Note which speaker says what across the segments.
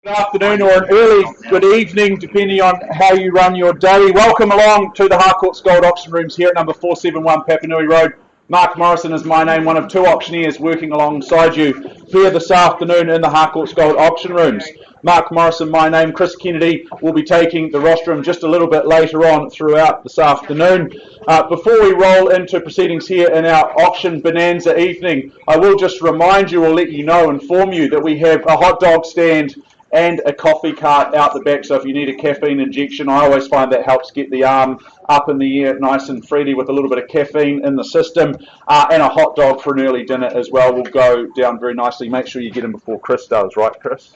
Speaker 1: Afternoon or an early good evening, depending on how you run your day. Welcome along to the Harcourts Gold Auction Rooms here at number 471 Papanui Road. Mark Morrison is my name, one of two auctioneers working alongside you here this afternoon in the Harcourts Gold Auction Rooms. Mark Morrison, my name. Chris Kennedy will be taking the rostrum just a little bit later on throughout this afternoon. Before we roll into proceedings here in our auction bonanza evening, I will just remind you or let you know, inform you that we have a hot dog stand and a coffee cart out the back, so if you need a caffeine injection, I always find that helps get the arm up in the air nice and freely with a little bit of caffeine in the system, and a hot dog for an early dinner as well will go down very nicely. Make sure you get them before Chris does, right Chris?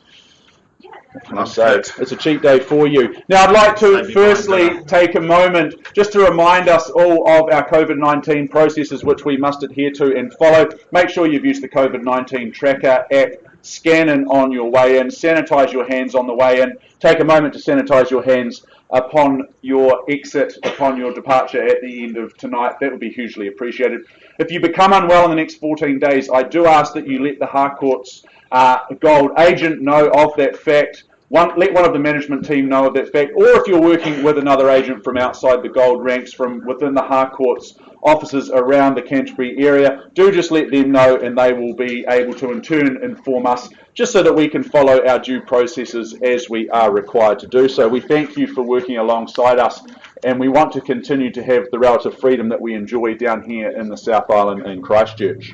Speaker 1: So it's a cheat day for you. Now I'd like to firstly take a moment just to remind us all of our COVID-19 processes which we must adhere to and follow. Make sure you've used the COVID-19 tracker app. Scan in on your way in, sanitize your hands on the way in, take a moment to sanitize your hands upon your exit, upon your departure at the end of tonight. That would be hugely appreciated. If you become unwell in the next 14 days, I do ask that you let the Harcourts Gold agent know of that fact. Let one of the management team know of that fact, or if you're working with another agent from outside the gold ranks from within the Harcourts offices around the Canterbury area, do just let them know and they will be able to in turn inform us just so that we can follow our due processes as we are required to do so. We thank you for working alongside us and we want to continue to have the relative freedom that we enjoy down here in the South Island in Christchurch.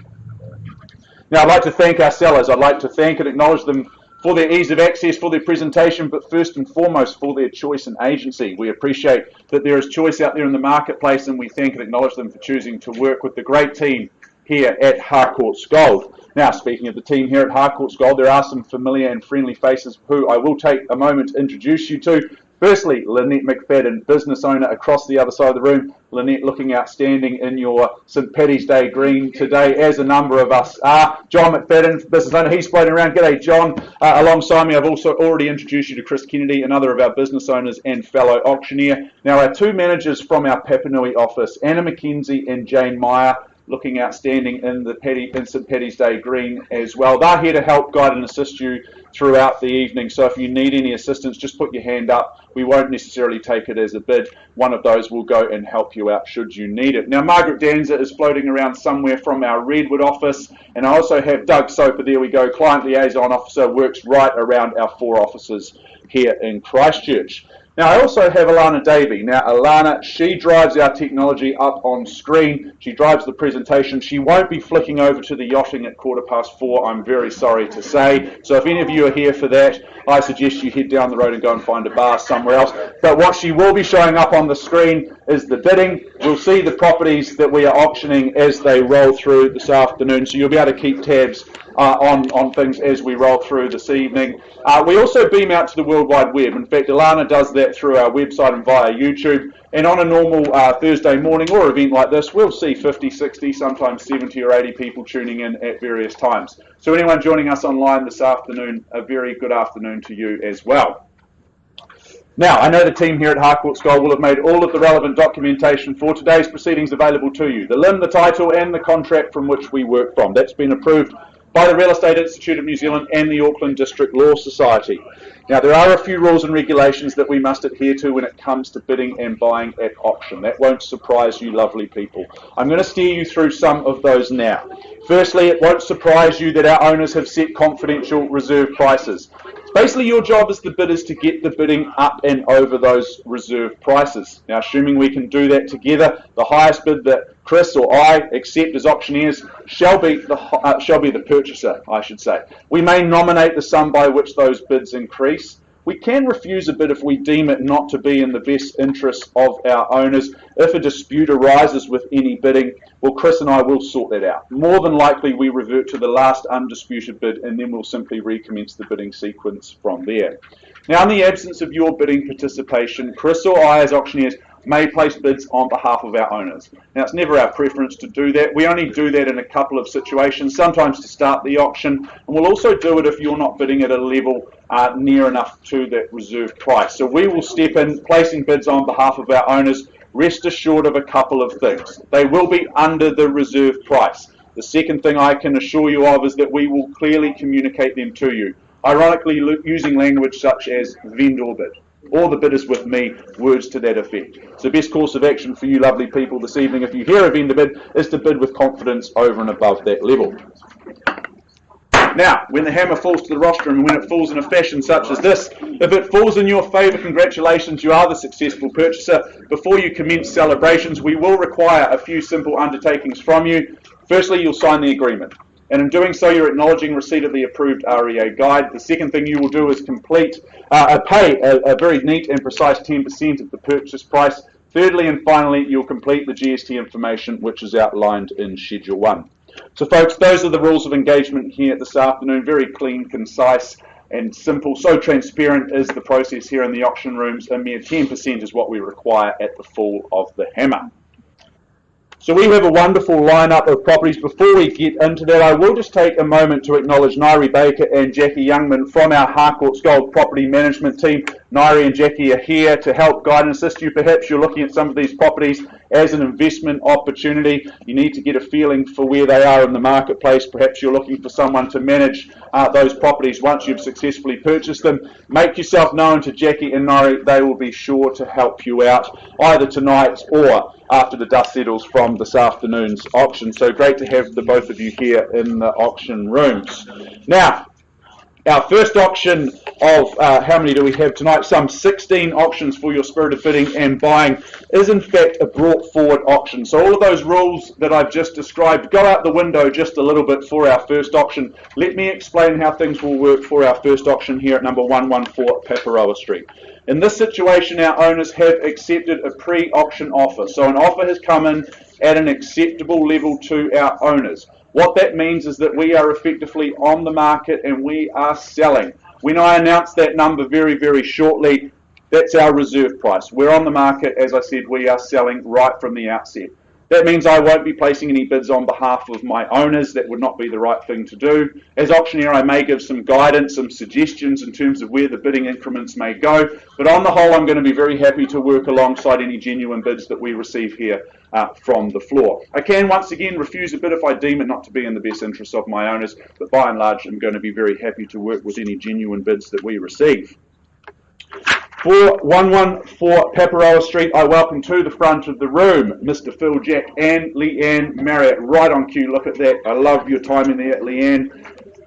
Speaker 1: Now I'd like to thank our sellers. I'd like to thank and acknowledge them for their ease of access, for their presentation, but first and foremost for their choice and agency. We appreciate that there is choice out there in the marketplace and we thank and acknowledge them for choosing to work with the great team here at Harcourts Gold. Now, speaking of the team here at Harcourts Gold, there are some familiar and friendly faces who I will take a moment to introduce you to. Firstly, Lynette McFadden, business owner across the other side of the room. Lynette looking outstanding in your St. Paddy's Day green today, as a number of us are. John McFadden, business owner, he's floating around. G'day, John. Alongside me, I've also already introduced you to Chris Kennedy, another of our business owners and fellow auctioneer. Now, our two managers from our Papanui office, Anna McKenzie and Jane Meyer, looking outstanding in the St. Paddy's Day green as well. They're here to help guide and assist you throughout the evening. So if you need any assistance, just put your hand up. We won't necessarily take it as a bid. One of those will go and help you out should you need it. Now, Margaret Danza is floating around somewhere from our Redwood office. And I also have Doug Soper, there we go, client liaison officer, works right around our four offices here in Christchurch. Now, I also have Alana Davey. Now, Alana, she drives our technology up on screen. She drives the presentation. She won't be flicking over to the yachting at 4:15, I'm very sorry to say. So if any of you are here for that, I suggest you head down the road and go and find a bar somewhere else. But what she will be showing up on the screen is the bidding. We'll see the properties that we are auctioning as they roll through this afternoon. So you'll be able to keep tabs on things as we roll through this evening. We also beam out to the World Wide Web. In fact, Alana does that through our website and via YouTube. And on a normal Thursday morning or event like this, we'll see 50, 60, sometimes 70 or 80 people tuning in at various times. So anyone joining us online this afternoon, a very good afternoon to you as well. Now, I know the team here at Harcourts Gold will have made all of the relevant documentation for today's proceedings available to you. The LIM, the title and the contract from which we work from. That's been approved by the Real Estate Institute of New Zealand and the Auckland District Law Society. Now, there are a few rules and regulations that we must adhere to when it comes to bidding and buying at auction. That won't surprise you lovely people. I'm going to steer you through some of those now. Firstly, it won't surprise you that our owners have set confidential reserve prices. Basically, your job as the bidders to get the bidding up and over those reserve prices. Now, assuming we can do that together, the highest bid that Chris or I accept as auctioneers shall be the purchaser, I should say. We may nominate the sum by which those bids increase. We can refuse a bid if we deem it not to be in the best interest of our owners. If a dispute arises with any bidding, well, Chris and I will sort that out. More than likely, we revert to the last undisputed bid and then we'll simply recommence the bidding sequence from there. Now, in the absence of your bidding participation, Chris or I as auctioneers may place bids on behalf of our owners. Now, it's never our preference to do that. We only do that in a couple of situations, sometimes to start the auction, and we'll also do it if you're not bidding at a level near enough to that reserve price. So we will step in, placing bids on behalf of our owners. Rest assured of a couple of things. They will be under the reserve price. The second thing I can assure you of is that we will clearly communicate them to you. ironically using language such as vendor bid. Or the bid is with me, words to that effect. So best course of action for you lovely people this evening, if you hear a vendor bid, is to bid with confidence over and above that level. Now, when the hammer falls to the rostrum and when it falls in a fashion such as this, if it falls in your favour, congratulations, you are the successful purchaser. Before you commence celebrations, we will require a few simple undertakings from you. Firstly, you'll sign the agreement. And in doing so, you're acknowledging receipt of the approved REA guide. The second thing you will do is pay a very neat and precise 10% of the purchase price. Thirdly and finally, you'll complete the GST information, which is outlined in Schedule 1. So folks, those are the rules of engagement here this afternoon. Very clean, concise and simple. So transparent is the process here in the auction rooms. A mere 10% is what we require at the fall of the hammer. So we have a wonderful lineup of properties. Before we get into that, I will just take a moment to acknowledge Nairi Baker and Jackie Youngman from our Harcourts Gold Property Management team. Nairi and Jackie are here to help guide and assist you. Perhaps you're looking at some of these properties as an investment opportunity. You need to get a feeling for where they are in the marketplace. Perhaps you're looking for someone to manage those properties once you've successfully purchased them. Make yourself known to Jackie and Nairi. They will be sure to help you out either tonight or after the dust settles from this afternoon's auction. So great to have the both of you here in the auction rooms. Now, our first auction of, how many do we have tonight? Some 16 auctions for your spirit of bidding and buying is in fact a brought forward auction. So all of those rules that I've just described go out the window just a little bit for our first auction. Let me explain how things will work for our first auction here at number 114 Paparoa Street. In this situation, our owners have accepted a pre-auction offer. So an offer has come in at an acceptable level to our owners. What that means is that we are effectively on the market and we are selling. When I announce that number very, very shortly, that's our reserve price. We're on the market, as I said, we are selling right from the outset. That means I won't be placing any bids on behalf of my owners. That would not be the right thing to do. As auctioneer, I may give some guidance, some suggestions in terms of where the bidding increments may go. But on the whole, I'm going to be very happy to work alongside any genuine bids that we receive here from the floor. I can once again refuse a bid if I deem it not to be in the best interest of my owners. But by and large, I'm going to be very happy to work with any genuine bids that we receive. For 114 Paparoa Street, I welcome to the front of the room Mr. Phil Jack and Leanne Marriott. Right on cue, look at that. I love your timing there, Leanne.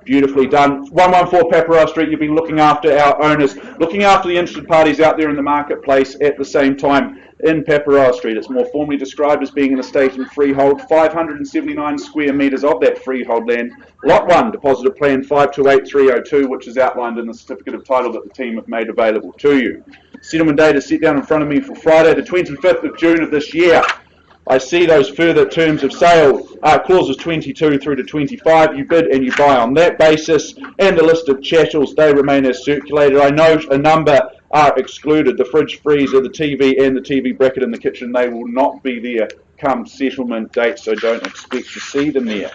Speaker 1: Beautifully done. 114 Paparoa Street, you've been looking after our owners, looking after the interested parties out there in the marketplace at the same time in Paparoa Street. It's more formally described as being an estate and freehold, 579 square metres of that freehold land. Lot 1, deposited plan 528302, which is outlined in the certificate of title that the team have made available to you. Settlement date is set down in front of me for Friday, the 25th of June of this year. I see those further terms of sale, clauses 22 through to 25. You bid and you buy on that basis. And the list of chattels, they remain as circulated. I note a number are excluded. The fridge, freezer, the TV and the TV bracket in the kitchen, they will not be there come settlement date, so don't expect to see them there.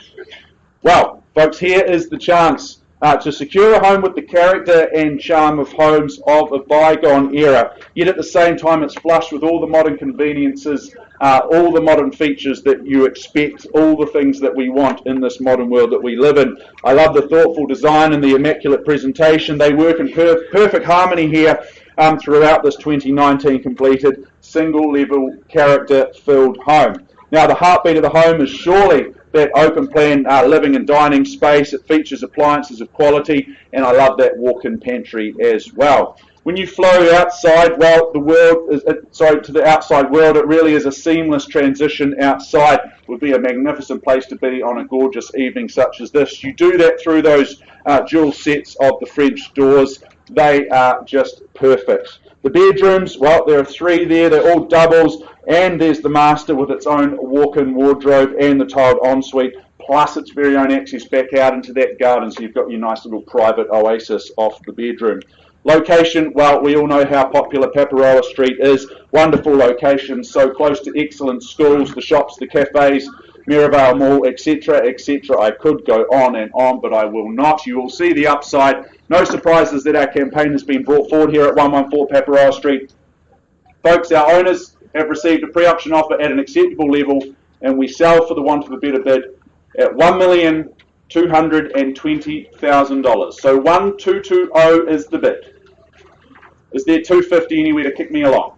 Speaker 1: Well, folks, here is the chance to secure a home with the character and charm of homes of a bygone era, yet at the same time it's flush with all the modern conveniences, all the modern features that you expect, all the things that we want in this modern world that we live in. I love the thoughtful design and the immaculate presentation. They work in perfect harmony here throughout this 2019 completed single level character filled home. Now the heartbeat of the home is surely that open plan living and dining space. It features appliances of quality, and I love that walk-in pantry as well. When you flow outside, well, the world is, to the outside world, it really is a seamless transition outside. It would be a magnificent place to be on a gorgeous evening such as this. You do that through those dual sets of the French doors. They are just perfect. The bedrooms, well, there are 3 there. They're all doubles, and there's the master with its own walk-in wardrobe and the tiled ensuite, plus its very own access back out into that garden, so you've got your nice little private oasis off the bedroom. Location, well, we all know how popular Paparoa Street is. Wonderful location, so close to excellent schools, the shops, the cafes, Merivale Mall, etc., etc. I could go on and on, but I will not. You will see the upside. No surprises that our campaign has been brought forward here at 114 Paparoa Street. Folks, our owners have received a pre-auction offer at an acceptable level, and we sell for the want of a better bid at $220,000. So 1220 is the bid. Is there 250 anywhere to kick me along?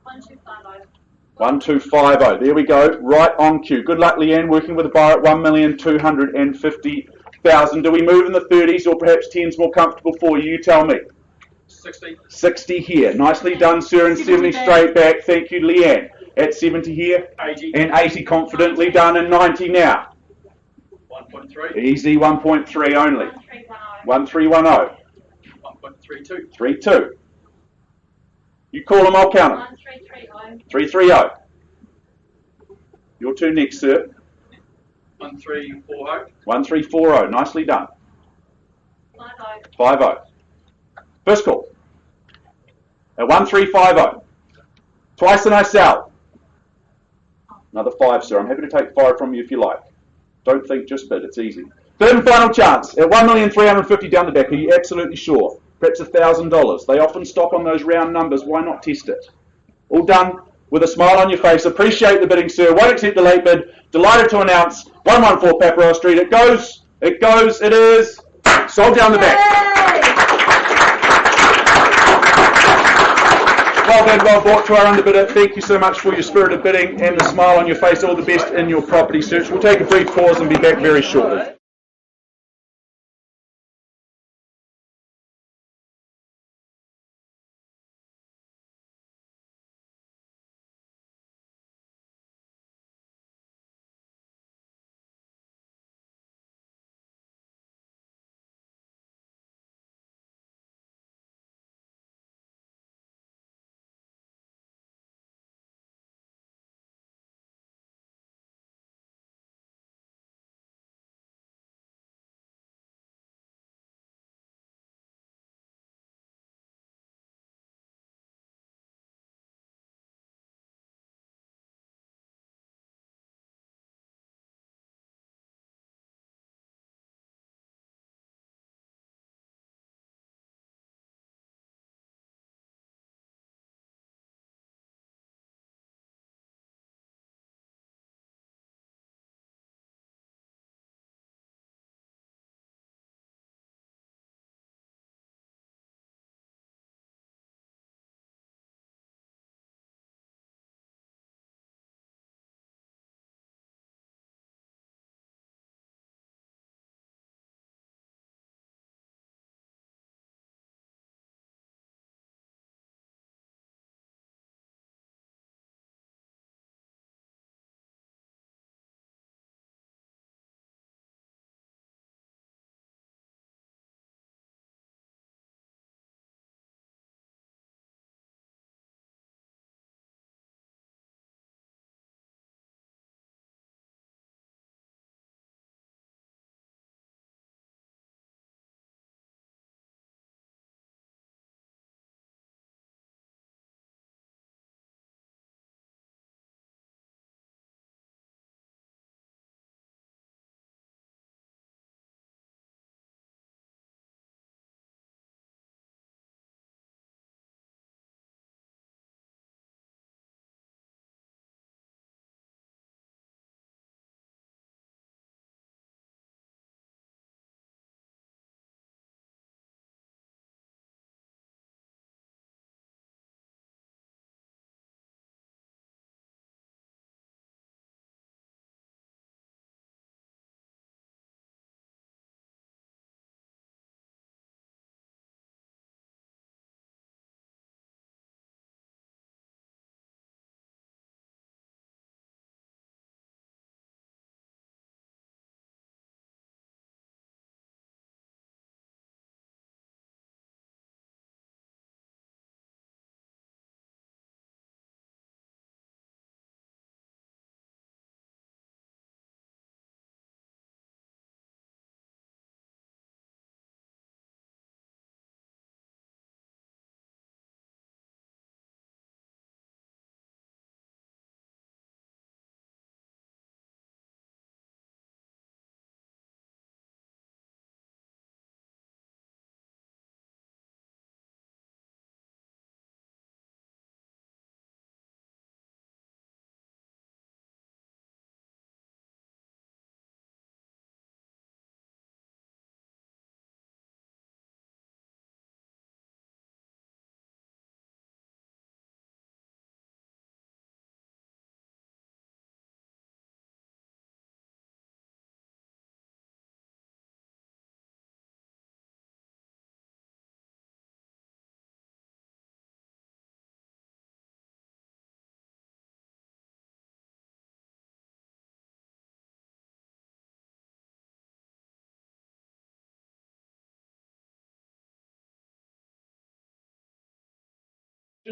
Speaker 2: 1250.
Speaker 1: 1250. There we go. Right on cue. Good luck, Leanne, working with a buyer at 1,250,000. Do we move in the 30s or perhaps 10's more comfortable for you? You tell me.
Speaker 3: 60.
Speaker 1: 60 here. Nicely done, sir, and 70 straight back. Thank you, Leanne. At 70 here.
Speaker 3: 80.
Speaker 1: And 80 confidently done, and 90 now.
Speaker 3: 1.3.
Speaker 1: Easy 1.3 only.
Speaker 2: 1310.
Speaker 1: 1310.
Speaker 3: 1.32.
Speaker 1: 32. You call them, I'll count them.
Speaker 2: 1330.
Speaker 1: 330. Your turn next, sir.
Speaker 3: 1340.
Speaker 1: 1340. Nicely done.
Speaker 2: 50.
Speaker 1: 50. First call. At 1350. Twice and I sell. Another 5, sir. I'm happy to take 5 from you if you like. Don't think, just bid. It's easy. Third and final chance. At 1,350,000 down the back. Are you absolutely sure? Perhaps $1,000. They often stop on those round numbers. Why not test it? All done with a smile on your face. Appreciate the bidding, sir. Won't accept the late bid. Delighted to announce 114 Paparoa Street. It goes. It is sold down the back. Well done, well bought to our underbidder. Thank you so much for your spirited bidding and the smile on your face. All the best in your property search. We'll take a brief pause and be back very shortly.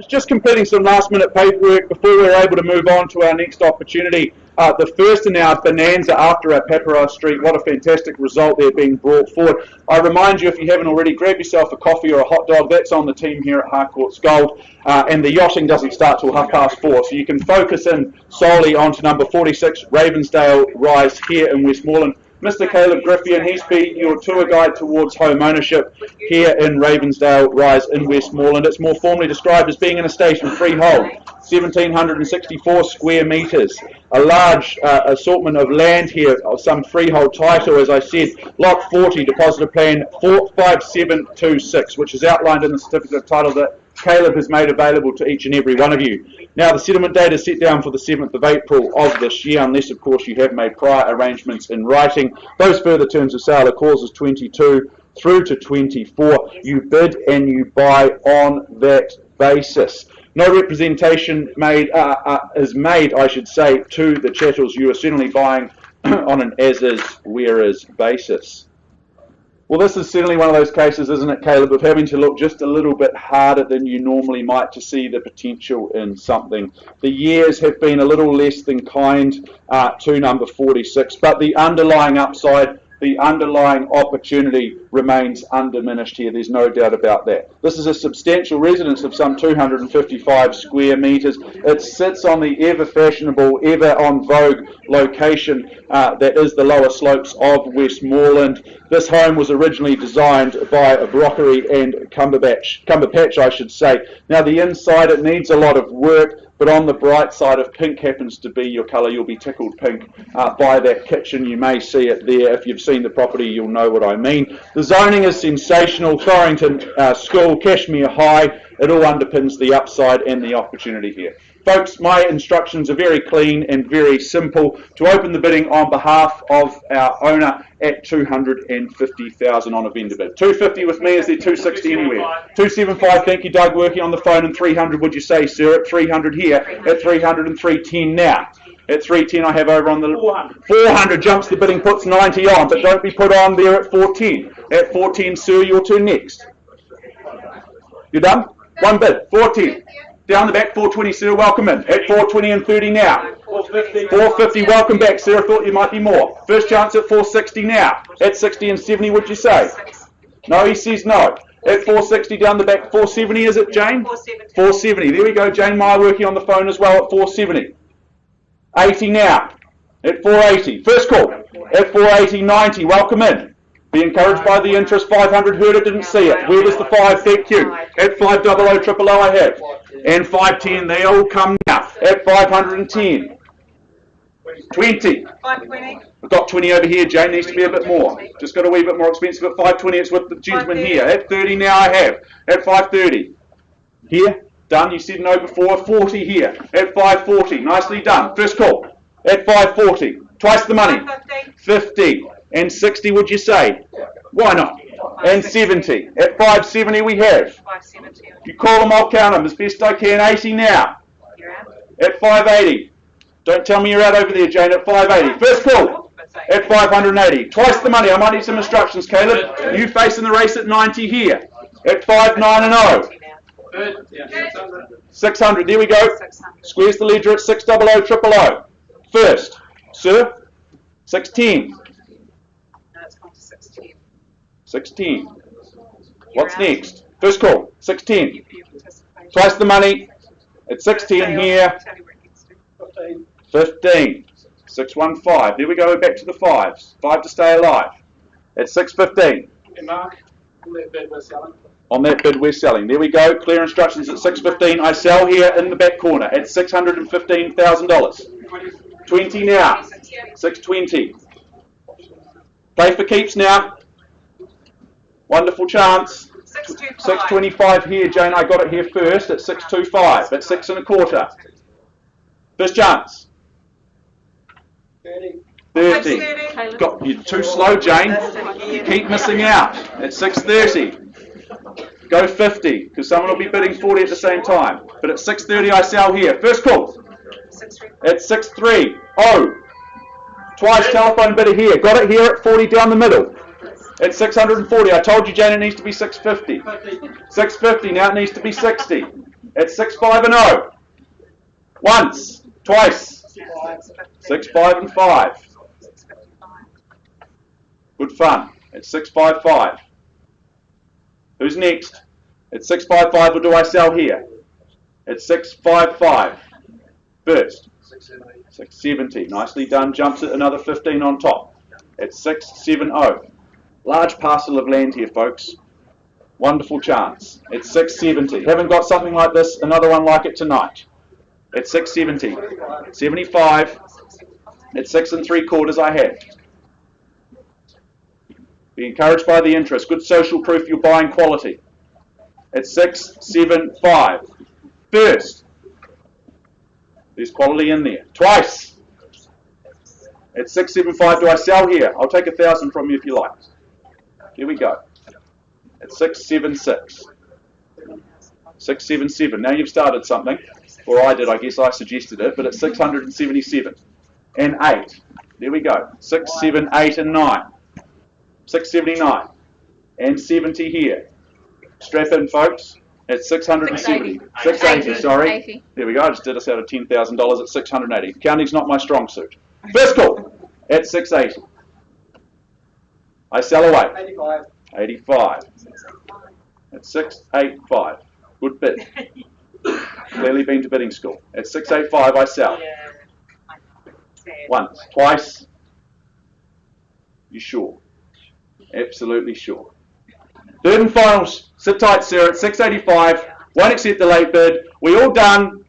Speaker 1: Just completing some last minute paperwork before we're able to move on to our next opportunity. The first in our Bonanza after our Paparo Street. What a fantastic result there being brought forward. I remind you, if you haven't already, grab yourself a coffee or a hot dog. That's on the team here at Harcourts Gold. And the yachting doesn't start till 4:30, so you can focus in solely onto number 46, Ravensdale Rise here in Westmoreland. Mr. Caleb Griffian, he's been your tour guide towards home ownership here in Ravensdale Rise in Westmoreland. It's more formally described as being an estate and freehold, 1,764 square metres, a large assortment of land here, of some freehold title, as I said, Lot 40, depositor plan 45726, which is outlined in the certificate of title that Caleb has made available to each and every one of you. Now, the settlement date is set down for the 7th of April of this year, unless, of course, you have made prior arrangements in writing. Those further terms of sale are clauses 22 through to 24. You bid and you buy on that basis. No representation is made, I should say, to the chattels. You are certainly buying on an as-is, where-is basis. Well, this is certainly one of those cases, isn't it, Caleb, of having to look just a little bit harder than you normally might to see the potential in something. The years have been a little less than kind to number 46, but the underlying upside, the underlying opportunity remains undiminished here. There's no doubt about that. This is a substantial residence of some 255 square metres. It sits on the ever-fashionable, ever-on-vogue location that is the lower slopes of Westmoreland. This home was originally designed by Brockery and Cumberpatch, I should say. Now, the inside, it needs a lot of work, but on the bright side, if pink happens to be your colour, you'll be tickled pink by that kitchen. You may see it there. If you've seen the property, you'll know what I mean. The zoning is sensational. Thorrington School, Cashmere High, it all underpins the upside and the opportunity here. Folks, my instructions are very clean and very simple. To open the bidding on behalf of our owner at $250,000 on a vendor bid. 250 with me, is there 260 anywhere? 275, thank you, Doug, working on the phone, and 300, would you say, sir? At 300 here, at 300 and 310 now. At 310 I have over on the 400 jumps the bidding, puts 90 on, but don't be put on there at 410. At 410, sir, your turn next. You done? One bid, 410. Down the back, 420, sir, welcome in. At 420 and 30 now. 450. 450, welcome back, sir. I thought you might be more. First chance at 460 now. At 60 and 70, would you say? No, he says no. At 460 down the back, 470, is it, Jane?
Speaker 2: 470.
Speaker 1: 470. There we go, Jane Meyer working on the phone as well at 470. 80 now. At 480. First call. At 480, 90, welcome in. Be encouraged by the interest. 500, heard it, didn't see it. Where was the 5? Thank you. At 500, triple O I have. And 510, they all come now. At 510. 20.
Speaker 2: 520.
Speaker 1: I've got 20 over here. Jane needs to be a bit more. Just got a wee bit more expensive at 520. It's with the gentleman here. At 30 now I have. At 530. Here. Done. You said no before. 40 here. At 540. Nicely done. First call. At 540. Twice the money. 50. And 60, would you say? Why not? And 70. At 570 we have.
Speaker 2: 570.
Speaker 1: You call them, I'll count them as best I can. 80 now.
Speaker 2: You're out.
Speaker 1: At 580. Don't tell me you're out over there, Jane. At 580. First call. At 580. Twice the money. I might need some instructions, Caleb. You facing the race at 90 here. At 590. 600. There we go. Squares the ledger at 600 triple O. First. Sir. 610. 16. What's next? First call. 16. Twice the money. At 16 here. 15. 615. There we go. Back to the 5s. 5 to stay alive. At 615.
Speaker 3: Mark, on that bid we're selling.
Speaker 1: On that bid we're selling. There we go. Clear instructions at 615. I sell here in the back corner at $615,000. 20 now. 620. Play for keeps now. Wonderful chance. 625 here, Jane. I got it here first at 625. At 6 1/4. First chance. 30. Got you too slow, Jane. You keep missing out. At 630. Go 50, because someone will be bidding 40 at the same time. But at 630 I sell here. First call. At 630. Oh. Twice telephone bidder here. Got it here at 40 down the middle. At 640. I told you, Jane, it needs to be 650. 650. Now it needs to be 60. It's 6, 5 and 0. Once, twice. 6, 5 and 5. Good fun. It's 6, 5, 5. Who's next? It's 6, 5, 5. What do I sell here? It's 6, 5, 5. First. 670. Nicely done. Jumps it another 15 on top. It's 670. Large parcel of land here, folks. Wonderful chance. It's 670. Haven't got something like this, another one like it tonight. It's 670. 75. It's 6 3/4 I had. Be encouraged by the interest. Good social proof you're buying quality. It's 675. First. There's quality in there. Twice. It's 675. Do I sell here? I'll take 1,000 from you if you like. Here we go. It's 676. 677. Now you've started something. Or I did, I guess I suggested it, but it's 677. And 8. There we go. 6, 7, 8 and 9. 679. And 70 here. Strap in, folks. It's 670. 680, sorry.
Speaker 4: 80.
Speaker 1: There we go. I just did us out of $10,000 at 680. Counting's not my strong suit. First call at 680. I sell away.
Speaker 3: 85.
Speaker 1: 85. At 685. Good bid. Clearly been to bidding school. At 685 I sell. Once. Twice. You sure? Absolutely sure. Third and final. Sit tight, sir. At 685. Won't accept the late bid. We all done.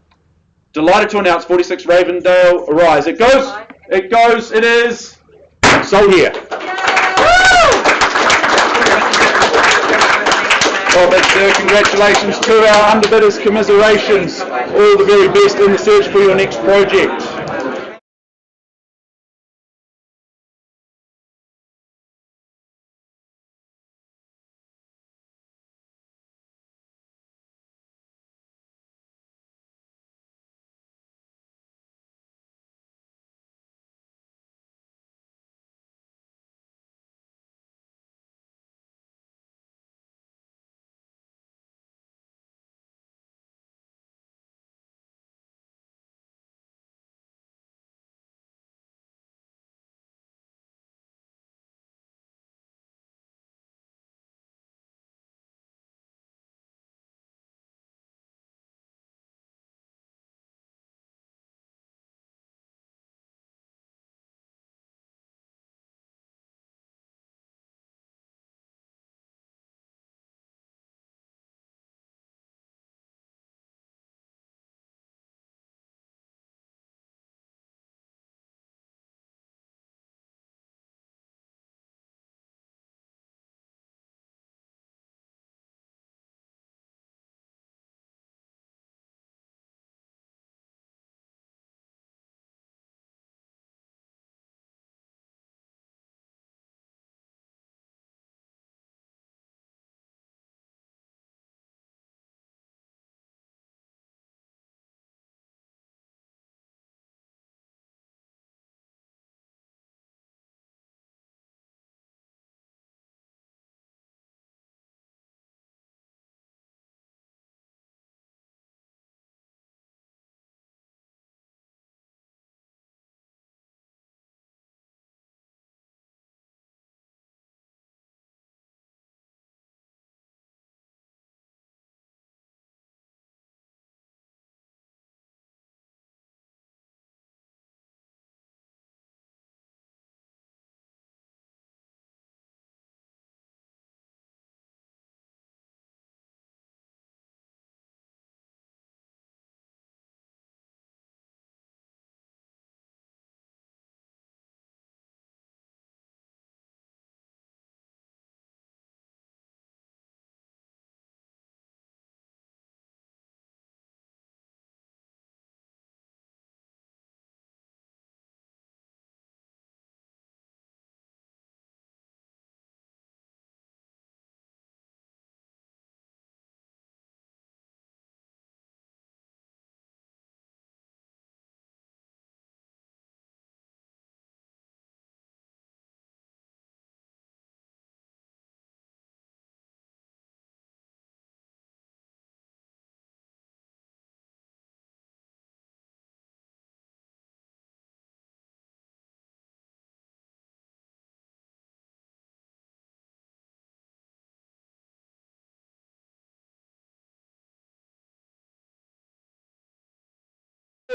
Speaker 1: Delighted to announce 46 Ravendale Rise. It goes. It goes. It is. Sold here. Well, that's congratulations to our underbidders, commiserations, all the very best in the search for your next project.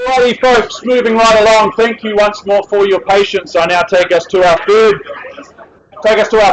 Speaker 1: Alrighty folks, moving right along, thank you once more for your patience. I now take us to our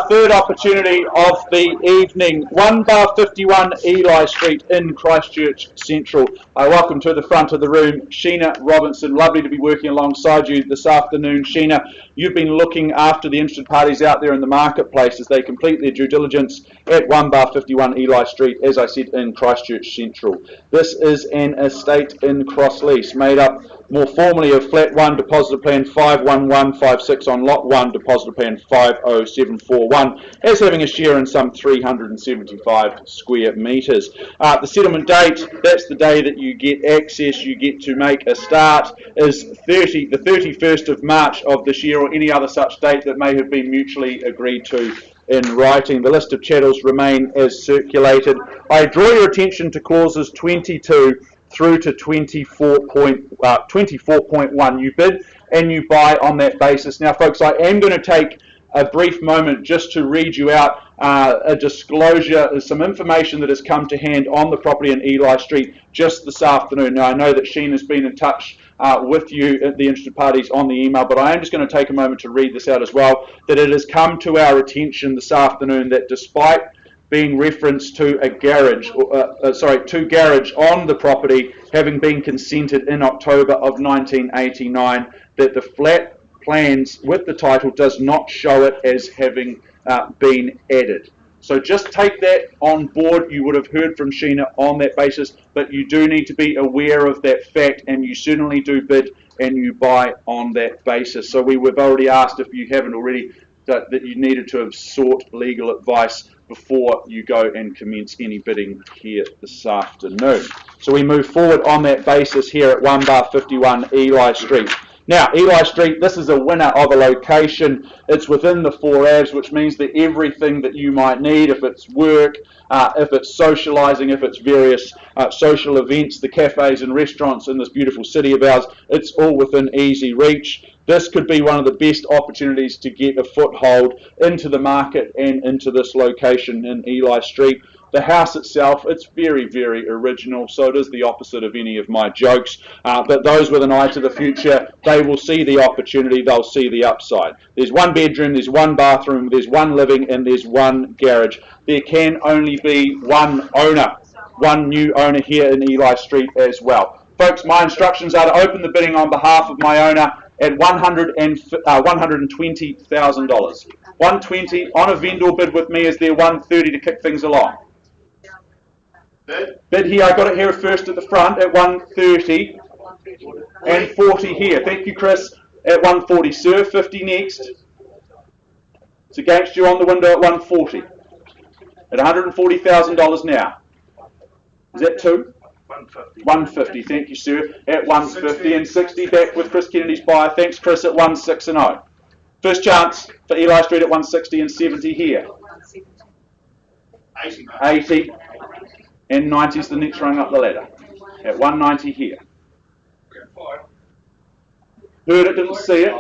Speaker 1: third opportunity of the evening. 1 bar 51 Eli Street in Christchurch Central. I welcome to the front of the room Sheena Robinson. Lovely to be working alongside you this afternoon. Sheena, you've been looking after the interested parties out there in the marketplace as they complete their due diligence at 1 bar 51 Eli Street, as I said, in Christchurch Central. This is an estate in cross-lease made up more formally of Flat 1 Depositor Plan 51156 on Lot 1 Depositor Plan 50741 as having a share in some 375 square metres. The settlement date, that's the day that you get access, you get to make a start, is the 31st of March of this year or any other such date that may have been mutually agreed to in writing. The list of chattels remain as circulated. I draw your attention to clauses 22 through to 24.1. You bid and you buy on that basis. Now folks, I am going to take a brief moment just to read you out a disclosure, some information that has come to hand on the property in Eli Street just this afternoon. Now I know that Sheen has been in touch with you at the interested parties on the email, but I am just going to take a moment to read this out as well, that it has come to our attention this afternoon that despite being referenced to a garage, two garage on the property having been consented in October of 1989, that the flat plans with the title does not show it as having been added. So just take that on board. You would have heard from Sheena on that basis, but you do need to be aware of that fact, and you certainly do bid and you buy on that basis. So we've already asked, if you haven't already, that you needed to have sought legal advice before you go and commence any bidding here this afternoon. So we move forward on that basis here at 1 bar 51 Eli Street. Now, Eli Street, this is a winner of a location. It's within the 4 Avs, which means that everything that you might need, if it's work, if it's socialising, if it's various social events, the cafes and restaurants in this beautiful city of ours, it's all within easy reach. This could be one of the best opportunities to get a foothold into the market and into this location in Eli Street. The house itself, it's very, very original, so it is the opposite of any of my jokes. But those with an eye to the future, they will see the opportunity, they'll see the upside. There's 1 bedroom, there's 1 bathroom, there's 1 living, and there's 1 garage. There can only be 1 owner, 1 new owner here in Eli Street as well. Folks, my instructions are to open the bidding on behalf of my owner at $120,000. 120 on a vendor bid with me. Is there 130 to kick things along? Bid here, I got it here first at the front at 130 and 40 here. Thank you, Chris, at 140. Sir, 50 next. It's against you on the window at 140. At $140,000 now. Is that 2? 150. 150, thank you, sir. At 150 and 60 back with Chris Kennedy's buyer. Thanks, Chris, at 160. First chance for Eli Street at 160 and 70 here. 80 and 90 is the next rung up the ladder. At 190 here. Heard it, didn't see it.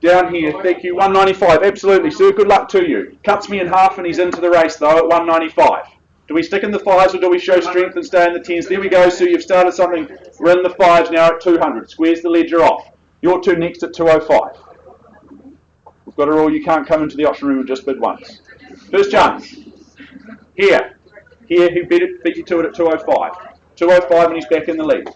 Speaker 1: Down here, thank you. 195, absolutely, sir. Good luck to you. Cuts me in half and he's into the race, though, at 195. Do we stick in the 5s or do we show strength and stay in the 10s? There we go, so you've started something. We're in the 5s now at 200. Squares the ledger off. Your 2 next at 205. We've got a rule, you can't come into the auction room and just bid once. First chance. Here. Here, who beat you to it at 205. 205 and he's back in the lead.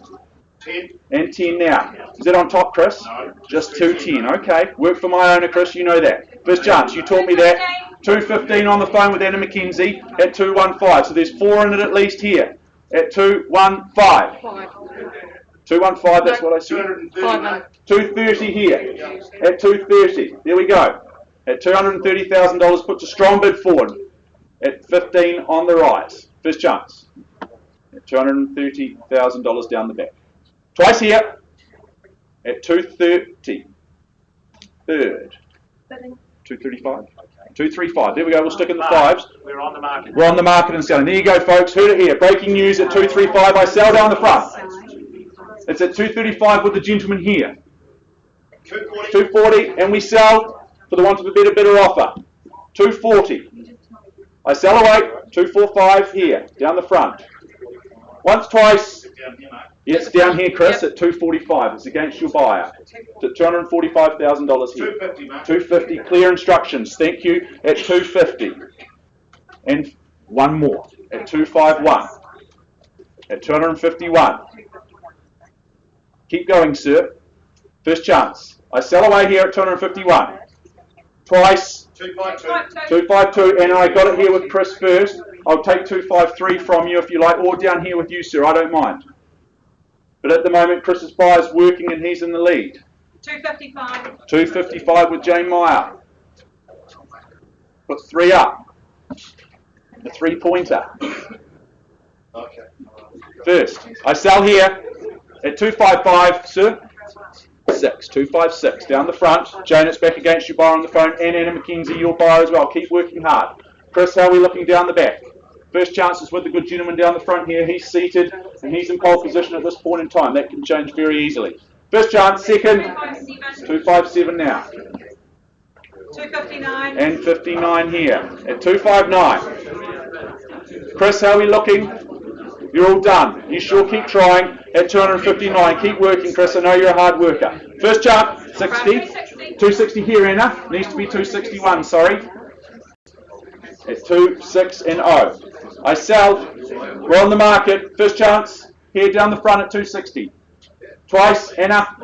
Speaker 3: 10. And
Speaker 1: 10 now. Is that on top, Chris?
Speaker 3: No.
Speaker 1: Just 210. Okay. Work for my owner, Chris. You know that. First chance. You taught me that. 215 on the phone with Anna McKenzie at 215. So there's 4 in it at least here. At 215. 215, that's what I said. 230 here. At 230. There we go. At $230,000 puts a strong bid forward. At 15 on the rise. First chance. At $230,000 down the back. Twice here. At 230. Third. 235. 235. There we go. We'll stick in the 5s.
Speaker 3: We're on the market.
Speaker 1: We're on the market and selling. There you go, folks. Heard it here. Breaking news at 235. I sell down the front. It's at 235 with the gentleman here. 240, and we sell for the want of a better offer. 240. I sell away. 245 here, down the front. Once, twice.
Speaker 3: down here, mate.
Speaker 1: Yeah, it's down here, Chris, at 245. It's against your buyer. $245,000 here.
Speaker 3: 250, mate.
Speaker 1: 250. Clear instructions. Thank you. At 250. And one more at 251. At 251. Keep going, sir. First chance. I sell away here at 251. Twice.
Speaker 3: 252.
Speaker 1: 252, and I got it here with Chris first. I'll take 253 from you if you like, or down here with you, sir. I don't mind. But at the moment, Chris's buyer's working and he's in the lead.
Speaker 2: 255.
Speaker 1: 255 with Jane Meyer. Put 3 up. The 3-pointer.
Speaker 3: Okay.
Speaker 1: First, I sell here at 255, sir. 256 down the front. Jane, it's back against your buyer on the phone, and Anna McKenzie, your buyer as well. Keep working hard. Chris, how are we looking down the back? First chance is with the good gentleman down the front here. He's seated and he's in pole position at this point in time. That can change very easily. First chance, second. 257 now.
Speaker 2: 259.
Speaker 1: And 59 here at 259. Chris, how are we looking? You're all done. You sure keep trying at 259. Keep working, Chris. I know you're a hard worker. First chance, 60. 260 here, Anna. Needs to be 261, sorry. At 26 and 0. I sell. We're on the market. First chance here down the front at 260. Twice, Anna.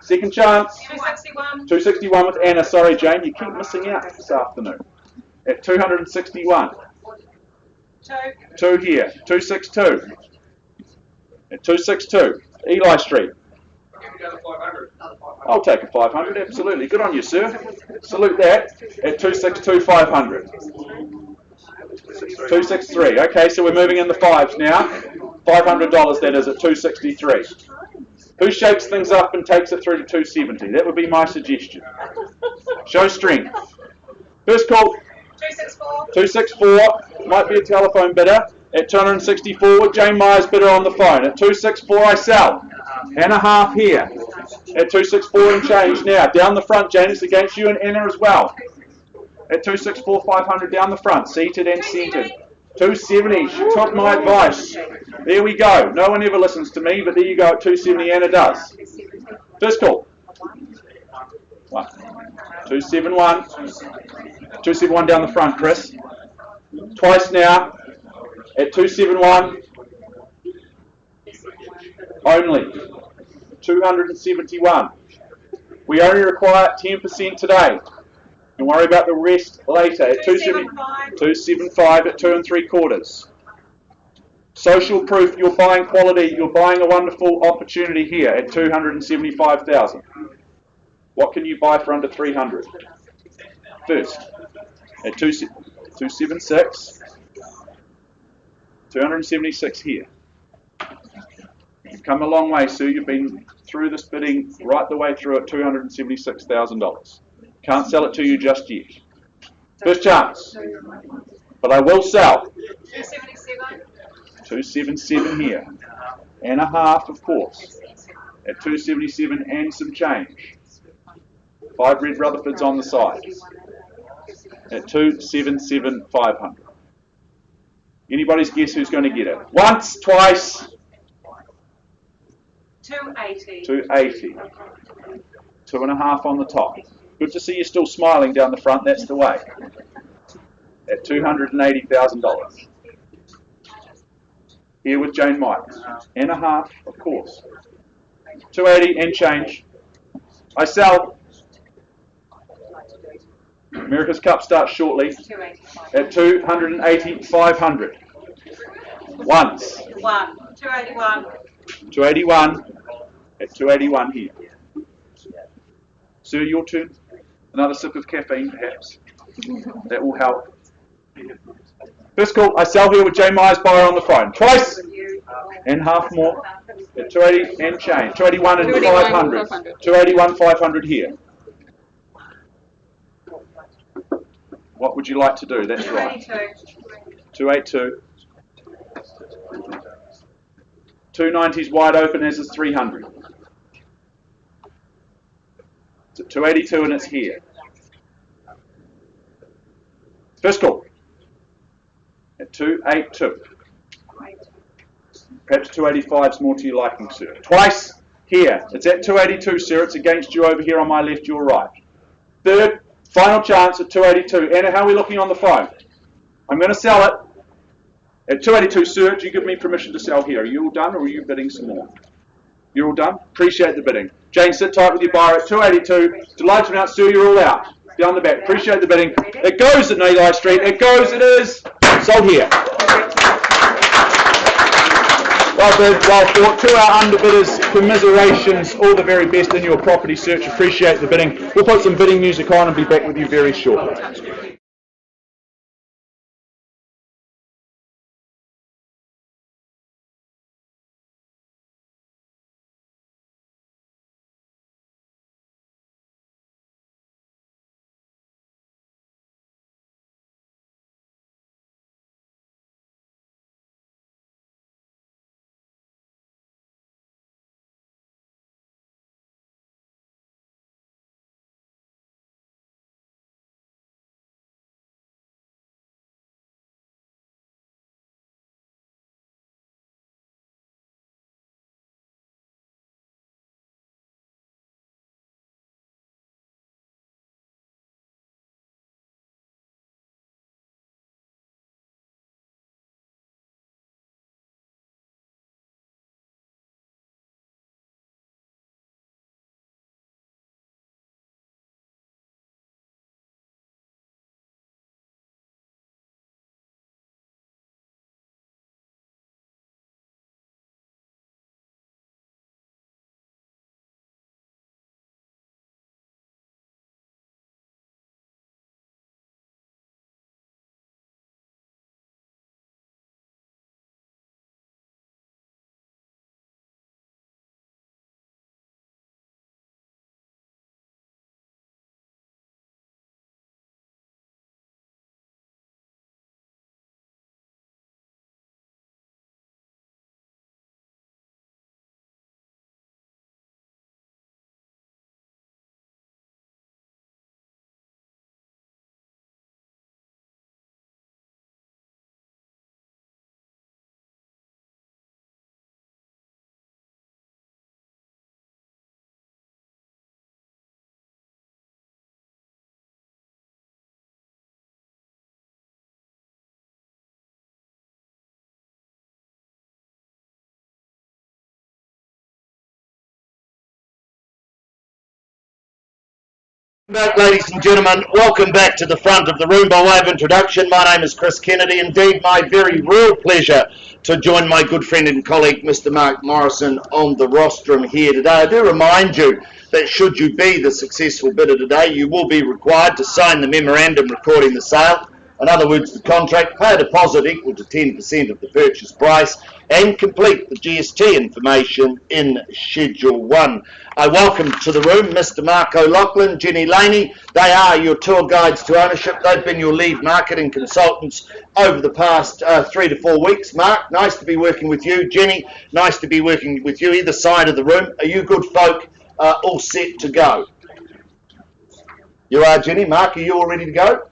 Speaker 1: Second chance.
Speaker 2: 261.
Speaker 1: 261 with Anna. Sorry, Jane. You keep missing out this afternoon. At 261. 2 here. 262. At 262. Eli Street. I'll take a 500, absolutely. Good on you, sir. Salute that. At 262, 500. 263. Okay, so we're moving in the fives now. $500 that is at 263. Who shakes things up and takes it through to 270? That would be my suggestion. Show strength. First call.
Speaker 2: 264.
Speaker 1: 264. Might be a telephone bidder. At 264, Jane Meyer's bidder on the phone. At 264, I sell. And a half here. At 264 and change now. Down the front, Jane, is against you and Anna as well. At 264, 500 down the front. Seated and centered. 270. She took my advice. There we go. No one ever listens to me, but there you go at 270. Anna does. First call. 271. 271 down the front, Chris. Twice now. At 271. Only. 271. We only require 10% today. Don't worry about the rest later. At 275 at 2 3/4. Social proof, you're buying quality, you're buying a wonderful opportunity here at 275,000. What can you buy for under 300? First, at 276, 276 here. You've come a long way, sir. You've been through this bidding right the way through at $276,000. Can't sell it to you just yet. First chance. But I will sell.
Speaker 2: 277.
Speaker 1: 277 here. And a half, of course. At 277 and some change. 5 red Rutherfords on the side. At 277, 500. Anybody's guess who's going to get it? Once, twice.
Speaker 2: 280.
Speaker 1: 280. 2.5 on the top. Good to see you still smiling down the front. That's the way. At $280,000. Here with Jane Mike. And a half, of course. 280 and change. I sell. America's Cup starts shortly. At 280, 500. Once.
Speaker 2: 281.
Speaker 1: 281. At 281 here. Sir, your turn. Another sip of caffeine, perhaps. That will help. First call, I sell here with Jane Meyer's buyer on the phone. Twice. And half more. At 280 and change. 281 and 500. 281, 500 here. What would you like to do? That's right. 282. 290's wide open, as is 300. It's at 282 and it's here. First call. At 282. Perhaps 285 is more to your liking, sir. Twice here. It's at 282, sir. It's against you over here on my left, your right. Third, final chance at 282. Anna, how are we looking on the phone? I'm going to sell it. At 282, sir, do you give me permission to sell here? Are you all done, or are you bidding some more? You're all done? Appreciate the bidding. Jane, sit tight with your buyer at 282. Delighted to announce, sir, you're all out. Down the back. Appreciate the bidding. It goes at Eli Street. It goes. It is. Sold here. Well bid, well fought. To our underbidders, commiserations. All the very best in your property search. Appreciate the bidding. We'll put some bidding music on and be back with you very shortly.
Speaker 4: Back, ladies and gentlemen, welcome back to the front of the room. By way of introduction, my name is Chris Kennedy. Indeed, my very real pleasure to join my good friend and colleague, Mr. Mark Morrison, on the rostrum here today. I do remind you that should you be the successful bidder today, you will be required to sign the memorandum recording the sale. In other words, the contract, pay a deposit equal to 10% of the purchase price, and complete the GST information in Schedule 1. I welcome to the room Mr. Mark O'Loughlin, Jenny Laney. They are your tour guides to ownership. They've been your lead marketing consultants over the past 3 to 4 weeks. Mark, nice to be working with you. Jenny, nice to be working with you either side of the room. Are you good folk all set to go? You are, Jenny. Mark, are you all ready to go?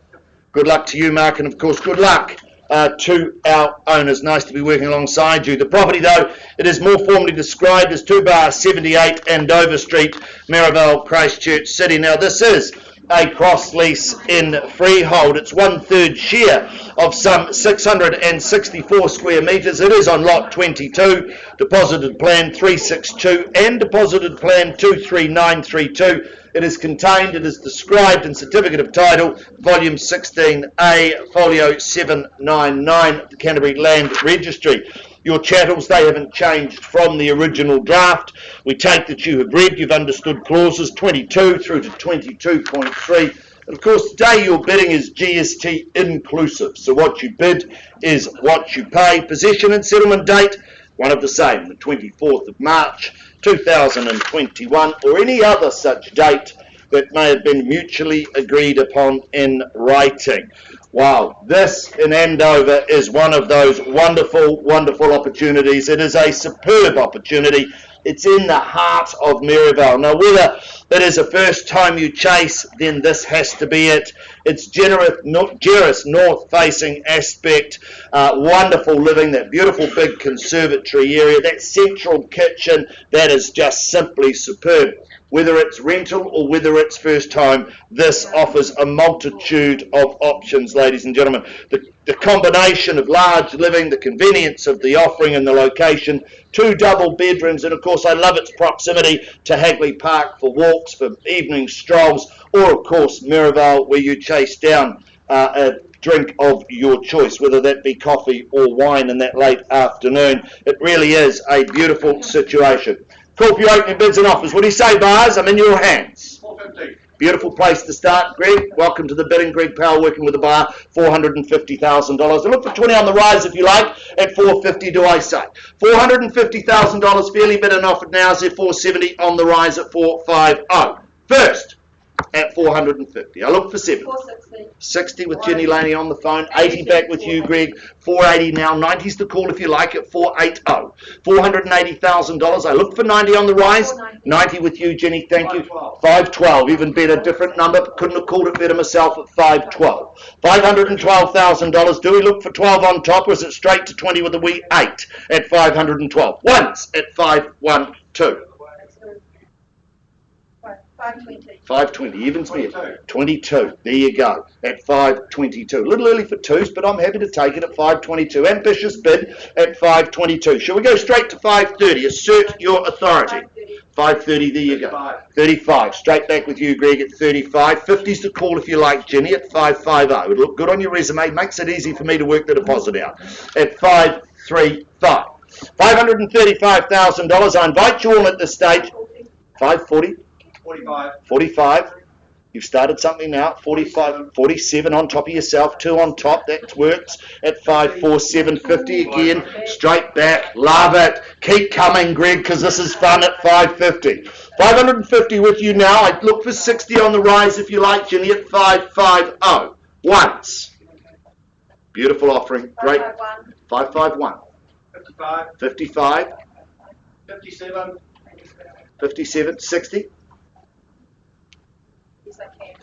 Speaker 4: Good luck to you, Mark, and of course, good luck to our owners. Nice to be working alongside you. The property, though, it is more formally described as 2 78 Andover Street, Maribel, Christchurch City. Now, this is a cross lease in freehold. It's 1/3 share of some 664 square metres. It is on lot 22, deposited plan 362 and deposited plan 23932. It is contained, it is described in Certificate of Title, Volume 16A, Folio 799, the Canterbury Land Registry. Your chattels, they haven't changed from the original draft. We take that you have read, you've understood clauses 22 through to 22.3. And of course, today your bidding is GST inclusive. So what you bid is what you pay. Possession and settlement date, one of the same, the 24th of March 2021, or any other such date that may have been mutually agreed upon in writing. Wow, this in Andover is one of those wonderful, wonderful opportunities. It is a superb opportunity It's in the heart of Maryvale. Now, whether it is a first time you chase, then this has to be it. It's generous north-facing aspect, wonderful living, that beautiful big conservatory area, that central kitchen, that is just simply superb. Whether it's rental or whether it's first time, this offers a multitude of options, ladies and gentlemen. The combination of large living, the convenience of the offering and the location, 2 double bedrooms, and of course I love its proximity to Hagley Park for walks, for evening strolls, or of course Maryvale, where you chase down a drink of your choice, whether that be coffee or wine in that late afternoon. It really is a beautiful situation. Call for your opening bids and offers. What do you say, buyers? I'm in your hands.
Speaker 3: 450.
Speaker 4: Beautiful place to start, Greg. Welcome to the bidding. Greg Powell working with the buyer, $450,000. Look for 20 on the rise if you like. At 450, do I say? $450,000 fairly bid and offered now. Is there 470 on the rise at 450? First, at 450. I look for 7.
Speaker 2: 460.
Speaker 4: 60 with Jenny Laney on the phone. 80 back with you, Greg. 480 now. 90's the call if you like at 480. $480,000. I look for 90 on the rise. 90 with you, Jenny. Thank you. 512. Even better. Different number. Couldn't have called it better myself at 512. $512,000. Do we look for 12 on top, or is it straight to 20 with a wee 8 at 512? Once at 512.
Speaker 2: 520.
Speaker 4: 520, evens me at 22. There you go, at 522. A little early for 2s, but I'm happy to take it at 522. Ambitious bid at 522. Shall we go straight to 530? Assert your authority. 530, there you go. 35. Straight back with you, Greg, at 35. 50's the call if you like, Jenny, at 550. It would look good on your resume. Makes it easy for me to work the deposit out. At 535. $535,000. I invite you all at this stage. 540. 45. You've started something now. 45. 47 on top of yourself. 2 on top. That works. At 547. 50 again. Straight back. Love it. Keep coming, Greg, because this is fun at 550. 550 with you now. I look for 60 on the rise if you like, Jenny, at 550. Once. Beautiful offering. Great. 551. 55. 57. 60.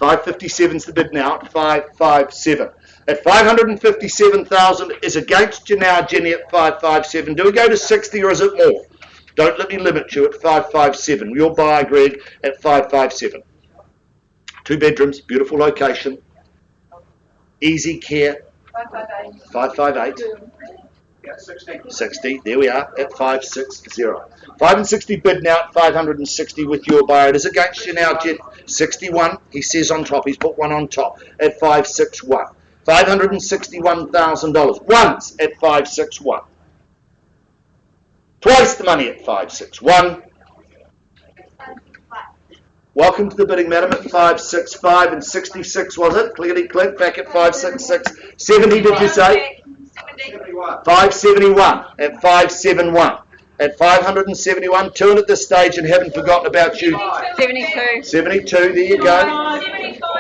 Speaker 4: 557's the bid now at 557. At 557,000 is against you now, Jenny, at 557. Do we go to 60 or is it more? Don't let me limit you at 557. Your buyer, Greg, at 557. 2 bedrooms, beautiful location. Easy care. 558. 60. There we are at 560. 5 and 60 bid now at 560 with your buyer. It is against you now, Jen. 61. He says on top. He's put 1 on top at 561. $561,000. Once at 561. Twice the money at 561. Welcome to the bidding, madam, at 565 and 66, was it? Clickety click, back at 566. 70, did you say? 571 at 571. At 571, 2 at this stage, and haven't forgotten about you.
Speaker 2: 72.
Speaker 4: 72, there you go.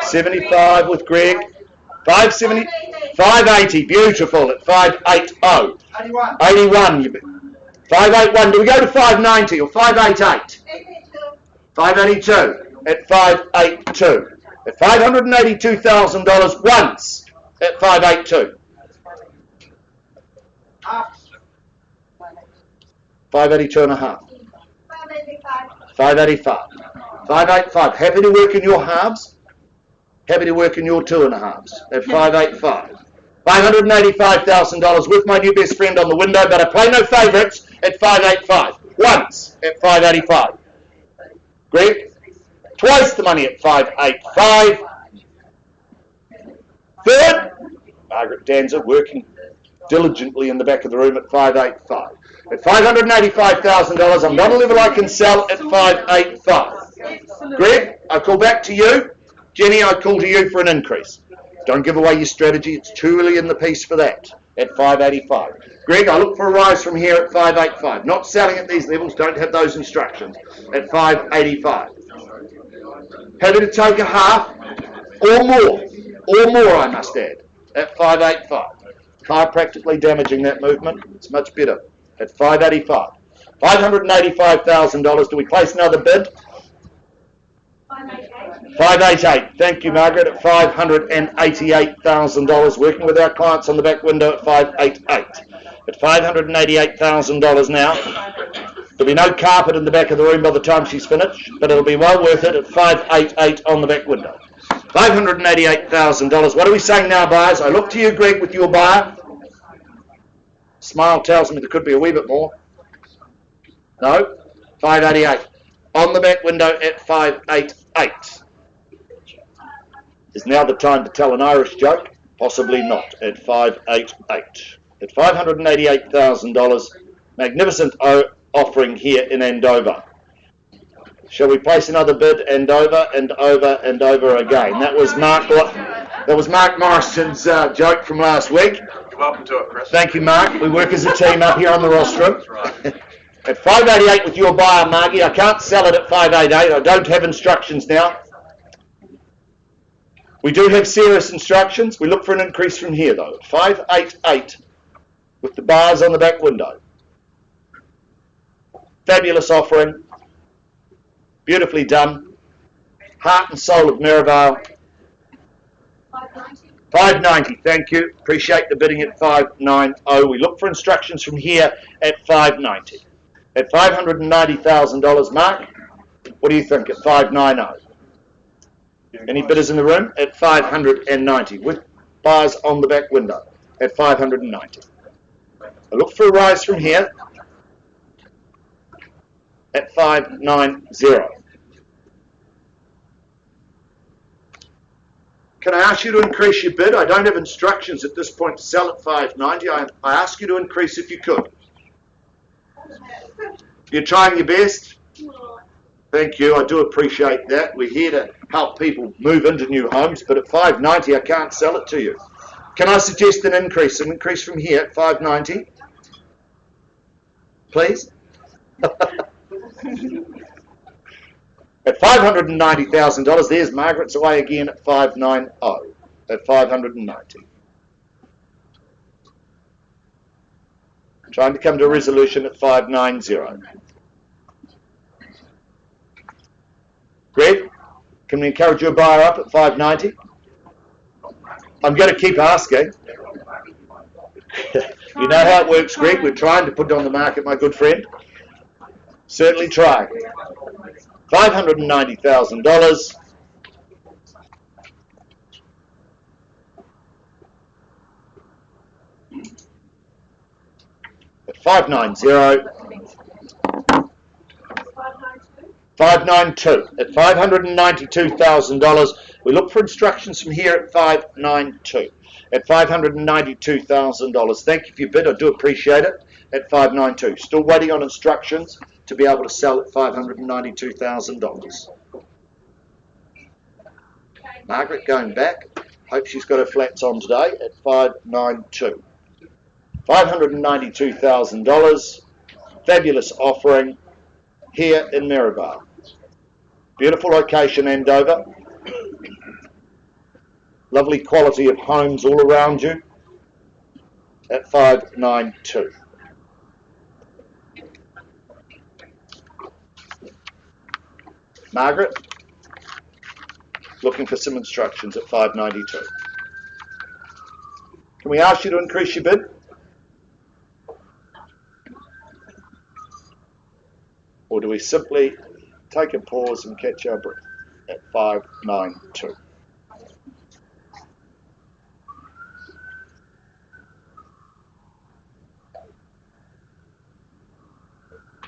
Speaker 4: 75 with Greg. 570, 580, beautiful at 580. 81. 581. Do we go to 590 or 588? 582 at 582. At $582,000 once at 582. 582 and a half. 585. 585. Happy to work in your halves. Happy to work in your 2 and a halves at 585. $585,000 with my new best friend on the window, but I play no favourites at 585. Once at 585. Greg, twice the money at 585. Third, Margaret Danza working diligently in the back of the room at 585. At $585,000, I'm not a level I can sell at 585. Greg, I call back to you. Jenny, I call to you for an increase. Don't give away your strategy. It's too early in the piece for that at 585. Greg, I look for a rise from here at 585. Not selling at these levels. Don't have those instructions at 585. Happy to take a half or more, I must add, at 585. Chiropractically damaging that movement. It's much better at 585. $585,000. Do we place another bid? 588. Thank you, Margaret. At $588,000. Working with our clients on the back window at 588. At $588,000 now. There'll be no carpet in the back of the room by the time she's finished, but it'll be well worth it at 588 on the back window. $588,000. What are we saying now, buyers? I look to you, Greg, with your buyer. Smile tells me there could be a wee bit more. No? 588. On the back window at 588. Is now the time to tell an Irish joke? Possibly not. At 588. At $588,000. Magnificent offering here in Andover. Shall we place another bid? Andover and over and over again. That was Mark Morrison's joke from last week.
Speaker 3: You're welcome to it, Chris.
Speaker 4: Thank you, Mark. We work as a team up here on the rostrum.
Speaker 3: That's right.
Speaker 4: At 588 with your buyer, Margie. I can't sell it at 588. I don't have instructions now. We do have serious instructions. We look for an increase from here, though. 588 with the buyers on the back window. Fabulous offering. Beautifully done. Heart and soul of Mirabale. 590. Thank you. Appreciate the bidding at 590. We look for instructions from here at 590. At $590,000, Mark, what do you think at 590? Any bidders in the room? At 590 with buyers on the back window at 590. I look for a rise from here at 590. Can I ask you to increase your bid? I don't have instructions at this point to sell at 590. I ask you to increase if you could. You're trying your best? Thank you. I do appreciate that. We're here to help people move into new homes, but at 590 I can't sell it to you. Can I suggest an increase from here at 590? Please? At $590,000, there's Margaret's away again at 590. At 590. Trying to come to a resolution at 590. Greg, can we encourage your buyer up at 590? I'm going to keep asking. You know how it works, Greg. We're trying to put it on the market, my good friend. Certainly trying. $590,000. At 590. 592. At $592,000. We look for instructions from here at 592. At $592,000. Thank you for your bid. I do appreciate it. At 592. Still waiting on instructions to be able to sell at $592,000. Margaret going back. Hope she's got her flats on today at 592. $592,000. Fabulous offering here in Mirabale. Beautiful location, Andover. Lovely quality of homes all around you at 592. Margaret, looking for some instructions at 592. Can we ask you to increase your bid? Or do we simply take a pause and catch our breath at 592?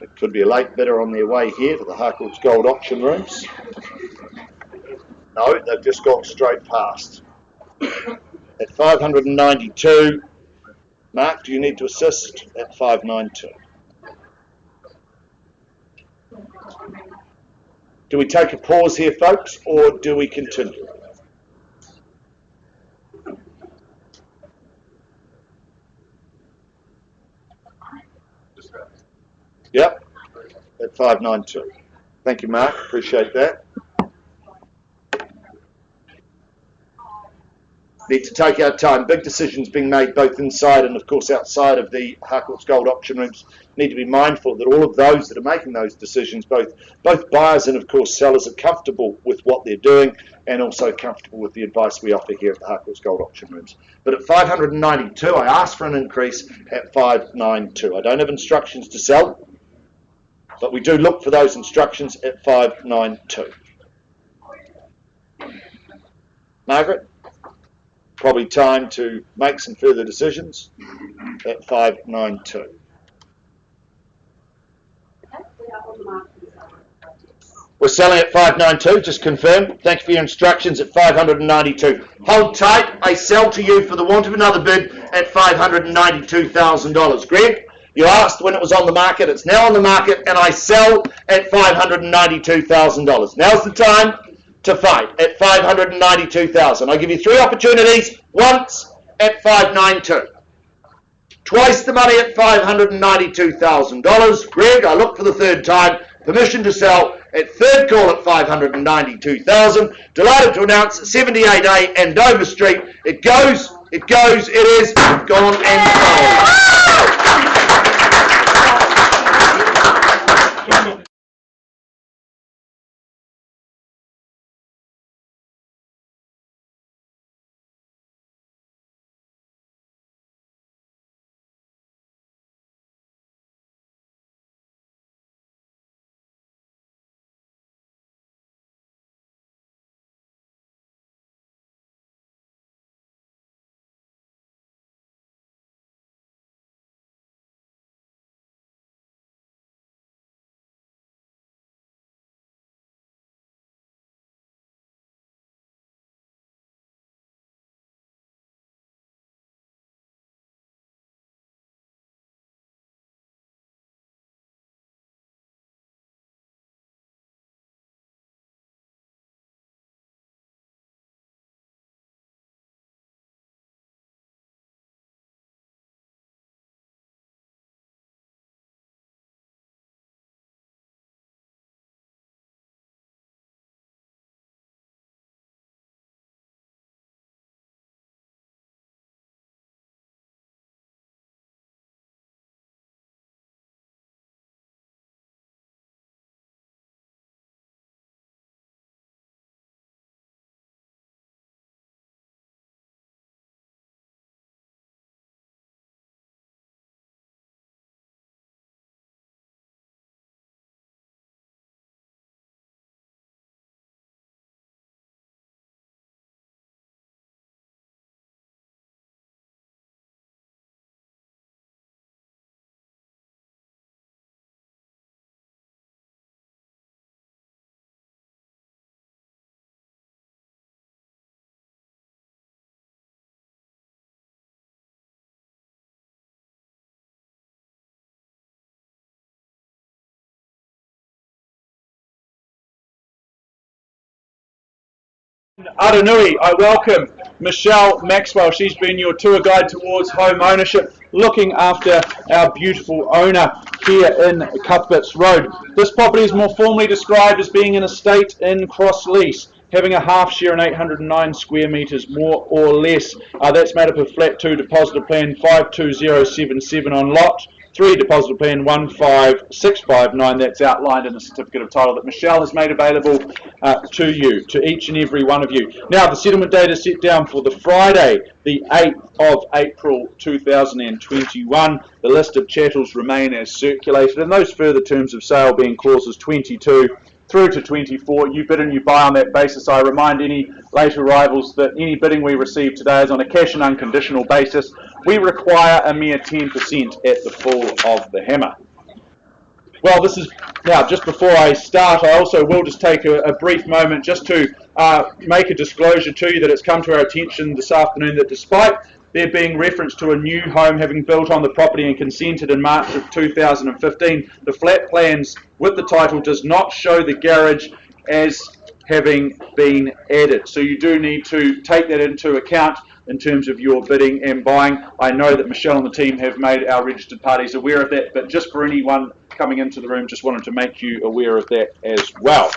Speaker 4: It could be a late bidder on their way here to the Harcourts Gold Auction Rooms. No, they've just gone straight past. At 592, Mark, do you need to assist at 592? Do we take a pause here, folks, or do we continue? Yep, at 592. Thank you, Mark. Appreciate that. need to take our time. Big decisions being made both inside and, of course, outside of the Harcourts Gold auction rooms. Need to be mindful that all of those that are making those decisions, both buyers and, of course, sellers, are comfortable with what they're doing and also comfortable with the advice we offer here at the Harcourts Gold auction rooms. But at 592, I asked for an increase at 592. I don't have instructions to sell, but we do look for those instructions at 592. Margaret? Probably time to make some further decisions at 592. We're selling at 592, just confirm. Thank you for your instructions at 592. Hold tight, I sell to you for the want of another bid at $592,000. Greg, you asked when it was on the market, it's now on the market, and I sell at $592,000. Now's the time to fight at 592,000. I give you 3 opportunities. Once at 592. Twice the money at $592,000. Greg, I look for the 3rd time. Permission to sell at 3rd call at 592,000. Delighted to announce 78A Andover Street. It goes, it is gone and sold.
Speaker 1: Aranui, I welcome Michelle Maxwell. She's been your tour guide towards home ownership, looking after our beautiful owner here in Cuthberts Road. This property is more formally described as being an estate in cross lease, having a half share and 809 square metres, more or less. That's made up of flat 2 depositor plan 52077 on lot 3 depositor plan 15659. That's outlined in the certificate of title that Michelle has made available to you, to each and every one of you. Now, the settlement date is set down for the Friday, the 8th of April 2021. The list of chattels remain as circulated, and those further terms of sale being clauses 22 through to 24. You bid and you buy on that basis. I remind any late arrivals that any bidding we receive today is on a cash and unconditional basis. We require a mere 10% at the fall of the hammer. Well, this is now, just before I start, I also will just take a brief moment just to make a disclosure to you that it's come to our attention this afternoon that despite there being reference to a new home having built on the property and consented in March of 2015, the flat plans with the title does not show the garage as having been added. So you do need to take that into account in terms of your bidding and buying. I know that Michelle and the team have made our registered parties aware of that, but just for anyone coming into the room, just wanted to make you aware of that as well.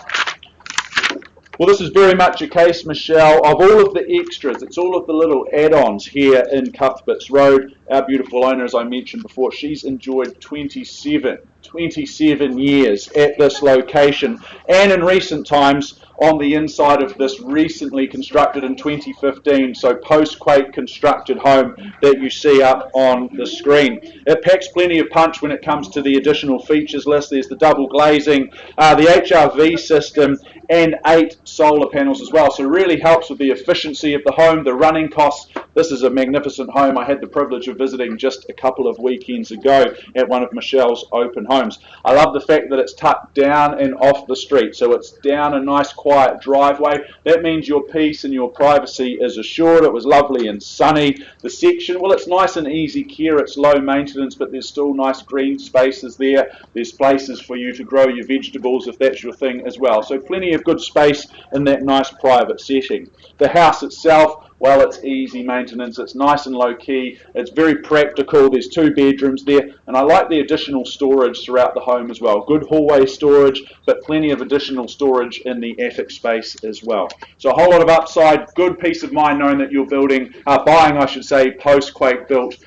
Speaker 1: Well, this is very much a case, Michelle, of all of the extras. It's all of the little add-ons here in Cuthberts Road. Our beautiful owner, as I mentioned before, she's enjoyed 27 years at this location. And in recent times, on the inside of this recently constructed in 2015, so post-quake constructed home that you see up on the screen. It packs plenty of punch when it comes to the additional features list. There's the double glazing, the HRV system, and 8 solar panels as well. So it really helps with the efficiency of the home, the running costs. This is a magnificent home. I had the privilege of visiting just a couple of weekends ago at one of Michelle's open homes. I love the fact that it's tucked down and off the street. So it's down a nice quiet driveway. That means your peace and your privacy is assured. It was lovely and sunny. The section, well, it's nice and easy care. It's low maintenance, but there's still nice green spaces there. There's places for you to grow your vegetables if that's your thing as well. So plenty of good space in that nice private setting. The house itself, well, it's easy maintenance. It's nice and low key. It's very practical. There's 2 bedrooms there, and I like the additional storage throughout the home as well. Good hallway storage, but plenty of additional storage in the attic space as well. So a whole lot of upside. Good peace of mind knowing that you're buying, I should say, post-quake built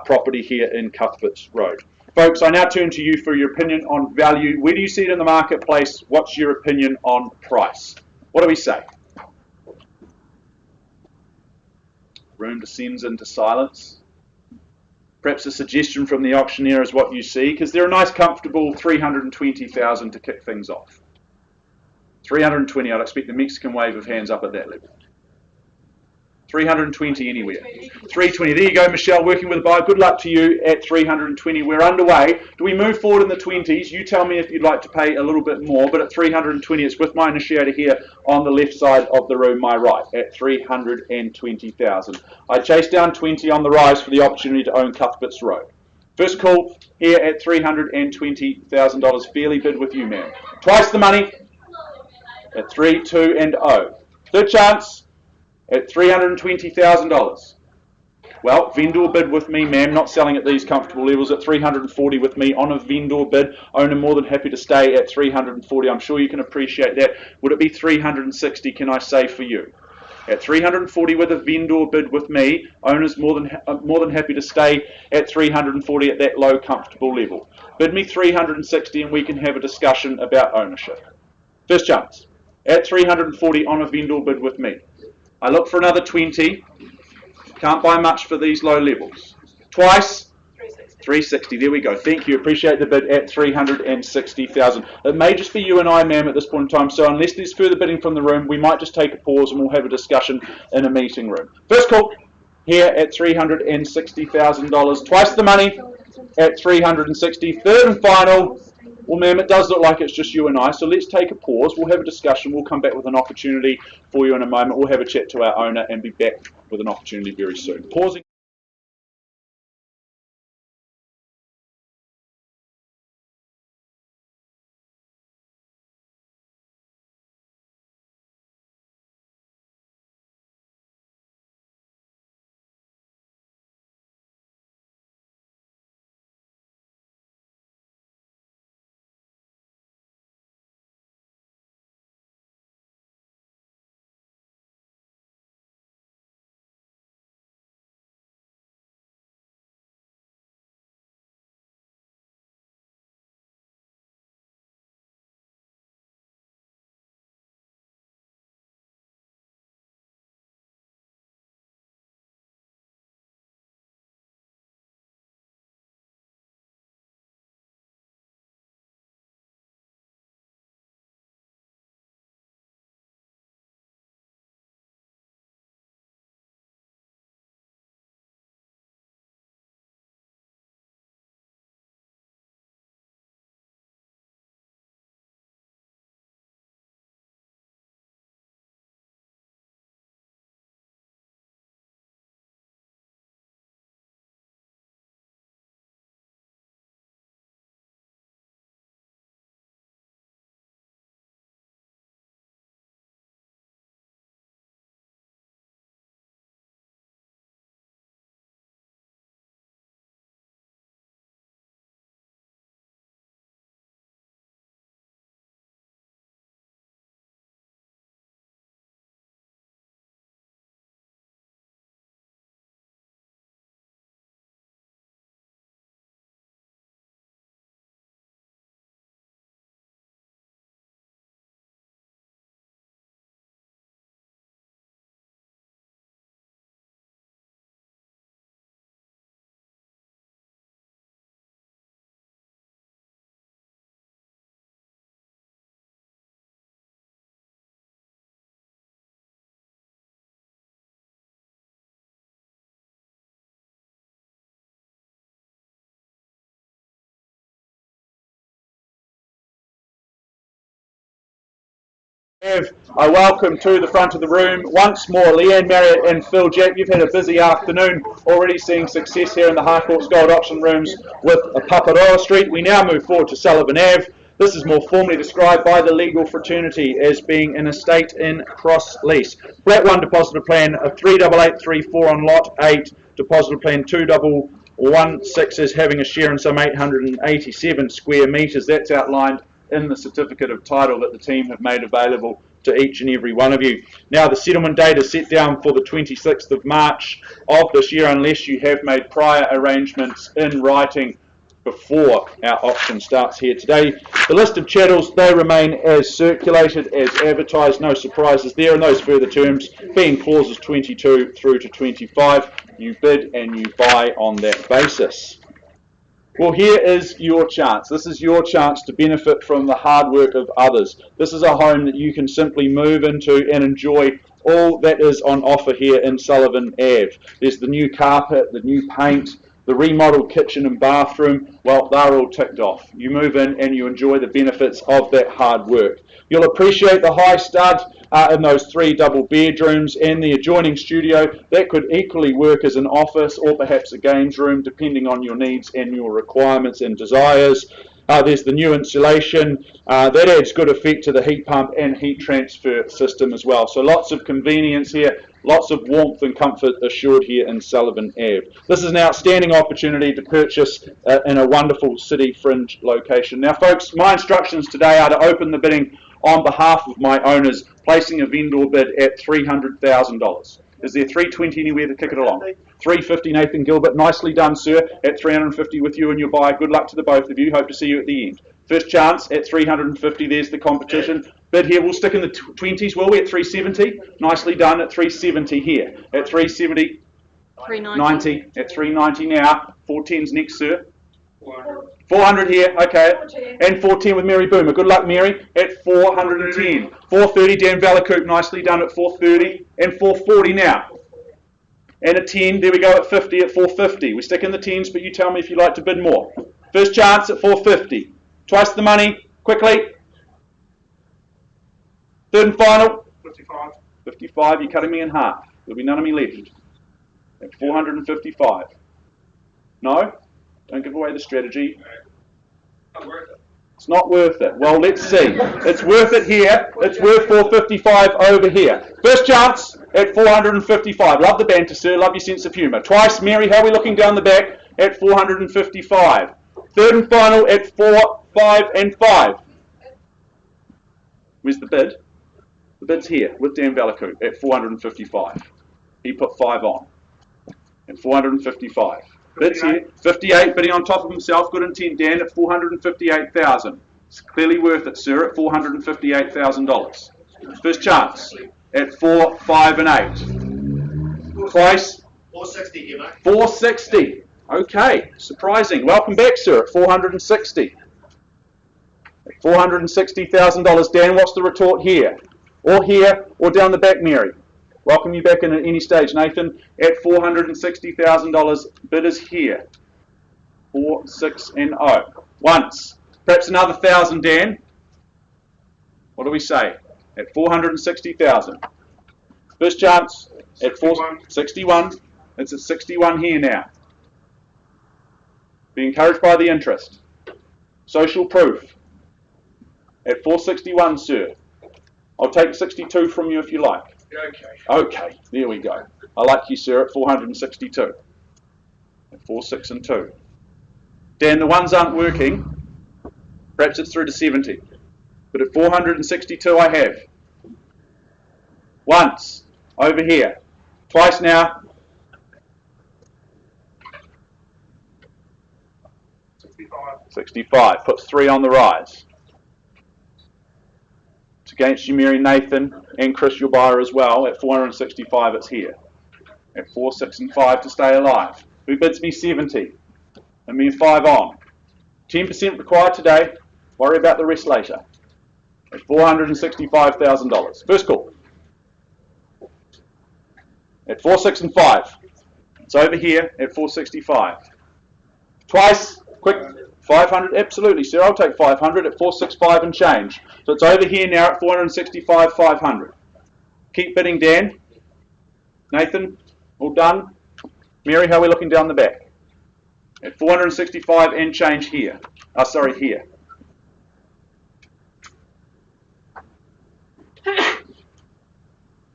Speaker 1: property here in Cuthberts Road. Folks, I now turn to you for your opinion on value. Where do you see it in the marketplace? What's your opinion on price? What do we say? Room descends into silence. Perhaps a suggestion from the auctioneer is what you see, because they're a nice, comfortable 320,000 to kick things off. 320, I'd expect the Mexican wave of hands up at that level. 320 anywhere. 320. There you go, Michelle, working with a buyer. Good luck to you at 320. We're underway. Do we move forward in the 20s? You tell me if you'd like to pay a little bit more, but at 320, it's with my initiator here on the left side of the room, my right, at 320,000. I chase down 20 on the rise for the opportunity to own Cuthberts Road. First call here at $320,000. Fairly bid with you, ma'am. Twice the money at 3, 2, and 0. Third chance at $320,000. Well, vendor bid with me, ma'am, not selling at these comfortable levels, at 340 with me on a vendor bid. Owner more than happy to stay at 340. I'm sure you can appreciate that. Would it be 360, can I say, for you? At 340 with a vendor bid with me, owner's more than happy to stay at 340 at that low comfortable level. Bid me 360 and we can have a discussion about ownership. First chance at 340 on a vendor bid with me. I look for another 20. Can't buy much for these low levels. Twice, 360. There we go. Thank you. Appreciate the bid at 360,000. It may just be you and I, ma'am, at this point in time. So unless there's further bidding from the room, we might just take a pause and we'll have a discussion in a meeting room. First call here at $360,000. Twice the money at 360. Third and final. Well, ma'am, it does look like it's just you and I, so let's take a pause. We'll have a discussion. We'll come back with an opportunity for you in a moment. We'll have a chat to our owner and be back with an opportunity very soon. Pausing. I welcome to the front of the room once more Leanne Marriott and Phil Jack. You've had a busy afternoon, already seeing success here in the Harcourts Gold Auction Rooms with a Paparoa Street. We now move forward to Sullivan Ave. This is more formally described by the legal fraternity as being an estate in cross lease. Flat 1 depositor plan of 38834 on lot 8, depositor plan 2216 is having a share in some 887 square metres. That's outlined in the certificate of title that the team have made available to each and every one of you. Now the settlement date is set down for the 26th of March of this year unless you have made prior arrangements in writing before our auction starts here today. The list of chattels, they remain as circulated, as advertised, no surprises there, and those further terms being clauses 22 through to 25. You bid and you buy on that basis. Well, here is your chance. This is your chance to benefit from the hard work of others. This is a home that you can simply move into and enjoy all that is on offer here in Sullivan Ave. There's the new carpet, the new paint, the remodeled kitchen and bathroom. Well, they're all ticked off. You move in and you enjoy the benefits of that hard work. You'll appreciate the high stud in those 3 double bedrooms and the adjoining studio. That could equally work as an office or perhaps a games room, depending on your needs and your requirements and desires. There's the new insulation. That adds good effect to the heat pump and heat transfer system as well. So lots of convenience here, lots of warmth and comfort assured here in Sullivan Ave. This is an outstanding opportunity to purchase in a wonderful city fringe location. Now folks, my instructions today are to open the bidding on behalf of my owners, placing a vendor bid at $300,000. Is there 320 anywhere to kick it along? 350, Nathan Gilbert. Nicely done, sir. At 350 with you and your buyer. Good luck to the both of you. Hope to see you at the end. First chance at 350. There's the competition. Bid here. We'll stick in the 20s, will we? At 370. Nicely done at 370 here. At 370. 390. At 390 now. 410s next, sir. 400 here, okay, and 410 with Mary Boomer. Good luck, Mary, at 410. 430, Dan Valacoop, nicely done at 430, and 440 now. And a 10, there we go at 50, at 450. We stick in the 10s, but you tell me if you'd like to bid more. First chance at 450. Twice the money, quickly. Third and final.
Speaker 3: 55.
Speaker 1: 55, you're cutting me in half. There'll be none of me left. At 455. No? Don't give away the strategy.
Speaker 3: Not worth it.
Speaker 1: It's not worth it. Well, let's see. It's worth it here. It's worth 455 over here. First chance at 455. Love the banter, sir. Love your sense of humour. Twice, Mary. How are we looking down the back? At 455. Third and final at 4, 5, and 5. Where's the bid? The bid's here with Dan Valacoop at 455. He put 5 on. At 455. Bids here, 58, bidding on top of himself. Good intent, Dan, at 458,000. It's clearly worth it, sir, at $458,000. First chance at 4, 5, and 8. Twice.
Speaker 3: 460 here, mate.
Speaker 1: 460. Okay, surprising. Welcome back, sir, at 460. At $460,000. Dan, what's the retort here? Or here, or down the back, Mary? Welcome you back in at any stage, Nathan. At $460,000, bid is here. 4, 6, and 0. Once. Perhaps another 1,000, Dan. What do we say? At 460,000. First chance at 461. It's at 61 here now. Be encouraged by the interest. Social proof. At 461, sir. I'll take 62 from you if you like.
Speaker 3: Okay.
Speaker 1: Okay, there we go. I like you, sir, at 462. At 4, 6, and 2. Dan, the ones aren't working. Perhaps it's through to 70. But at 462 I have. Once. Over here. Twice now.
Speaker 3: 65.
Speaker 1: 65. Puts 3 on the rise. It's against you, Mary, Nathan, and Chris, your buyer as well. At 465, it's here. At 4, 6, and 5 to stay alive. Who bids me 70? And me 5 on. 10% required today. Worry about the rest later. At $465,000. First call. At 4, 6, and 5. It's over here at 465. Twice. Quick, 500, absolutely, sir. I'll take 500 at 465 and change. So it's over here now at 465, 500. Keep bidding, Dan. Nathan, all done. Mary, how are we looking down the back? At 465 and change here. Sorry, here.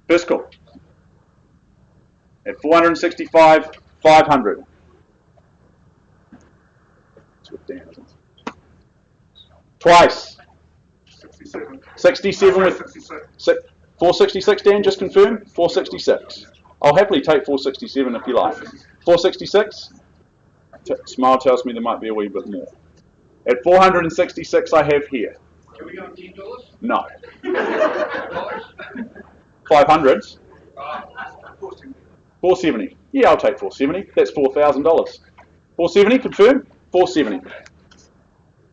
Speaker 1: First call. At 465, 500. That's what Dan is. Twice.
Speaker 3: 67.
Speaker 1: 67 with
Speaker 3: 66.
Speaker 1: 466, Dan, just confirm. 466. I'll happily take 467 if you like. 466? Smile tells me there might be a wee bit more. At 466 I have here.
Speaker 3: Can we go on $10?
Speaker 1: No. 500s? 470. Yeah, I'll take 470. That's $4,000. 470, confirm? 470.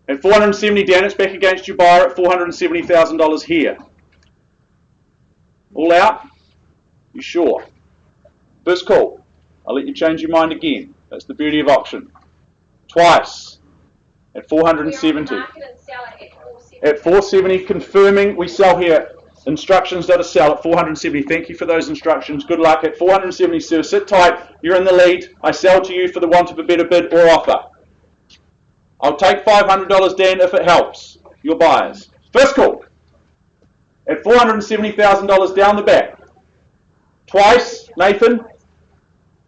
Speaker 1: At 470, Dan, it's back against your buyer at $470,000 here. All out? You sure? First call. I'll let you change your mind again. That's the beauty of auction. Twice. At 470. At 470, confirming we sell here. Instructions that are sell at 470. Thank you for those instructions. Good luck. At 470, sir. Sit tight. You're in the lead. I sell to you for the want of a better bid or offer. I'll take $500, Dan, if it helps your buyers. First call. At $470,000 down the back. Twice, Nathan.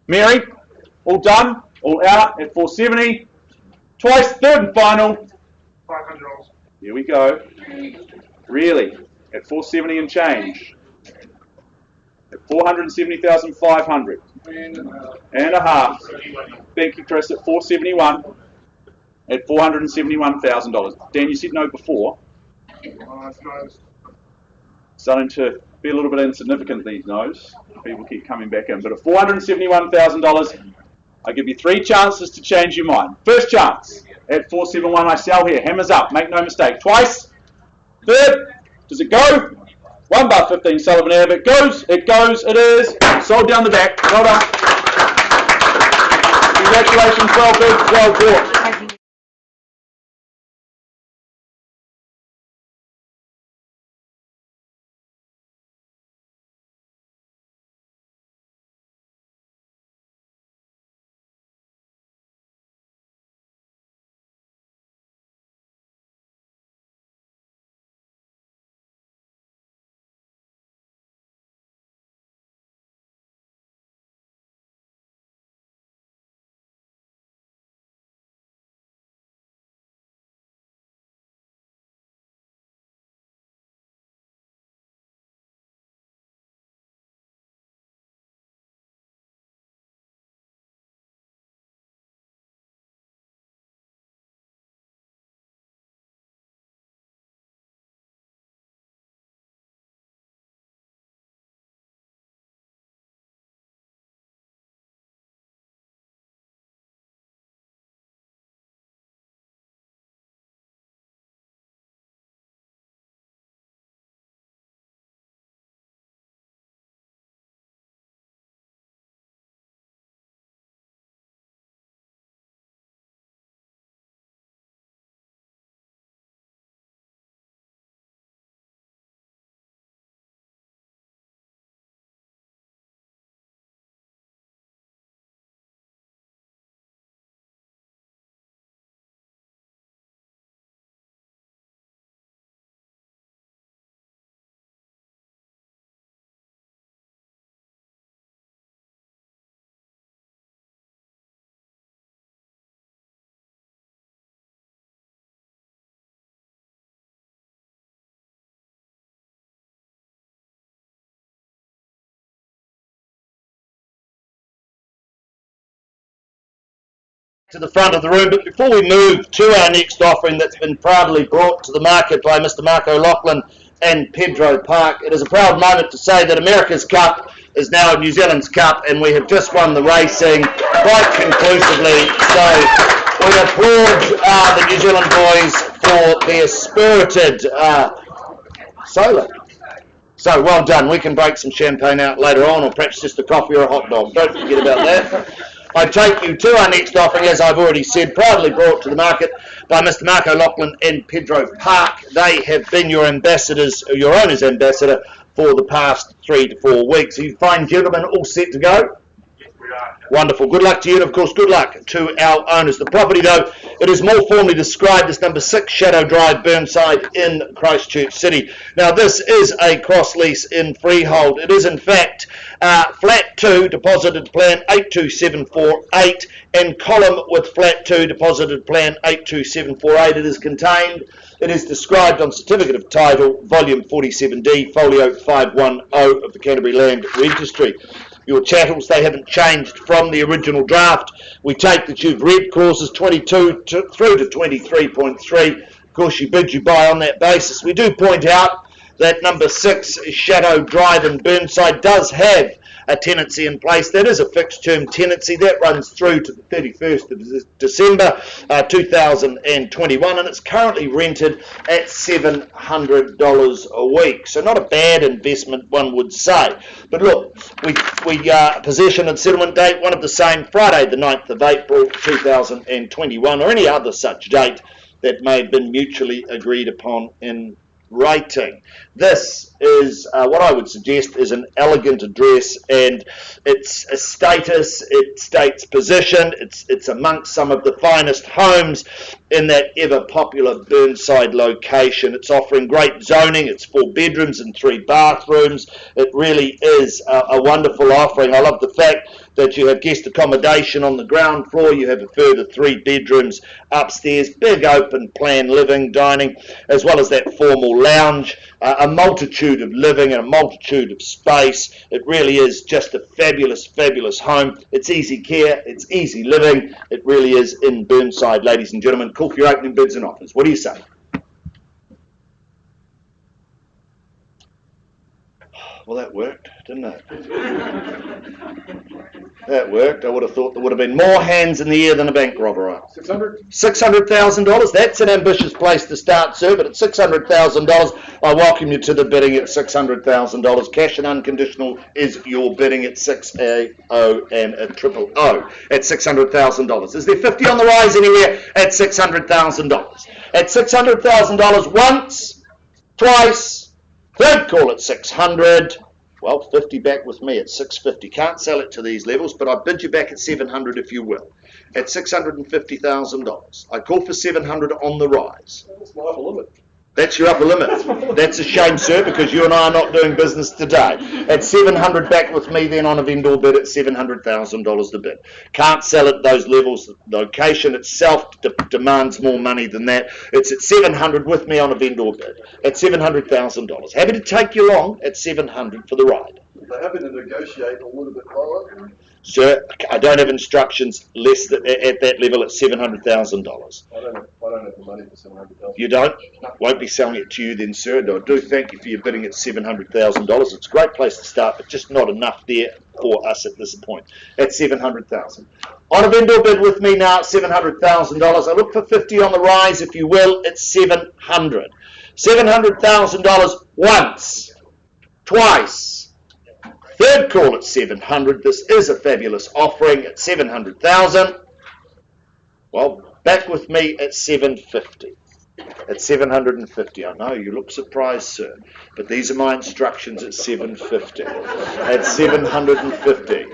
Speaker 1: Mary. All done. All out at 470. Twice, third and final.
Speaker 3: $500.
Speaker 1: Here we go. Really? At 470 and change. At 470,500. And a half. Thank you, Chris. At 471. At $471,000. Dan, you said no before. Starting to be a little bit insignificant, these no's. People keep coming back in. But at $471,000, I give you 3 chances to change your mind. First chance. At 471, I sell here. Hammers up. Make no mistake. Twice. Third. Does it go? 1 bar 15 Sullivan Ave. It goes. It goes. It is. Sold down the back. Well done. Congratulations. Well bid. Well bought.
Speaker 4: To the front of the room, but before we move to our next offering that's been proudly brought to the market by Mr. Mark O'Loughlin and Pedro Park, it is a proud moment to say that America's Cup is now New Zealand's Cup, and we have just won the racing quite conclusively. So we applaud the New Zealand boys for their spirited solo. So well done. We can break some champagne out later on, or perhaps just a coffee or a hot dog. Don't forget about that. I take you to our next offering, as I've already said, proudly brought to the market by Mr. Mark O'Loughlin and Pedro Park. They have been your ambassadors, your owner's ambassador, for the past 3 to 4 weeks. Are you fine gentlemen, all set to go?
Speaker 3: Yes, we are.
Speaker 4: Wonderful. Good luck to you, and of course, good luck to our owners. The property, though, it is more formally described as number 6 Shadow Drive, Burnside in Christchurch City. Now, this is a cross lease in freehold. It is, in fact, flat 2, deposited plan 82748, and column with flat 2, deposited plan 82748. It is contained. It is described on Certificate of Title, Volume 47D, Folio 510 of the Canterbury Land Registry. Your chattels, they haven't changed from the original draft. We take that you've read clauses 22 through to 23.3. Of course, you bid, you buy on that basis. We do point out that number 6 Shadow Drive in Burnside does have a tenancy in place. That is a fixed term tenancy that runs through to the 31st of December 2021, and it's currently rented at $700 a week. So not a bad investment, one would say. But look, we possession and settlement date, one of the same, Friday the 9th of April 2021, or any other such date that may have been mutually agreed upon in writing. This is what I would suggest is an elegant address, and it's a status, it states position, it's amongst some of the finest homes in that ever popular Burnside location. It's offering great zoning, it's 4 bedrooms and 3 bathrooms. It really is a wonderful offering. I love the fact that you have guest accommodation on the ground floor, you have a further 3 bedrooms upstairs, big open plan living, dining, as well as that formal lounge, a multitude of living and a multitude of space. It really is just a fabulous, fabulous home. It's easy care, it's easy living. It really is in Burnside, ladies and gentlemen. Call for your opening bids and offers. What do you say? Well, that worked, didn't it? That worked. I would have thought there would have been more hands in the air than a bank robber. $600,000. That's an ambitious place to start, sir, but at $600,000, I welcome you to the bidding at $600,000. Cash and unconditional is your bidding at 600 and a triple O at $600,000. Is there 50 on the rise anywhere at $600,000? At $600,000 once, twice, third call at 600. Well, 50 back with me at 650. Can't sell it to these levels, but I bid you back at 700 if you will. At $650,000. I call for 700 on the rise.
Speaker 3: That's my upper limit.
Speaker 4: That's your upper limit. That's a shame, sir, because you and I are not doing business today. At 700 back with me, then on a vendor bid at $700,000 the bid. Can't sell at those levels. The location itself demands more money than that. It's at 700 with me on a vendor bid at $700,000. Happy to take you along at 700 for the ride.
Speaker 3: They're happy to negotiate a little bit lower.
Speaker 4: Sir, I don't have instructions less than, at that level at $700,000.
Speaker 3: I don't have the money for $700,000.
Speaker 4: You don't? Won't be selling it to you then, sir. No, I do thank you for your bidding at $700,000. It's a great place to start, but just not enough there for us at this point. At $700,000. On a vendor bid with me now at $700,000. I look for 50 on the rise, if you will, at 700. $700,000 once, twice. Third call at 700. This is a fabulous offering at 700,000. Well, back with me at 750. At 750. I know you look surprised, sir, but these are my instructions at 750. At 750.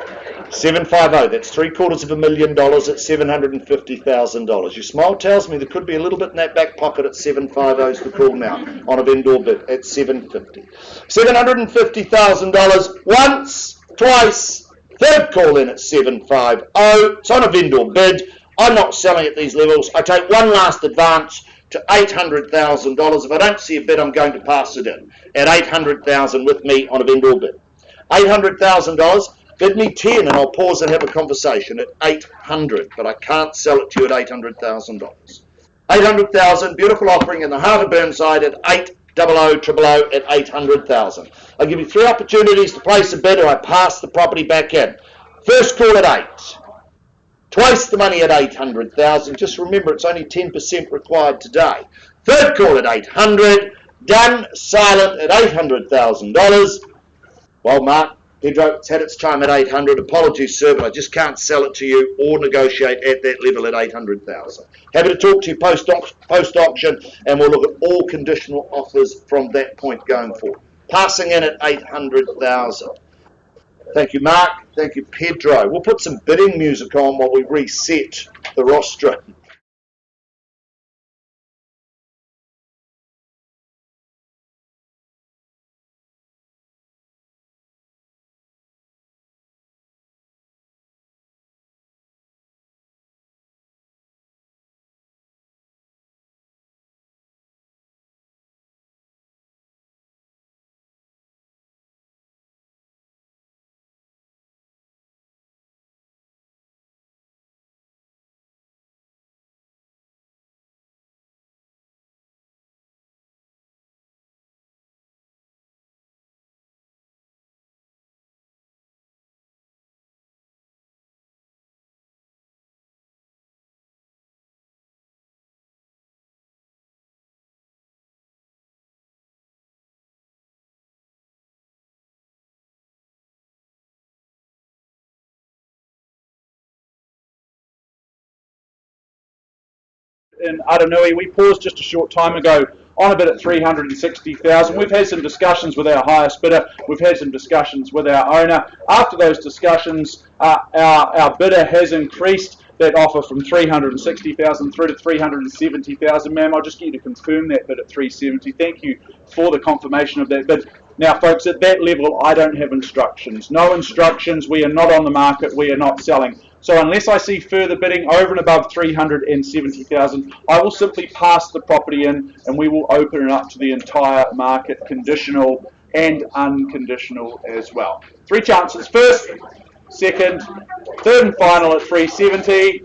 Speaker 4: 750. That's $750,000 at $750,000. Your smile tells me there could be a little bit in that back pocket at 750 is the call now on a vendor bid at 750. $750,000 once, twice, third call in at 750. It's on a vendor bid. I'm not selling at these levels. I take one last advance to $800,000. If I don't see a bid, I'm going to pass it in at $800,000 with me on a vendor bid. $800,000. Bid me 10 and I'll pause and have a conversation at 800, but I can't sell it to you at $800,000. 800,000, beautiful offering in the heart of Burnside at 800,000 at 800,000. I'll give you 3 opportunities to place a bid or I pass the property back in. First call at 8. Twice the money at 800,000. Just remember it's only 10% required today. Third call at 800. Done, silent at $800,000. Well, Mark, Pedro, it's had its time at 800. Apologies, sir, but I just can't sell it to you or negotiate at that level at 800,000. Happy to talk to you post-auction, and we'll look at all conditional offers from that point going forward. Passing in at 800,000. Thank you, Mark. Thank you, Pedro. We'll put some bidding music on while we reset the rostrum.
Speaker 1: In Aranui, we paused just a short time ago on a bid at 360,000. We've had some discussions with our highest bidder. We've had some discussions with our owner. After those discussions, our bidder has increased that offer from 360,000 through to 370,000. Ma'am, I'll just get you to confirm that bid at 370. Thank you for the confirmation of that bid. Now, folks, at that level, I don't have instructions. No instructions. We are not on the market. We are not selling. So unless I see further bidding over and above 370,000, I will simply pass the property in, and we will open it up to the entire market, conditional and unconditional as well. Three chances: first, second, third and final at 370.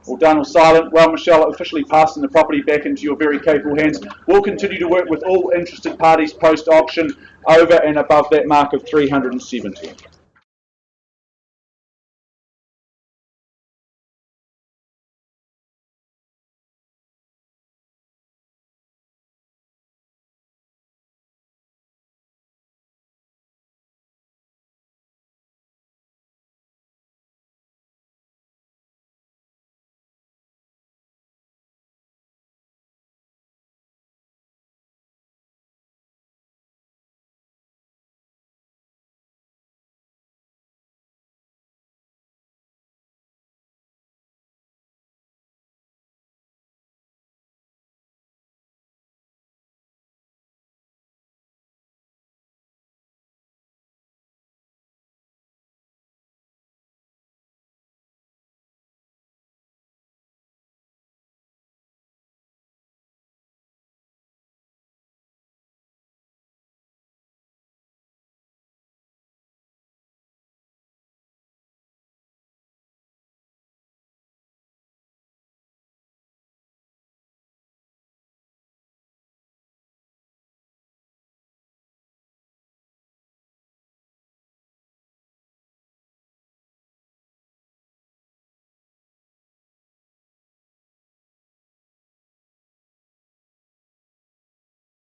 Speaker 1: All done or silent. Well, Michelle, officially passing the property back into your very capable hands. We'll continue to work with all interested parties post-auction over and above that mark of 370.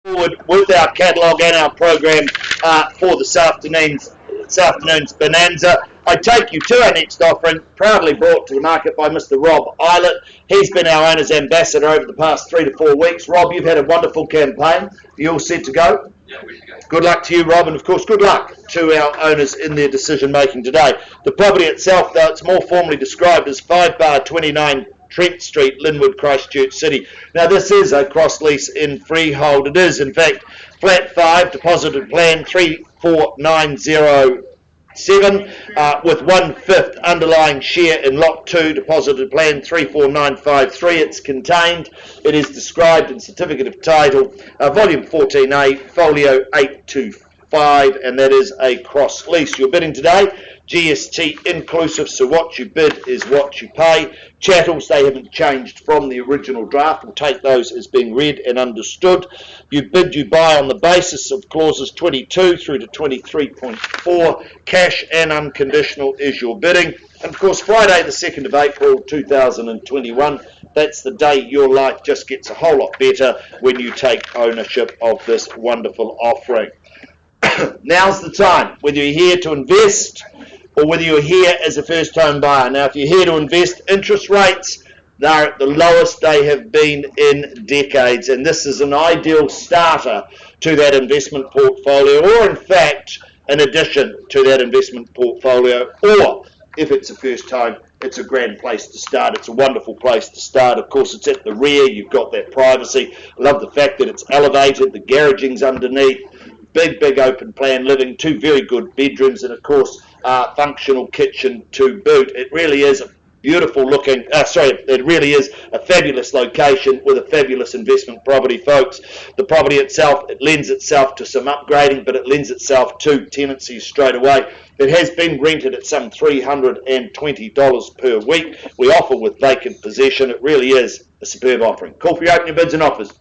Speaker 4: Forward with our catalogue and our program for this afternoon's Bonanza. I take you to our next offering, proudly brought to the market by Mr. Rob Eilert. He's been our owner's ambassador over the past 3 to 4 weeks. Rob, you've had a wonderful campaign. You all set to go?
Speaker 3: Yeah, we go.
Speaker 4: Good luck to you, Rob, and of course good luck to our owners in their decision making today. The property itself, though, it's more formally described as 5/29 Trent Street, Linwood, Christchurch City. Now, this is a cross lease in freehold. It is, in fact, flat 5, deposited plan 34907, with 1/5 underlying share in lot 2, deposited plan 34953. It's contained. It is described in certificate of title, volume 14A, folio 825, and that is a cross lease. You're bidding today, GST inclusive, so what you bid is what you pay. Chattels, they haven't changed from the original draft. We'll take those as being read and understood. You bid, you buy on the basis of clauses 22 through to 23.4. Cash and unconditional is your bidding. And of course, Friday the 2nd of April 2021, that's the day your life just gets a whole lot better when you take ownership of this wonderful offering. Now's the time, whether you're here to invest or whether you're here as a first-time buyer. Now, if you're here to invest, interest rates, they're at the lowest they have been in decades, and this is an ideal starter to that investment portfolio, or in fact, an addition to that investment portfolio, or if it's a first time, it's a grand place to start. It's a wonderful place to start. Of course, it's at the rear. You've got that privacy. I love the fact that it's elevated. The garaging's underneath. Big open plan living. 2 very good bedrooms, and of course, functional kitchen to boot. It really is a beautiful looking, it really is a fabulous location with a fabulous investment property, folks. The property itself, it lends itself to some upgrading, but it lends itself to tenancies straight away. It has been rented at some $320 per week. We offer with vacant possession. It really is a superb offering. Call for your opening bids and offers.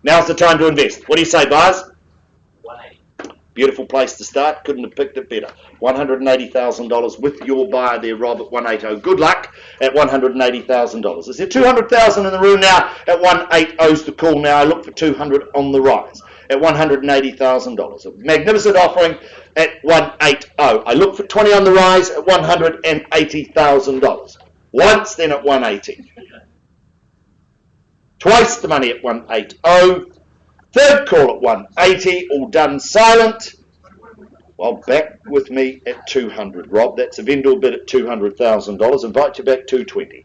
Speaker 4: Now's the time to invest. What do you say, buyers?
Speaker 5: 180.
Speaker 4: Beautiful place to start. Couldn't have picked it better. $180,000 with your buyer there, Rob, at 180. Good luck at $180,000. Is there 200,000 in the room now? At 180's the call now. I look for 200 on the rise at $180,000. A magnificent offering at 180. I look for 20 on the rise at $180,000. Once, then at 180. Twice the money at 180. Third call at 180, all done silent. Well, back with me at 200, Rob. That's a vendor bid at $200,000. Invite you back 220.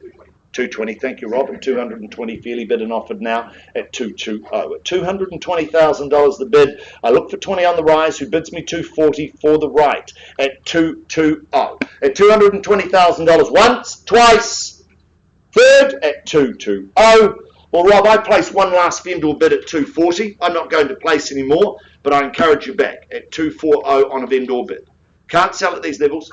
Speaker 4: 220, thank you, Rob. At 220, fairly bid and offered now at 220. At $220,000 the bid. I look for 20 on the rise, who bids me 240 for the right at 220. At $220,000 once, twice, third at 220. Well, Rob, I placed one last vendor bid at 240. I'm not going to place any more, but I encourage you back at 240 on a vendor bid. Can't sell at these levels.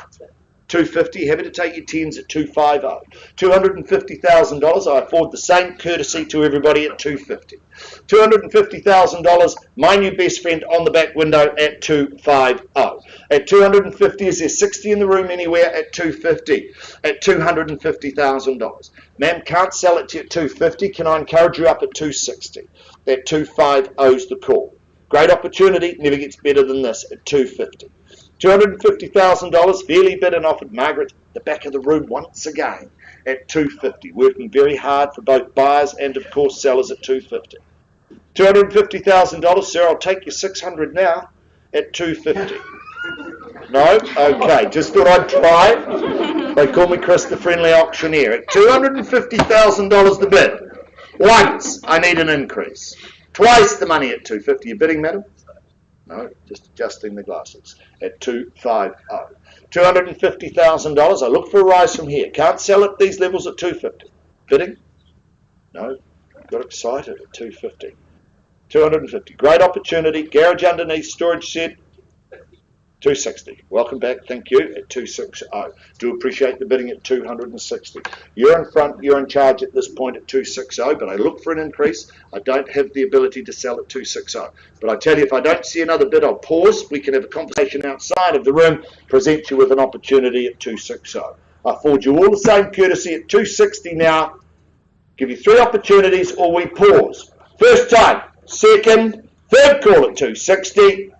Speaker 4: 250, happy to take your 10s at 250. $250,000, I afford the same courtesy to everybody at 250. $250,000, my new best friend on the back window at 250. At 250, is there 60 in the room anywhere at 250? At $250,000. Ma'am, can't sell it to you at 250. Can I encourage you up at 260? At 250's the call. Great opportunity, never gets better than this at 250. $250,000, fairly bid and offered. Margaret, the back of the room once again at 250. Working very hard for both buyers and, of course, sellers at 250. $250,000, sir, I'll take your 600 now at 250. No? Okay, just thought I'd try. They call me Chris the Friendly Auctioneer. At $250,000 the bid. Once, I need an increase. Twice the money at 250. You bidding, madam? No, just adjusting the glasses at 250. $250,000. I look for a rise from here. Can't sell at these levels at 250. Bidding? No, got excited at 250. 250. Great opportunity. Garage underneath, storage shed. 260. Welcome back. Thank you at 260. Do appreciate the bidding at 260. You're in front. You're in charge at this point at 260. But I look for an increase. I don't have the ability to sell at 260. But I tell you, if I don't see another bid, I'll pause. We can have a conversation outside of the room. Present you with an opportunity at 260. I afford you all the same courtesy at 260 now. Give you 3 opportunities, or we pause. First time. Second. Third call at 260.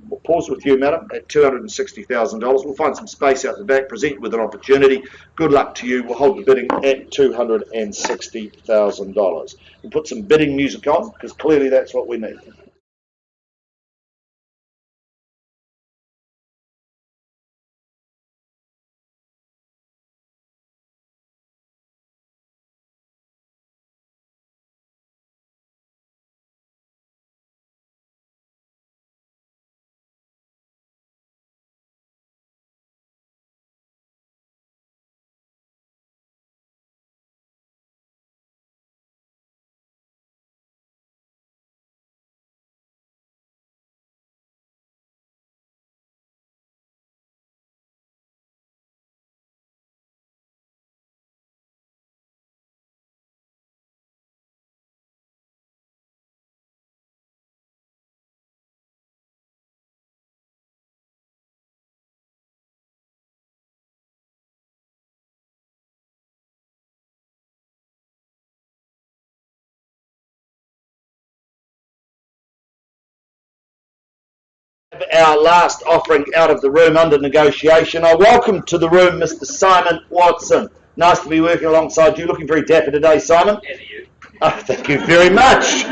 Speaker 4: We'll pause with you, madam, at $260,000. We'll find some space out the back, present you with an opportunity. Good luck to you. We'll hold the bidding at $260,000. We'll put some bidding music on, because clearly that's what we need. Our last offering out of the room under negotiation. I welcome to the room Mr. Simon Watson. Nice to be working alongside you. Looking very dapper today, Simon. Oh, thank you very much.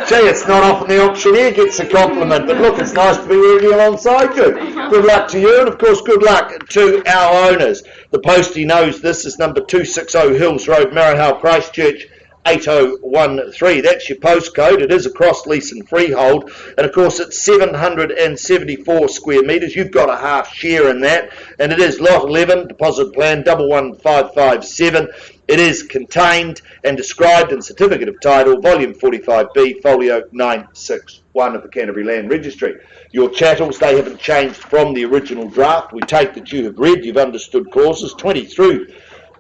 Speaker 4: Gee, it's not often the auctioneer gets a compliment, but look, it's nice to be working alongside you. Good luck to you, and of course, good luck to our owners. The postie knows this is number 260 Hills Road, Marahau, Christchurch, 8013. That's your postcode. It is a cross lease and freehold, and of course it's 774 square metres. You've got a half share in that, and it is lot 11, deposit plan 11557. It is contained and described in Certificate of Title, Volume 45B, Folio 961 of the Canterbury Land Registry. Your chattels, they haven't changed from the original draft. We take that you have read, you've understood clauses 20 through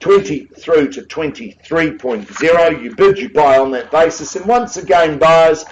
Speaker 4: to 23.0. You bid, you buy on that basis. And once again, buyers,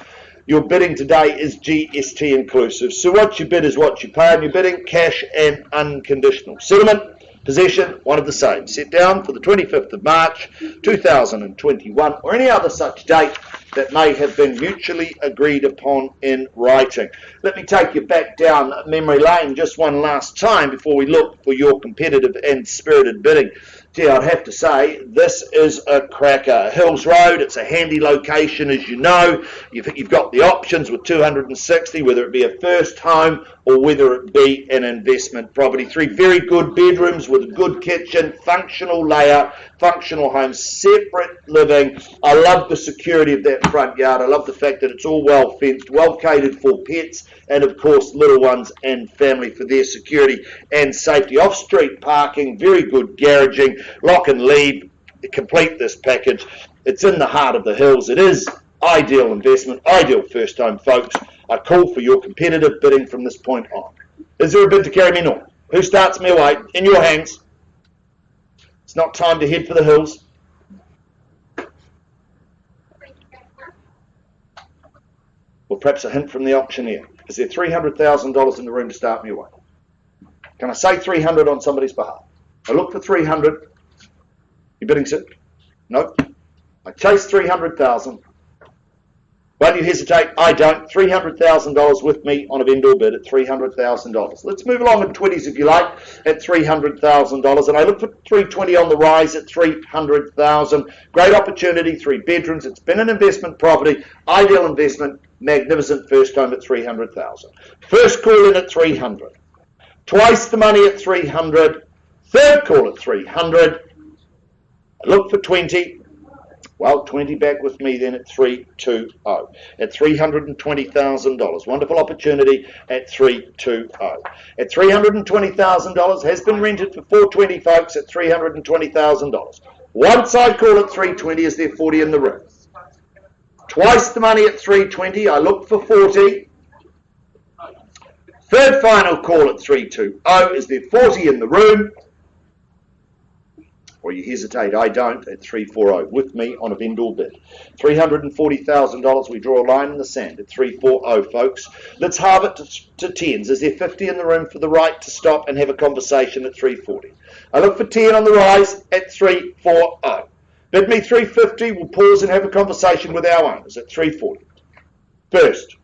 Speaker 4: your bidding today is GST inclusive. So what you bid is what you pay, and your bidding, cash and unconditional settlement. Possession, one of the same. Set down for the 25th of March 2021 or any other such date that may have been mutually agreed upon in writing. Let me take you back down memory lane just one last time before we look for your competitive and spirited bidding. Gee, I'd have to say, this is a cracker. Hills Road, it's a handy location, as you know. You've got the options with 260, whether it be a first home or whether it be an investment property. 3 very good bedrooms with a good kitchen, functional layout, functional home, separate living. I love the security of that front yard. I love the fact that it's all well fenced, well catered for pets, and of course little ones and family for their security and safety. Off-street parking, very good garaging, lock and leave, complete this package. It's in the heart of the hills. It is ideal investment, ideal first home, folks. I call for your competitive bidding from this point on. Is there a bid to carry me north? Who starts me away? In your hands. It's not time to head for the hills. Or perhaps a hint from the auctioneer. Is there $300,000 in the room to start me away? Can I say 300 on somebody's behalf? I look for 300. You bidding, sir? No. I chase 300,000. Won't you hesitate? I don't. $300,000 with me on a vendor bid at $300,000. Let's move along in 20s if you like at $300,000. And I look for 320 on the rise at $300,000. Great opportunity, 3 bedrooms. It's been an investment property, ideal investment, magnificent first home at $300,000. First call in at 300. Twice the money at 300. Third call at 300. I look for 20. Well, 20 back with me then at 320 at $320,000. Wonderful opportunity at 320. At $320,000 has been rented for $420, folks, at $320,000. Once I call at 320, is there 40 in the room? Twice the money at 320. I look for 40. Third final call at 320. Is there 40 in the room? Or you hesitate, I don't, at 340 with me on a vendor bid. $340,000, we draw a line in the sand at 340, folks. Let's halve it to tens. Is there 50 in the room for the right to stop and have a conversation at 340? I look for 10 on the rise at 340. Bid me 350, we'll pause and have a conversation with our owners at 340. First.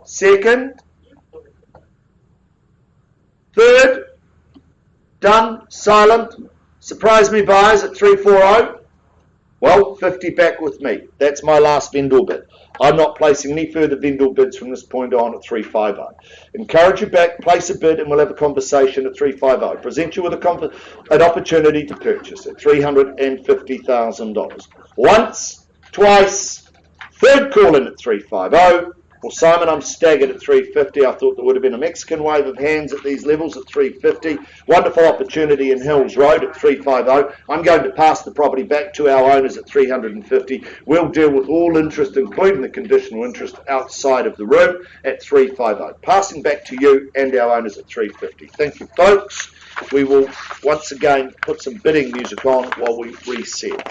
Speaker 4: Second. Third. Done, silent, surprise me buyers at 340. Well, 50 back with me. That's my last vendor bid. I'm not placing any further vendor bids from this point on at 350. Encourage you back, place a bid, and we'll have a conversation at 350. Present you with an opportunity to purchase at $350,000. Once, twice, third call in at 350. Well, Simon, I'm staggered at 350. I thought there would have been a Mexican wave of hands at these levels at 350. Wonderful opportunity in Hills Road at 350. I'm going to pass the property back to our owners at 350. We'll deal with all interest, including the conditional interest, outside of the room at 350. Passing back to you and our owners at 350. Thank you, folks. We will once again put some bidding music on while we reset.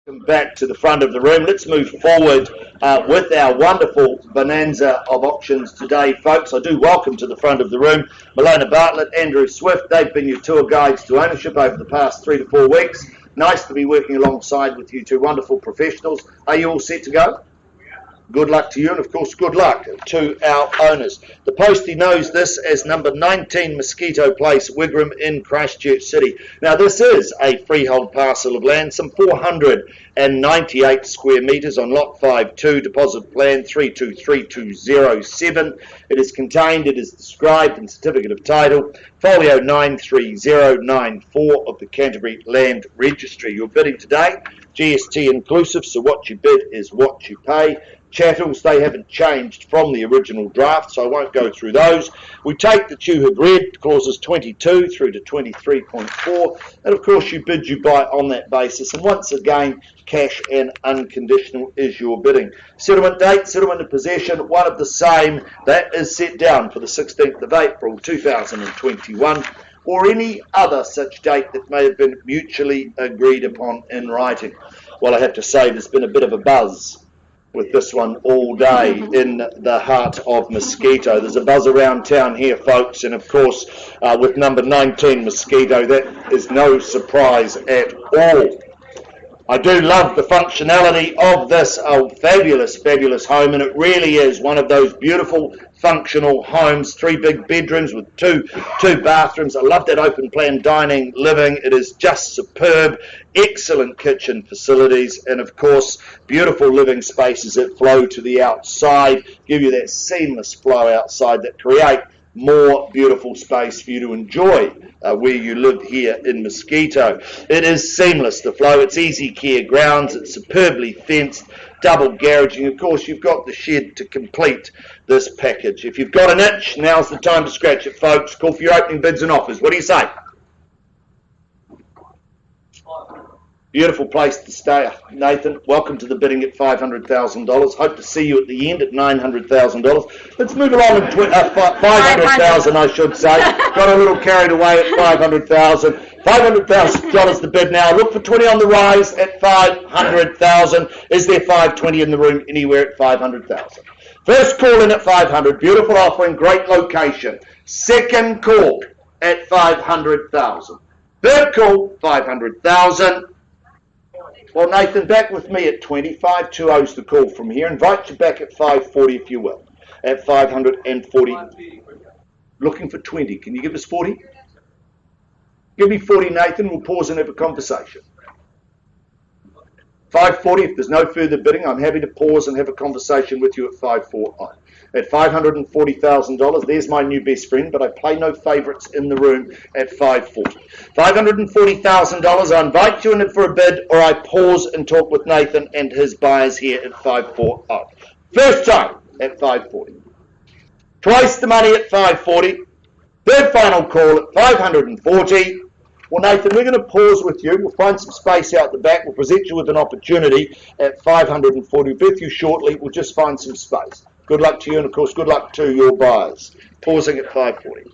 Speaker 4: Back to the front of the room. Let's move forward with our wonderful bonanza of auctions today, folks. I do welcome to the front of the room Malona Bartlett, Andrew Swift. They've been your tour guides to ownership over the past 3 to 4 weeks. Nice to be working alongside with you two wonderful professionals. Are you all set to go? Good luck to you, and of course good luck to our owners. The postie knows this as number 19 Mosquito Place, Wigram in Christchurch City. Now this is a freehold parcel of land, some 498 square metres on lot 5-2, deposit plan 323207. It is contained, it is described in certificate of title, folio 93094 of the Canterbury Land Registry. You're bidding today, GST inclusive, so what you bid is what you pay. Chattels, they haven't changed from the original draft, so I won't go through those. We take that you have read clauses 22 through to 23.4, and of course you bid, you buy on that basis, and once again, cash and unconditional is your bidding. Settlement date, settlement of possession, one of the same. That is set down for the 16th of April 2021, or any other such date that may have been mutually agreed upon in writing. Well, I have to say there's been a bit of a buzz with this one all day in the heart of Mosquito. There's a buzz around town here, folks, and of course with number 19 Mosquito, that is no surprise at all. I do love the functionality of this fabulous home, and it really is one of those beautiful functional homes. 3 big bedrooms with two bathrooms. I love that open plan dining, living. It is just superb. Excellent kitchen facilities, and of course beautiful living spaces that flow to the outside, give you that seamless flow outside that create more beautiful space for you to enjoy where you live here in Mosquito. It is seamless, the flow. It's easy care grounds. It's superbly fenced, double garaging. Of course, you've got the shed to complete this package. If you've got an itch, now's the time to scratch it, folks. Call for your opening bids and offers. What do you say? Beautiful place to stay, Nathan. Welcome to the bidding at $500,000. Hope to see you at the end at $900,000. Let's move along at $500,000, I should say. Got a little carried away at $500,000. $500,000 the bid now. Look for 20 on the rise at $500,000. Is there 520 in the room anywhere at $500,000? First call in at 500. Beautiful offering, great location. Second call at 500,000. Third call, 500,000. Well, Nathan, back with me at 20. 520's the call from here. Invite you back at 540 if you will. At 540. Looking for 20. Can you give us 40? Give me 40, Nathan. We'll pause and have a conversation. 540, if there's no further bidding, I'm happy to pause and have a conversation with you at 540. At $540,000, there's my new best friend, but I play no favourites in the room at 540. $540,000, I invite you in for a bid, or I pause and talk with Nathan and his buyers here at 540. First time at 540. Twice the money at 540. Third final call at 540. Well, Nathan, we're going to pause with you. We'll find some space out the back. We'll present you with an opportunity at 540. We'll be with you shortly. We'll just find some space. Good luck to you, and of course, good luck to your buyers. Pausing at 540.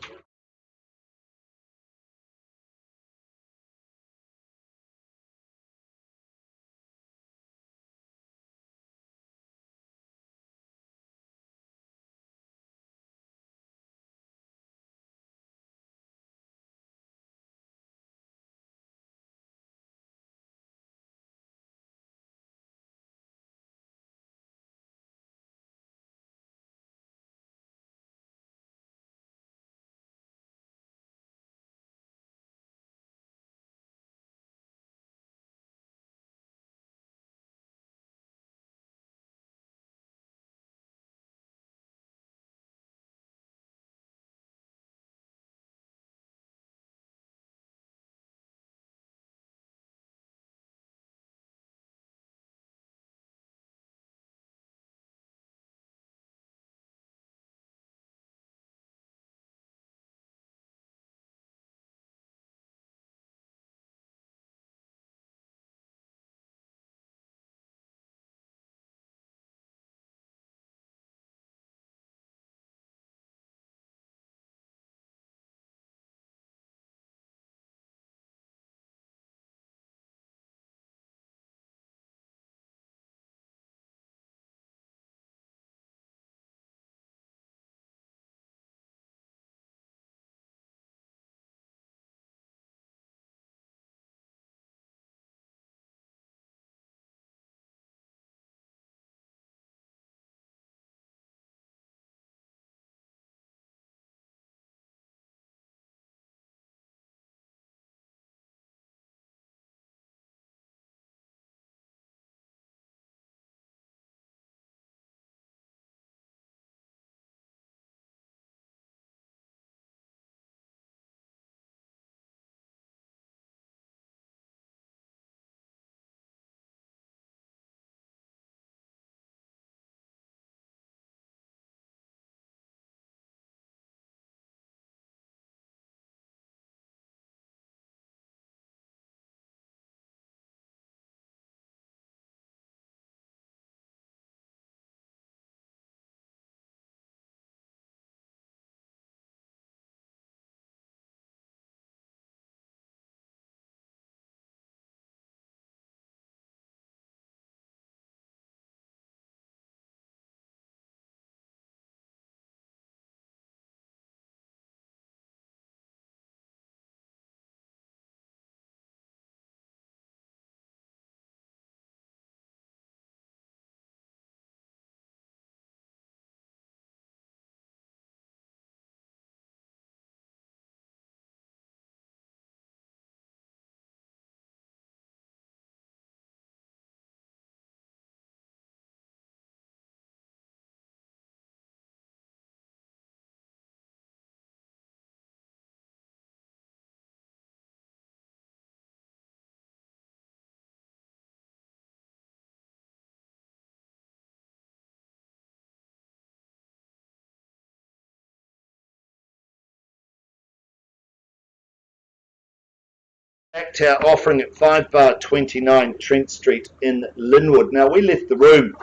Speaker 4: Back to our offering at 5 bar 29 Trent Street in Linwood. Now, we left the room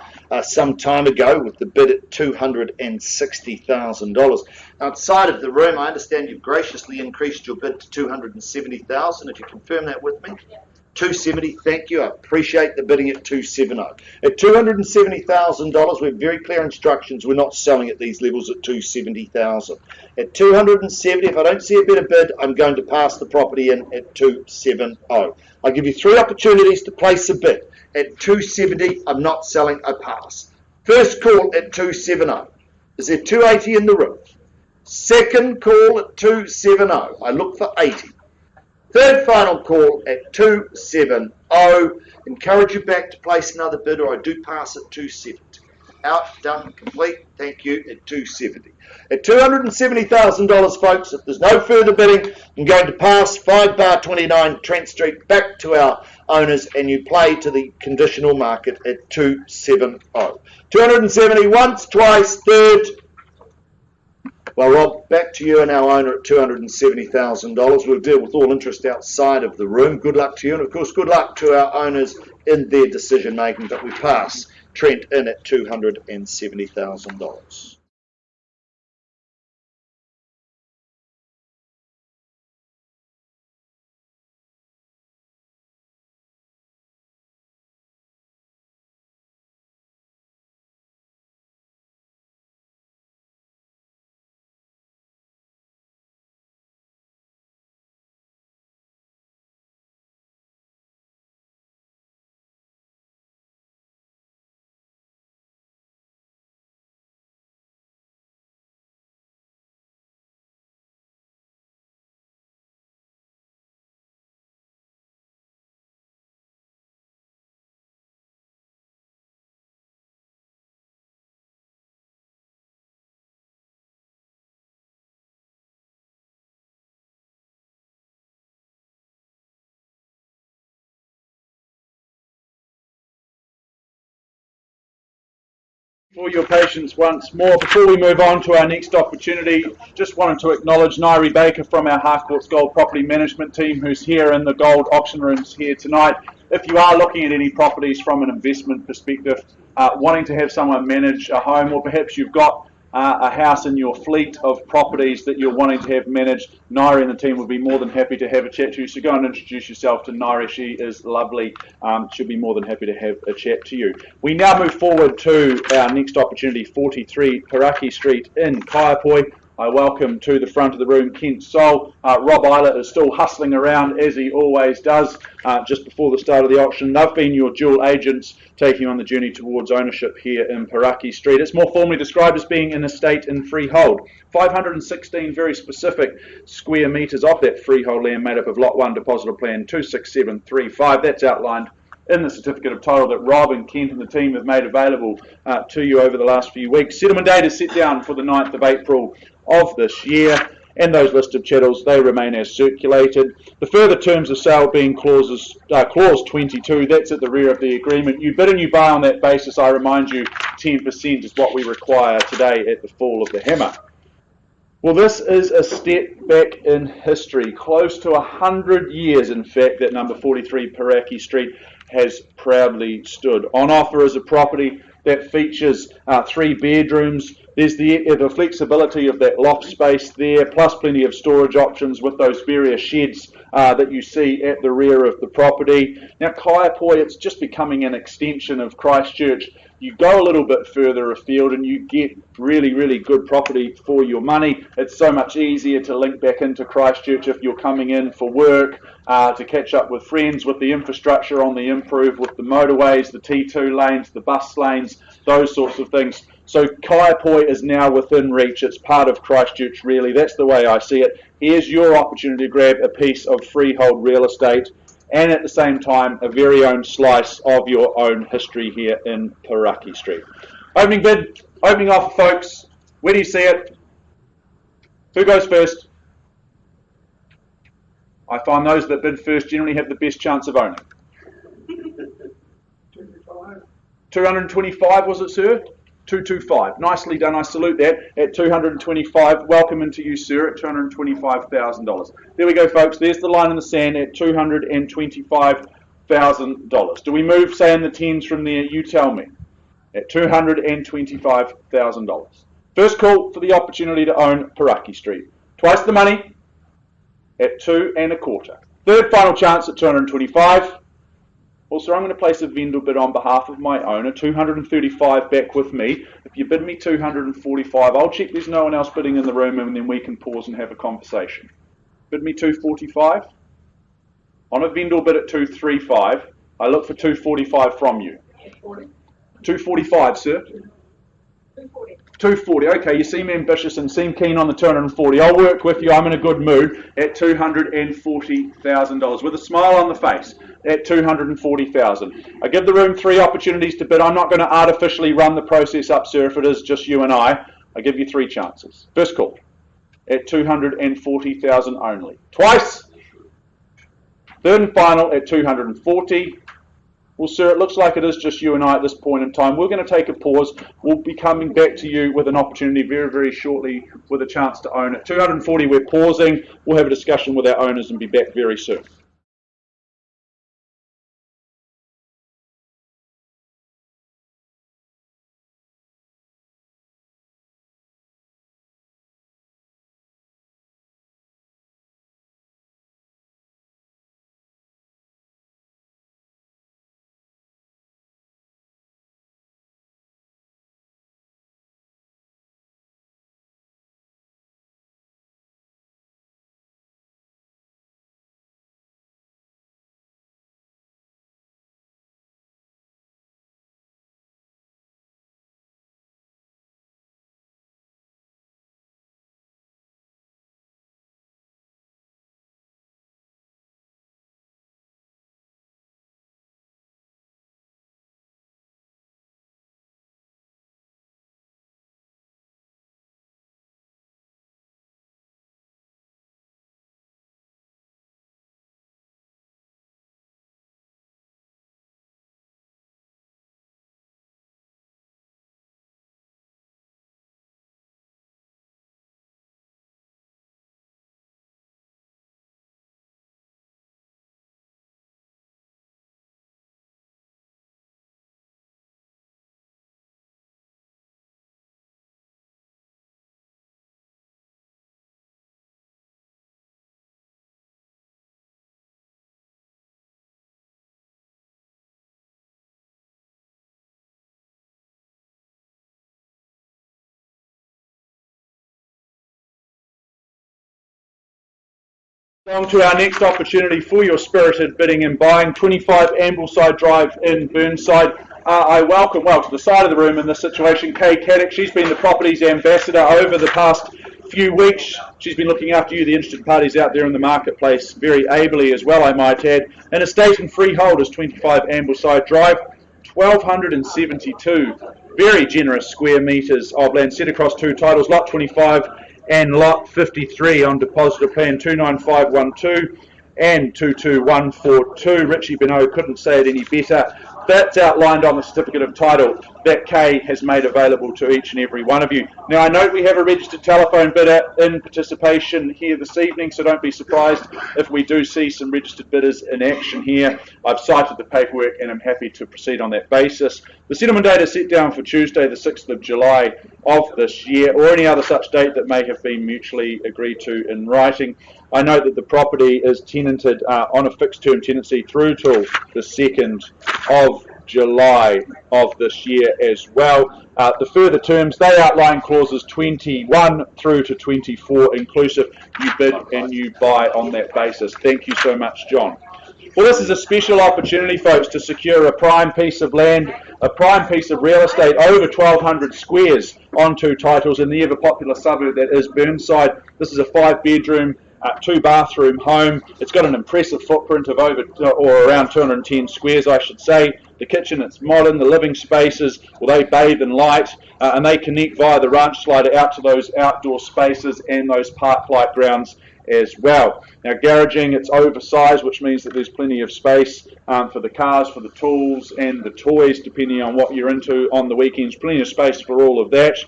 Speaker 4: some time ago with the bid at $260,000. Outside of the room, I understand you've graciously increased your bid to $270,000. If you confirm that with me. 270, thank you. I appreciate the bidding at 270. At $270,000, we have very clear instructions. We're not selling at these levels at 270,000. At 270, if I don't see a better bid, I'm going to pass the property in at 270. I give you 3 opportunities to place a bid. At 270, I'm not selling, I pass. First call at 270. Is there 280 in the room? Second call at 270. I look for 80. Third final call at 270. Encourage you back to place another bid, or I do pass at 270. Out, done, complete. Thank you at 270. At $270,000, folks, if there's no further bidding, I'm going to pass 5 bar 29 Trent Street back to our owners, and you play to the conditional market at 270. 270 once, twice, third. Well, Rob, back to you and our owner at $270,000. We'll deal with all interest outside of the room. Good luck to you, and of course, good luck to our owners in their decision making. But we pass Trent in at $270,000.
Speaker 1: For your patience once more. Before we move on to our next opportunity, just wanted to acknowledge Nairi Baker from our Harcourts Gold Property Management team, who's here in the gold auction rooms here tonight. If you are looking at any properties from an investment perspective, wanting to have someone manage a home, or perhaps you've got a house in your fleet of properties that you're wanting to have managed, Nairi and the team would be more than happy to have a chat to you. So go and introduce yourself to Nairi. She is lovely. She'll be more than happy to have a chat to you. We now move forward to our next opportunity, 43 Paraki Street in Kaiapoi. I welcome to the front of the room Kent Sol. Rob Eilert is still hustling around as he always does just before the start of the auction. They've been your dual agents taking on the journey towards ownership here in Paraki Street. It's more formally described as being an estate in freehold. 516 very specific square metres of that freehold land made up of Lot 1 Depositor Plan 26735. That's outlined in the certificate of title that Rob and Kent and the team have made available to you over the last few weeks. Settlement date is set down for the 9th of April of this year, and those listed chattels, they remain as circulated. The further terms of sale being clause 22, that's at the rear of the agreement. You bid and you buy on that basis. I remind you, 10% is what we require today at the fall of the hammer. Well, this is a step back in history, close to 100 years, in fact, that number 43 Paraki Street has proudly stood. On offer is a property that features 3 bedrooms. There's the flexibility of that loft space there, plus plenty of storage options with those various sheds that you see at the rear of the property. Now, Kaiapoi, it's just becoming an extension of Christchurch. You go a little bit further afield and you get really, really good property for your money. It's so much easier to link back into Christchurch if you're coming in for work, to catch up with friends, with the infrastructure on the improve, with the motorways, the T2 lanes, the bus lanes, those sorts of things. So Kaiapoi is now within reach. It's part of Christchurch, really. That's the way I see it. Here's your opportunity to grab a piece of freehold real estate, and at the same time, a very own slice of your own history here in Paraki Street. Opening bid, opening offer, folks. Where do you see it? Who goes first? I find those that bid first generally have the best chance of owning. 225 was it, sir? 225. Nicely done. I salute that. At 225. Welcome into you, sir, at $225,000. There we go, folks. There's the line in the sand at $225,000. Do we move, say, in the tens from there? You tell me. At $225,000. First call for the opportunity to own Paraki Street. Twice the money at 2 1/4. Third final chance at 225. Also, I'm going to place a vendor bid on behalf of my owner, 235 back with me. If you bid me 245, I'll check there's no one else bidding in the room and then we can pause and have a conversation. Bid me 245. On a vendor bid at 235, I look for 245 from you. 245, sir.
Speaker 2: 240.
Speaker 1: 240. Okay, you seem ambitious and seem keen on the 240. I'll work with you. I'm in a good mood at $240,000 with a smile on the face at $240,000. I give the room 3 opportunities to bid. I'm not going to artificially run the process up, sir, if it is just you and I give you 3 chances. First call at $240,000 only. Twice. Third and final at $240,000. Well, sir, it looks like it is just you and I at this point in time. We're going to take a pause. We'll be coming back to you with an opportunity very, very shortly with a chance to own it. 240, we're pausing. We'll have a discussion with our owners and be back very soon. On to our next opportunity for your spirited bidding and buying, 25 Ambleside Drive in Burnside. I welcome, well, to the side of the room in this situation, Kay Caddick. She's been the property's ambassador over the past few weeks. She's been looking after you, the interested parties out there in the marketplace, very ably as well, I might add. An estate and freehold is 25 Ambleside Drive, 1,272 very generous square metres of land set across 2 titles, Lot 25 and Lot 53 on deposit of plan 29512 and 22142. Richie Benoit couldn't say it any better. That's outlined on the certificate of title that Kay has made available to each and every one of you. Now, I note we have a registered telephone bidder in participation here this evening, so don't be surprised if we do see some registered bidders in action here. I've cited the paperwork and I'm happy to proceed on that basis. The settlement date is set down for Tuesday, the 6th of July of this year, or any other such date that may have been mutually agreed to in writing. I note that the property is tenanted on a fixed term tenancy through till the 2nd of July of this year as well. The further terms, they outline clauses 21 through to 24 inclusive. You bid and you buy on that basis. Thank you so much, John. Well, this is a special opportunity, folks, to secure a prime piece of land, a prime piece of real estate, over 1,200 squares on 2 titles in the ever popular suburb that is Burnside. This is a 5-bedroom 2-bathroom home. It's got an impressive footprint of over or around 210 squares, I should say. The kitchen, it's modern. The living spaces, well, they bathe in light, and they connect via the ranch slider out to those outdoor spaces and those park-like grounds as well. Now, garaging, it's oversized, which means that there's plenty of space for the cars, for the tools, and the toys, depending on what you're into on the weekends. Plenty of space for all of that.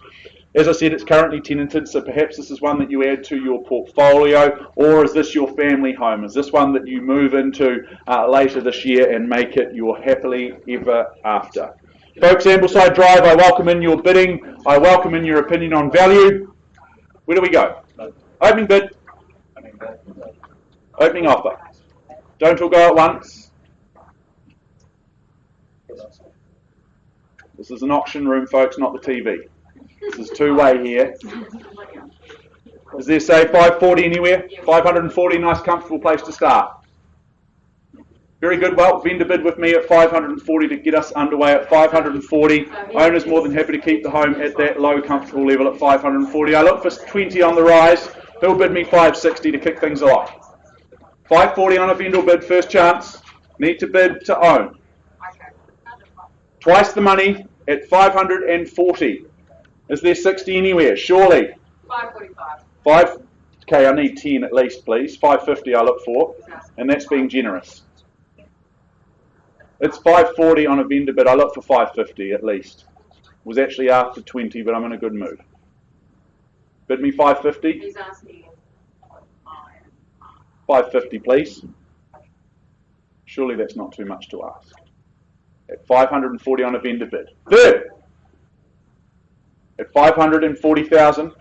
Speaker 1: As I said, it's currently tenanted, so perhaps this is one that you add to your portfolio, or is this your family home? Is this one that you move into later this year and make it your happily ever after? Folks, Ambleside Drive, I welcome in your bidding. I welcome in your opinion on value. Where do we go? Opening bid. Opening offer. Don't all go at once. This is an auction room, folks, not the TV. This is two-way here. Is there, say, 540 anywhere? 540, nice, comfortable place to start. Very good. Well, vendor bid with me at 540 to get us underway at 540. Owner's more than happy to keep the home at that low, comfortable level at 540. I look for 20 on the rise. Who'll bid me 560 to kick things along? 540 on a vendor bid, first chance. Need to bid to own. Twice the money at 540. Is there 60 anywhere? Surely.
Speaker 2: 545.
Speaker 1: Okay, I need 10 at least, please. 550 I look for, and that's being generous. It's 540 on a vendor bid. I look for 550 at least. Was actually after 20, but I'm in a good mood. Bid me 550.
Speaker 2: He's asking
Speaker 1: 550, please. Surely that's not too much to ask. At 540 on a vendor bid. Third. At 540,000.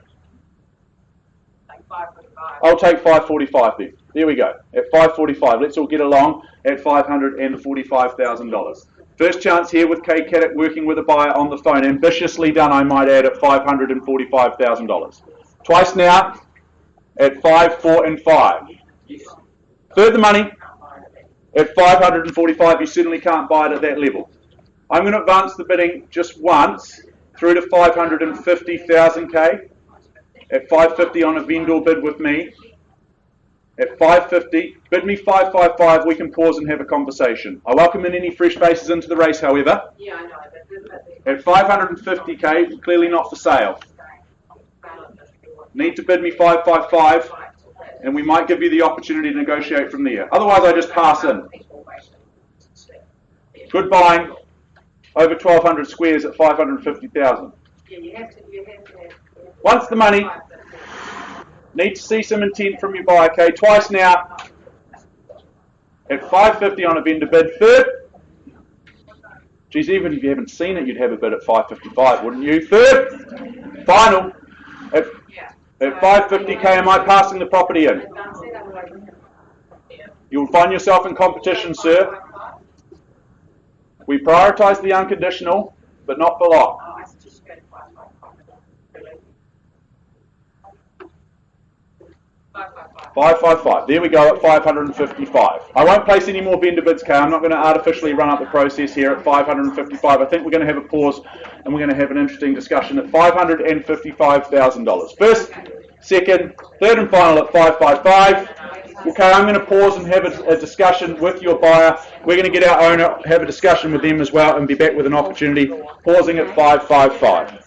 Speaker 2: like 545.
Speaker 1: I'll take 545 then. There we go. At 545. Let's all get along at $545,000. First chance here with Kay Caddick working with a buyer on the phone. Ambitiously done, I might add, at $545,000. Twice now at 5, 4, and 5. Third the money at 545. You certainly can't buy it at that level. I'm going to advance the bidding just once through to 550,000 K. At 550 on a vendor bid with me. At 550, bid me 555, we can pause and have a conversation. I welcome in any fresh faces into the race, however.
Speaker 2: Yeah, I know.
Speaker 1: At 550k, clearly not for sale. Need to bid me 555, and we might give you the opportunity to negotiate from there. Otherwise, I just pass in. Good buying, over 1,200 squares at 550,000.
Speaker 2: Yeah, you have to.
Speaker 1: Once the money, need to see some intent from your buyer, okay? Twice now, at 550 on a vendor bid. Third, geez, even if you haven't seen it, you'd have a bid at 555, wouldn't you? Third, final, at 550k, am I passing the property in? You'll find yourself in competition, sir. We prioritise the unconditional, but not for long. 555. There we go at 555. I won't place any more vendor bids, Kay. I'm not going to artificially run up the process here at 555. I think we're going to have a pause and we're going to have an interesting discussion at $555,000. First, second, third and final at 555. Okay, I'm going to pause and have a discussion with your buyer. We're going to get our owner, have a discussion with them as well, and be back with an opportunity. Pausing at 555.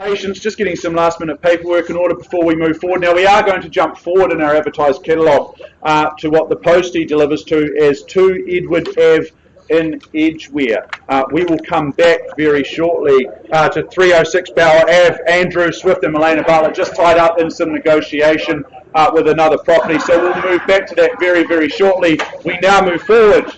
Speaker 1: Patience, just getting some last minute paperwork in order before we move forward. Now we are going to jump forward in our advertised catalogue to what the postie delivers to as 2 Edward Ave in Edgware. We will come back very shortly to 306 Bower Ave. Andrew Swift and Milena Bartlett just tied up in some negotiation with another property, so we'll move back to that very, very shortly. We now move forward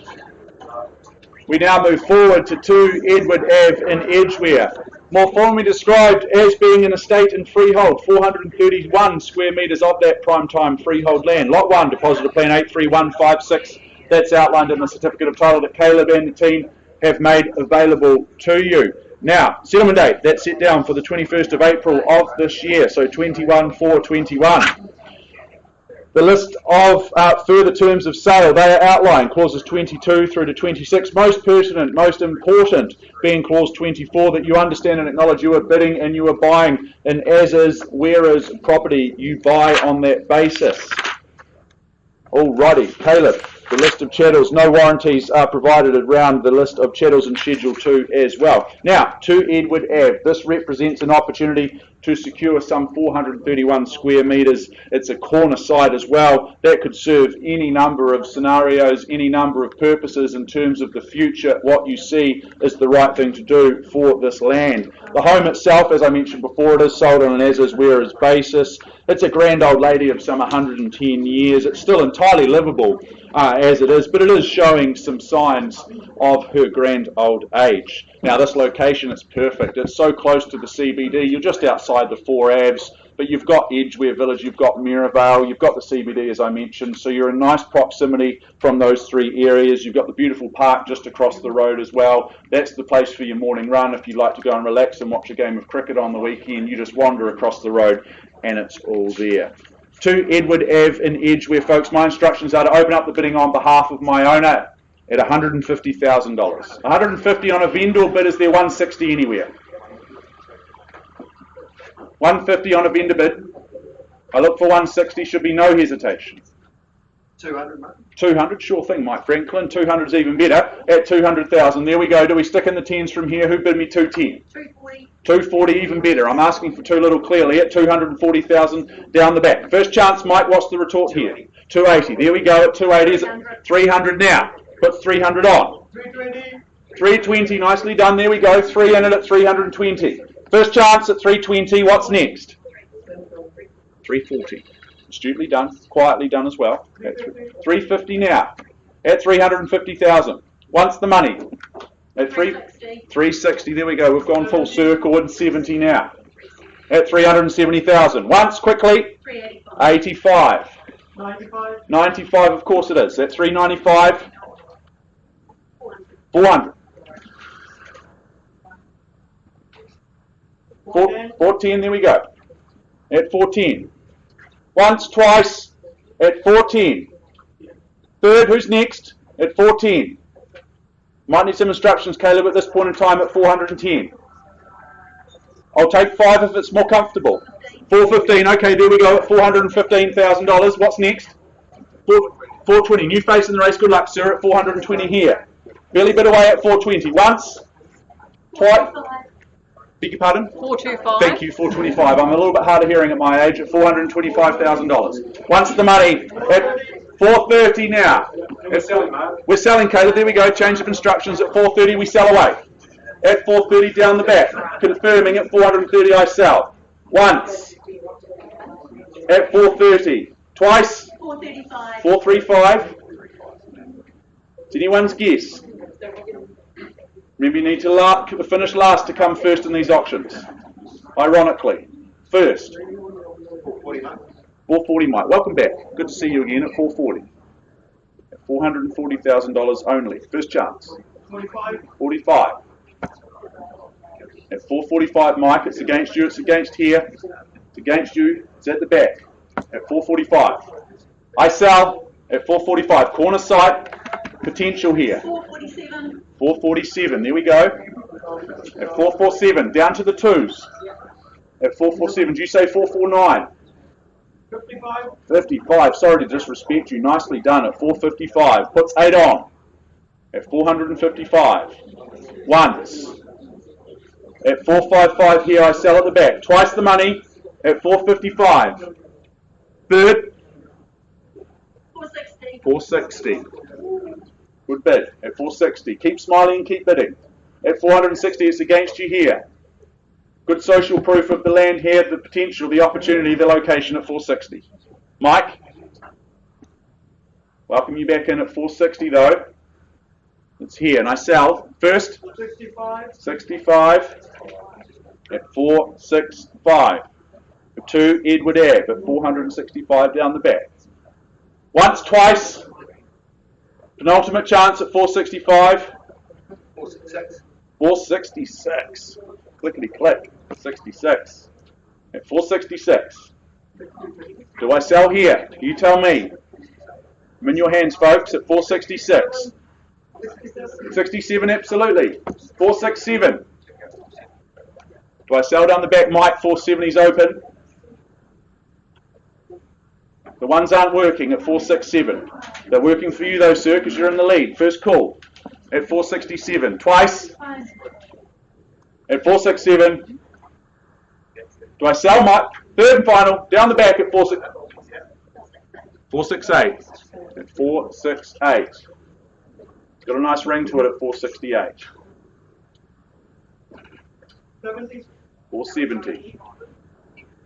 Speaker 1: to 2 Edward Ave in Edgware. More formally described as being an estate in freehold, 431 square metres of that prime time freehold land. Lot 1, depositor plan 83156. That's outlined in the certificate of title that Caleb and the team have made available to you. Now, settlement date, that's set down for the 21st of April of this year, so 21/4/21. The list of further terms of sale, they are outlined, clauses 22 through to 26. Most pertinent, most important being clause 24, that you understand and acknowledge you are bidding and you are buying an as-is, whereas property you buy on that basis. Alrighty, Caleb, the list of chattels, no warranties are provided around the list of chattels in Schedule 2 as well. Now, to Edward Ave, this represents an opportunity to secure some 431 square metres. It's a corner site as well. That could serve any number of scenarios, any number of purposes in terms of the future. What you see is the right thing to do for this land. The home itself, as I mentioned before, it is sold on an as-is, whereas basis. It's a grand old lady of some 110 years. It's still entirely livable as it is, but it is showing some signs of her grand old age. Now, this location is perfect. It's so close to the CBD. You're just outside the 4 Avs, but you've got Edgware Village, you've got Maryvale, you've got the CBD, as I mentioned, so you're in nice proximity from those 3 areas. You've got the beautiful park just across the road as well. That's the place for your morning run. If you'd like to go and relax and watch a game of cricket on the weekend, you just wander across the road and it's all there. To Edward Ave in Edgware, folks, my instructions are to open up the bidding on behalf of my owner at $150,000. 150 on a vendor bid. Is there 160 anywhere? 150 on a vendor bid. I look for 160, should be no hesitation.
Speaker 3: 200, mate.
Speaker 1: 200, sure thing, Mike Franklin. 200 is even better at 200,000. There we go. Do we stick in the tens from here? Who bid me 210?
Speaker 2: 240.
Speaker 1: 240, even better. I'm asking for too little clearly at 240,000 down the back. First chance, Mike, what's the retort here? 280. There we go at 280. Is it 300 now? Put 300 on.
Speaker 3: 320.
Speaker 1: 320, nicely done. There we go. 3 in it at 320. First chance at 320. What's next? 340. Astutely done. Quietly done as well. At 350 now. At 350,000. Once the money. At 360. There we go. We've gone full circle at 70 now. At 370,000. Once, quickly. 85.
Speaker 3: 95.
Speaker 1: 95, of course it is. At 395. 400. 410, there we go. At 410. Once, twice, at 410. Third, who's next? At 410. Might need some instructions, Caleb, at this point in time at 410. I'll take 5 if it's more comfortable. 415, okay, there we go at $415,000. What's next? 420. New face in the race, good luck, sir, at 420 here. Barely bit away at 420. Once, twice. Beg your pardon?
Speaker 2: 425.
Speaker 1: Thank you, 425. I'm a little bit hard of hearing at my age at $425,000. Once the money at 430 now. We're selling, Caleb. There we go. Change of instructions at 430. We sell away. At 430 down the back. Confirming at 430 I sell. Once. At 430. Twice.
Speaker 2: 435.
Speaker 1: 435. It's anyone's guess. Remember, you need to finish last to come first in these auctions. Ironically. First. 440, Mike. Welcome back. Good to see you again at 440. At $440,000 only. First chance. 45. At 445, Mike. It's against you. It's against here. It's against you. It's at the back. At 445. I sell at 445. Corner site. Potential here.
Speaker 2: 447.
Speaker 1: 447, there we go. At 447, down to the twos. At 447, do you say 449?
Speaker 3: 55.
Speaker 1: 55, sorry to disrespect you. Nicely done at 455. Puts 8 on. At 455. Once. At 455 here, I sell at the back. Twice the money at 455. Third,
Speaker 2: 460.
Speaker 1: 460. Good bid at 460. Keep smiling and keep bidding. At 460, it's against you here. Good social proof of the land here, the potential, the opportunity, the location at 460. Mike? Welcome you back in at 460 though. It's here, and I sell first 65 at 465. For 2 Edward Ave at 465 down the back. Once, twice. Penultimate chance at 465.
Speaker 3: 466.
Speaker 1: 466. Clickety click. 66. At 466. Do I sell here? You tell me. I'm in your hands, folks, at 466. 67, absolutely. 467. Do I sell down the back, Mike? 470's open. The ones aren't working at 467. They're working for you though, sir, because you're in the lead. First call at 467. Twice at 467. Do I sell, Mike? Third and final, down the back at 468. At 468. It's got a nice ring to it at 468. 470.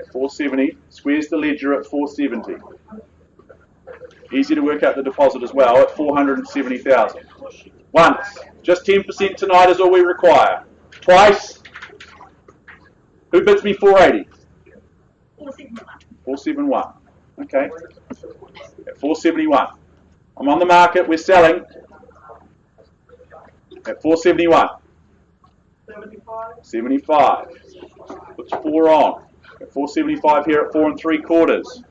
Speaker 1: At 470. Squares the ledger at 470. Easy to work out the deposit as well at 470,000. Once. Just 10% tonight is all we require. Twice. Who bids me 480? 471. Okay. At 471. I'm on the market. We're selling at 471. 75. Puts 4 on. At 475 here at 4 3/4.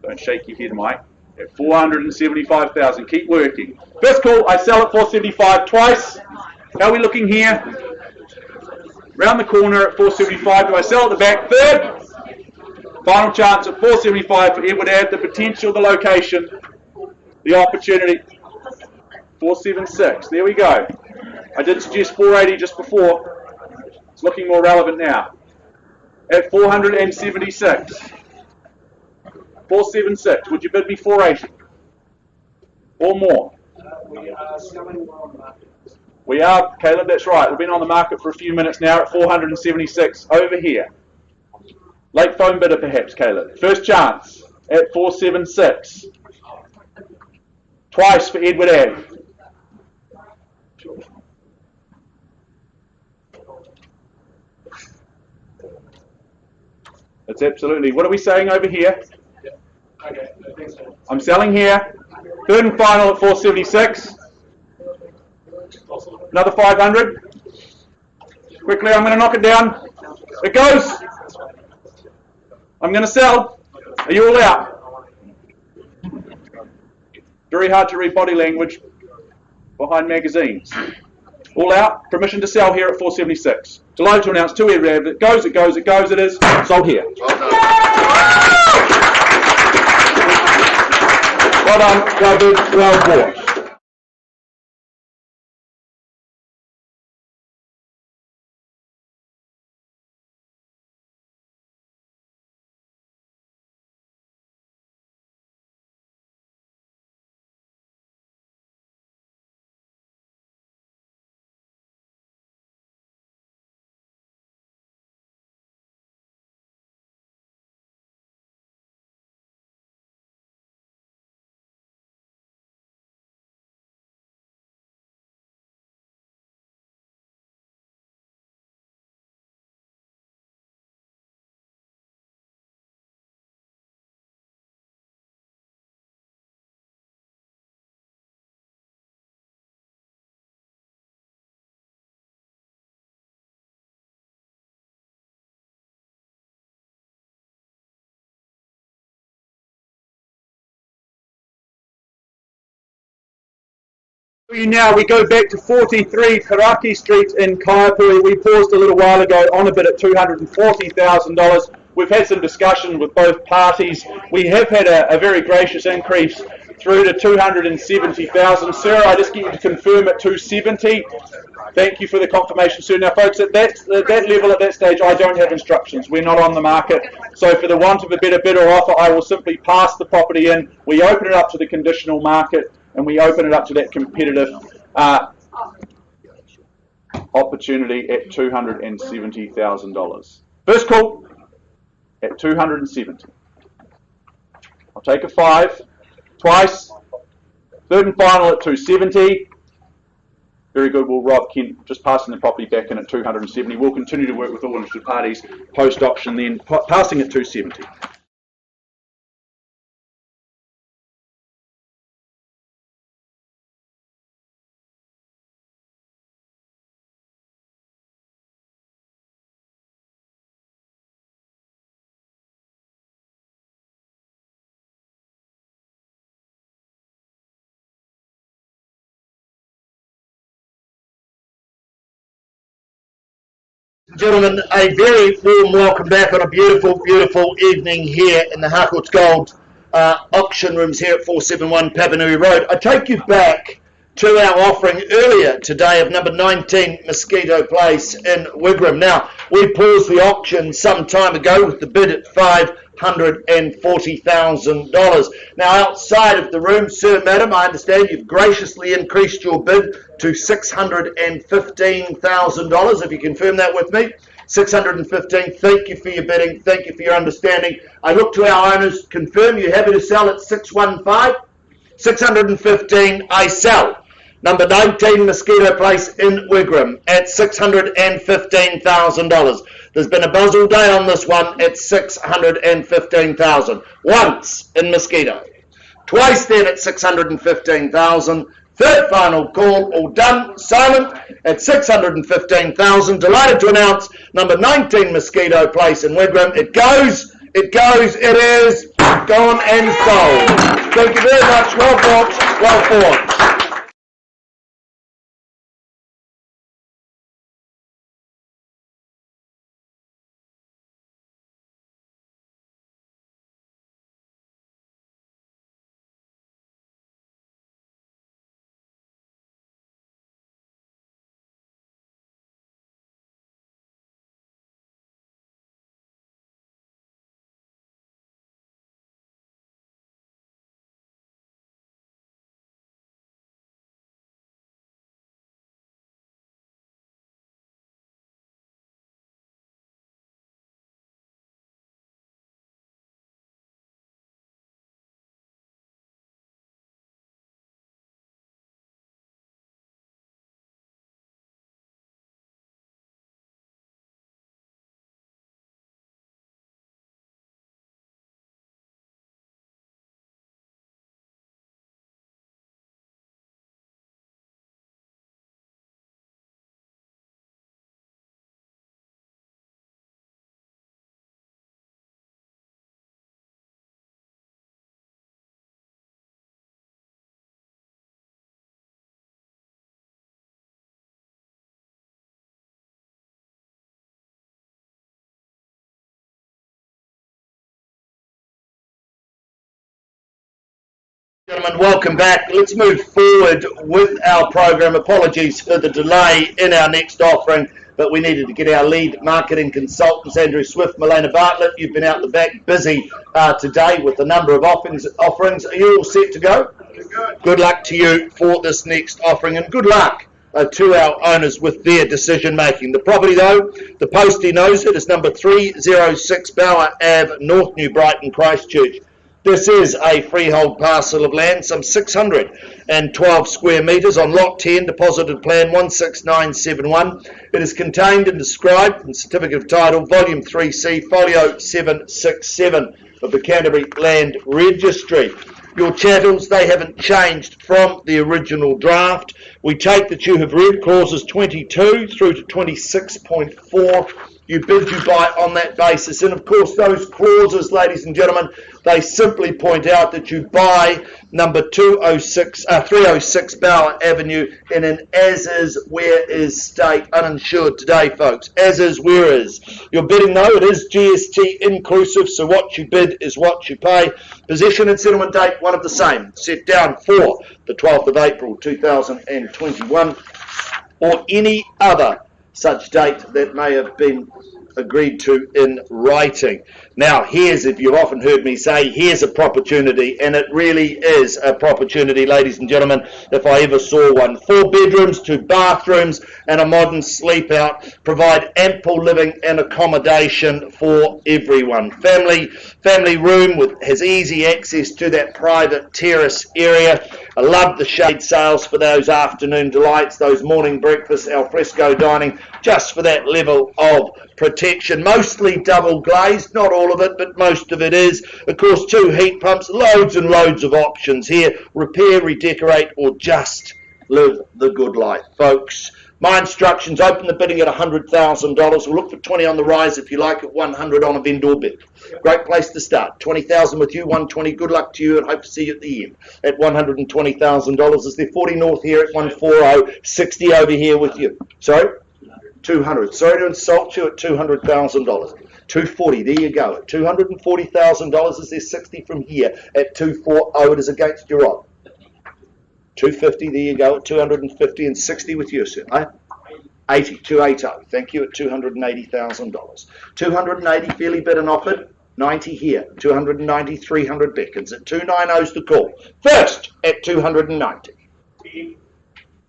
Speaker 1: Don't shake your head, Mike. At 475,000. Keep working. First call, I sell at 475 twice. How are we looking here? Round the corner at 475. Do I sell at the back? Third. Final chance at 475 for Edward Ave. The potential, the location, the opportunity. 476. There we go. I did suggest 480 just before. It's looking more relevant now. At 476. 476. Would you bid me 480? Or more? We are, Caleb, that's right. We've been on the market for a few minutes now at 476 over here. Late phone bidder perhaps, Caleb. First chance at 476. Twice for Edward Ave. That's absolutely. What are we saying over here?
Speaker 3: Okay, I think so.
Speaker 1: I'm selling here. Third and final at 476. Another 500. Quickly, I'm going to knock it down. It goes. I'm going to sell. Are you all out? Very hard to read body language behind magazines. All out. Permission to sell here at 476. Delighted to announce to everyone. It goes, it goes, it goes, it is. Sold here. Well done, well bid, well bought. Now we go back to 43 Taraki Street in Kaipuri. We paused a little while ago on a bid at $240,000. We've had some discussion with both parties. We have had a very gracious increase through to 270,000. Sir, I just get you to confirm at 270. Thank you for the confirmation, sir. Now, folks, at that level, at that stage, I don't have instructions. We're not on the market. So for the want of a better bid or offer, I will simply pass the property in. We open it up to the conditional market, and we open it up to that competitive opportunity at $270,000. First call at 270. I'll take a 5 twice. Third and final at 270. Very good. Well, Rob Kent just passing the property back in at 270. We'll continue to work with all interested parties post option, then passing at 270.
Speaker 4: Gentlemen, a very warm welcome back on a beautiful, beautiful evening here in the Harcourts Gold auction rooms here at 471 Papanui Road. I take you back to our offering earlier today of number 19 Mosquito Place in Wigram. Now, we paused the auction some time ago with the bid at $540,000. Now, outside of the room, sir, madam, I understand you've graciously increased your bid to $615,000. If you confirm that with me, 615. Thank you for your bidding. Thank you for your understanding. I look to our owners. Confirm you're happy to sell at 615. 615. I sell. Number 19 Mosquito Place in Wigram at $615,000. There's been a buzz all day on this one at $615,000. Once in Mosquito. Twice then at $615,000. Third final call, all done, silent at $615,000. Delighted to announce number 19 Mosquito Place in Wigram. It goes, it is gone and sold. Thank you very much. Well fought, well fought. Gentlemen, welcome back. Let's move forward with our program. Apologies for the delay in our next offering, but we needed to get our lead marketing consultants, Andrew Swift, Milena Bartlett. You've been out the back busy today with a number of offerings. Are you all set to go? Good luck to you for this next offering, and good luck to our owners with their decision making. The property, though, the postie knows it, is number 306 Bower Ave, North New Brighton, Christchurch. This is a freehold parcel of land, some 612 square metres on Lot 10, deposited plan 16971. It is contained and described in Certificate of Title, Volume 3C, Folio 767 of the Canterbury Land Registry. Your chattels, they haven't changed from the original draft. We take that you have read clauses 22 through to 26.4. You bid, you buy on that basis. And of course, those clauses, ladies and gentlemen, They simply point out that you buy number 306 Bower Avenue in an as-is, where-is state, uninsured today, folks. As-is, where-is. Your bidding, though, it is GST inclusive, so what you bid is what you pay. Possession and settlement date, one of the same, set down for the 12th of April 2021, or any other such date that may have been agreed to in writing. Now, here's, if you've often heard me say, here's a opportunity, and it really is a opportunity, ladies and gentlemen, if I ever saw one. 4 bedrooms, 2 bathrooms, and a modern sleep out, provide ample living and accommodation for everyone. Family room has easy access to that private terrace area. I love the shade sails for those afternoon delights, those morning breakfasts, alfresco dining, just for that level of protection. Mostly double glazed, not all of it, but most of it is. Of course, 2 heat pumps, loads and loads of options here. Repair, redecorate, or just live the good life, folks. My instructions: open the bidding at $100,000. We'll look for 20 on the rise if you like, at 100 on a vendor bid. Great place to start. 20,000 with you, 120. Good luck to you, and hope to see you at the end. At $120,000, is there 40 north here at 140, 60 over here with you? Sorry? 200. Sorry to insult you, at $200,000. 240, there you go. At $240,000, is there 60 from here at 240? It is against your odd. 250, there you go, at 250, and 60 with you, sir. 80, 280, thank you, at $280,000. 280, fairly bid and offered. 90 here, 290, 300 beckons. At 290's the call. First, at 290.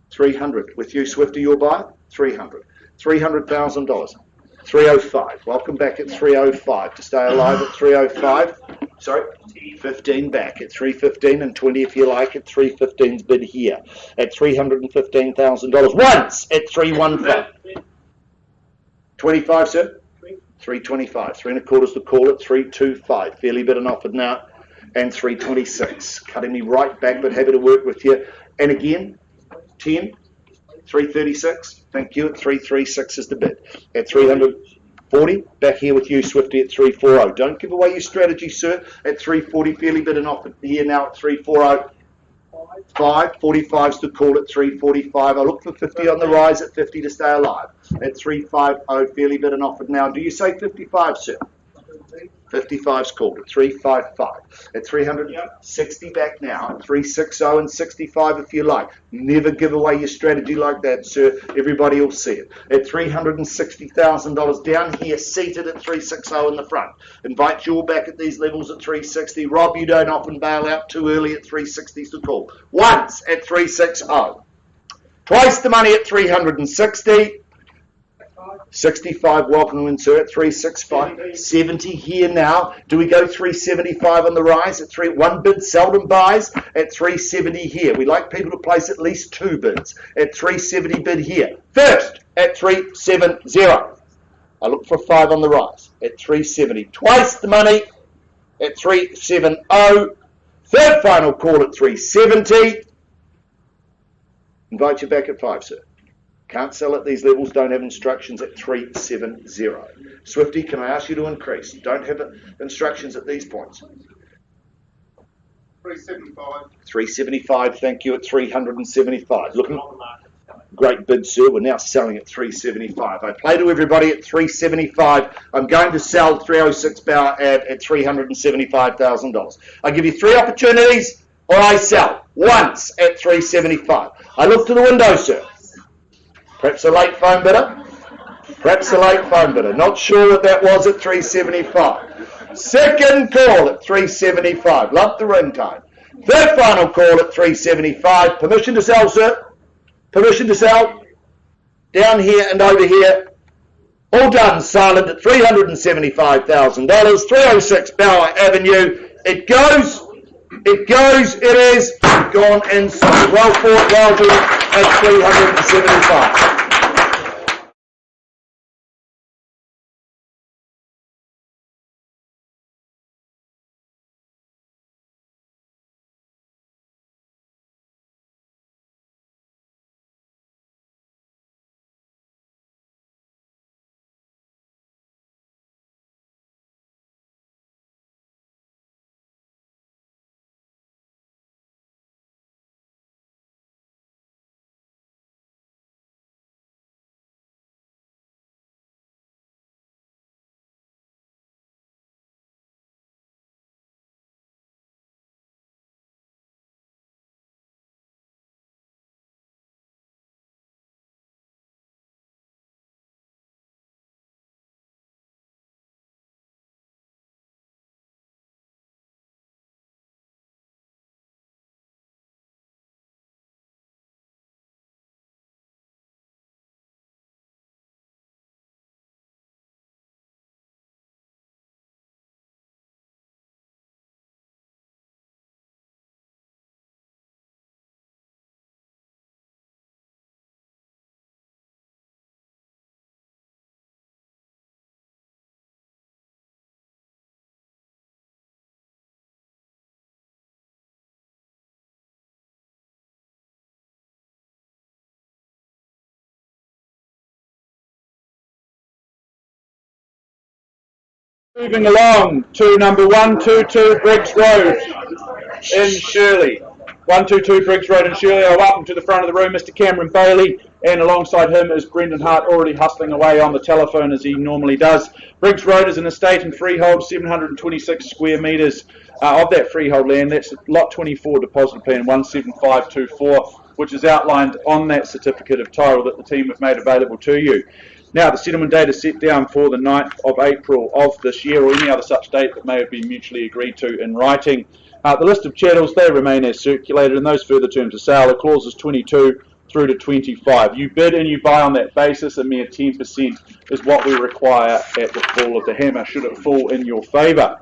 Speaker 4: 300, with you, Swifty, your buy. 300. $300,000. 305. Welcome back at 305. To stay alive at 305. Sorry, 15 back at 315, and 20 if you like at 315's bid here at $315,000. Once at 315. 25, sir. 325. 3 1/4's the call at 325. Fairly bid and offered now, and 326. Cutting me right back, but happy to work with you. And again, 10. 336, thank you, at 336 is the bid. At 340, back here with you, Swifty, at 340. Don't give away your strategy, sir, at 340, fairly bid and offered here now at 340. 545's the call at 345. I look for 50 on the rise at 50 to stay alive. At 350, fairly bid and offered now. Do you say 55, sir? 55's called at 355. At 360 back now. At 360 and 65 if you like. Never give away your strategy like that, sir. Everybody will see it. At $360,000 down here, seated at 360 in the front. Invite you all back at these levels at 360. Rob, you don't often bail out too early at 360's the call. Once at 360. Twice the money at 360. 65, welcome in, sir, at 365. 70 here now. Do we go 375 on the rise at 3? One bid seldom buys at 370 here. We like people to place at least 2 bids at 370 bid here. First at 370. I look for 5 on the rise at 370. Twice the money at 370. Third final call at 370. Invite you back at 5, sir. Can't sell at these levels, don't have instructions at 370. Swifty, can I ask you to increase? Don't have instructions at these points.
Speaker 3: 375.
Speaker 4: 375, thank you, at 375. Looking, great bid, sir. We're now selling at 375. I play to everybody at 375. I'm going to sell 306 Bower Ave at $375,000. I give you 3 opportunities, or I sell once at 375. I look to the window, sir. Perhaps a late phone bidder. Perhaps a late phone bidder. Not sure what that was at 375. Second call at 375. Love the ring time. Third final call at 375. Permission to sell, sir. Permission to sell. Down here and over here. All done. Silent at $375,000. 306 Bower Avenue. It goes. It goes. It is gone and sold. Well fought, well done at 375.
Speaker 1: Moving along to number 122 Briggs Road in Shirley. 122 Briggs Road in Shirley. I welcome to the front of the room Mr. Cameron Bailey, and alongside him is Brendan Hart, already hustling away on the telephone as he normally does. Briggs Road is an estate and freehold, 726 square metres of that freehold land. That's lot 24 deposit plan 17524, which is outlined on that certificate of title that the team have made available to you. Now, the settlement date is set down for the 9th of April of this year, or any other such date that may have been mutually agreed to in writing. The list of chattels, they remain as circulated, and those further terms of sale are clauses 22 through to 25. You bid and you buy on that basis. A mere 10% is what we require at the fall of the hammer, should it fall in your favour.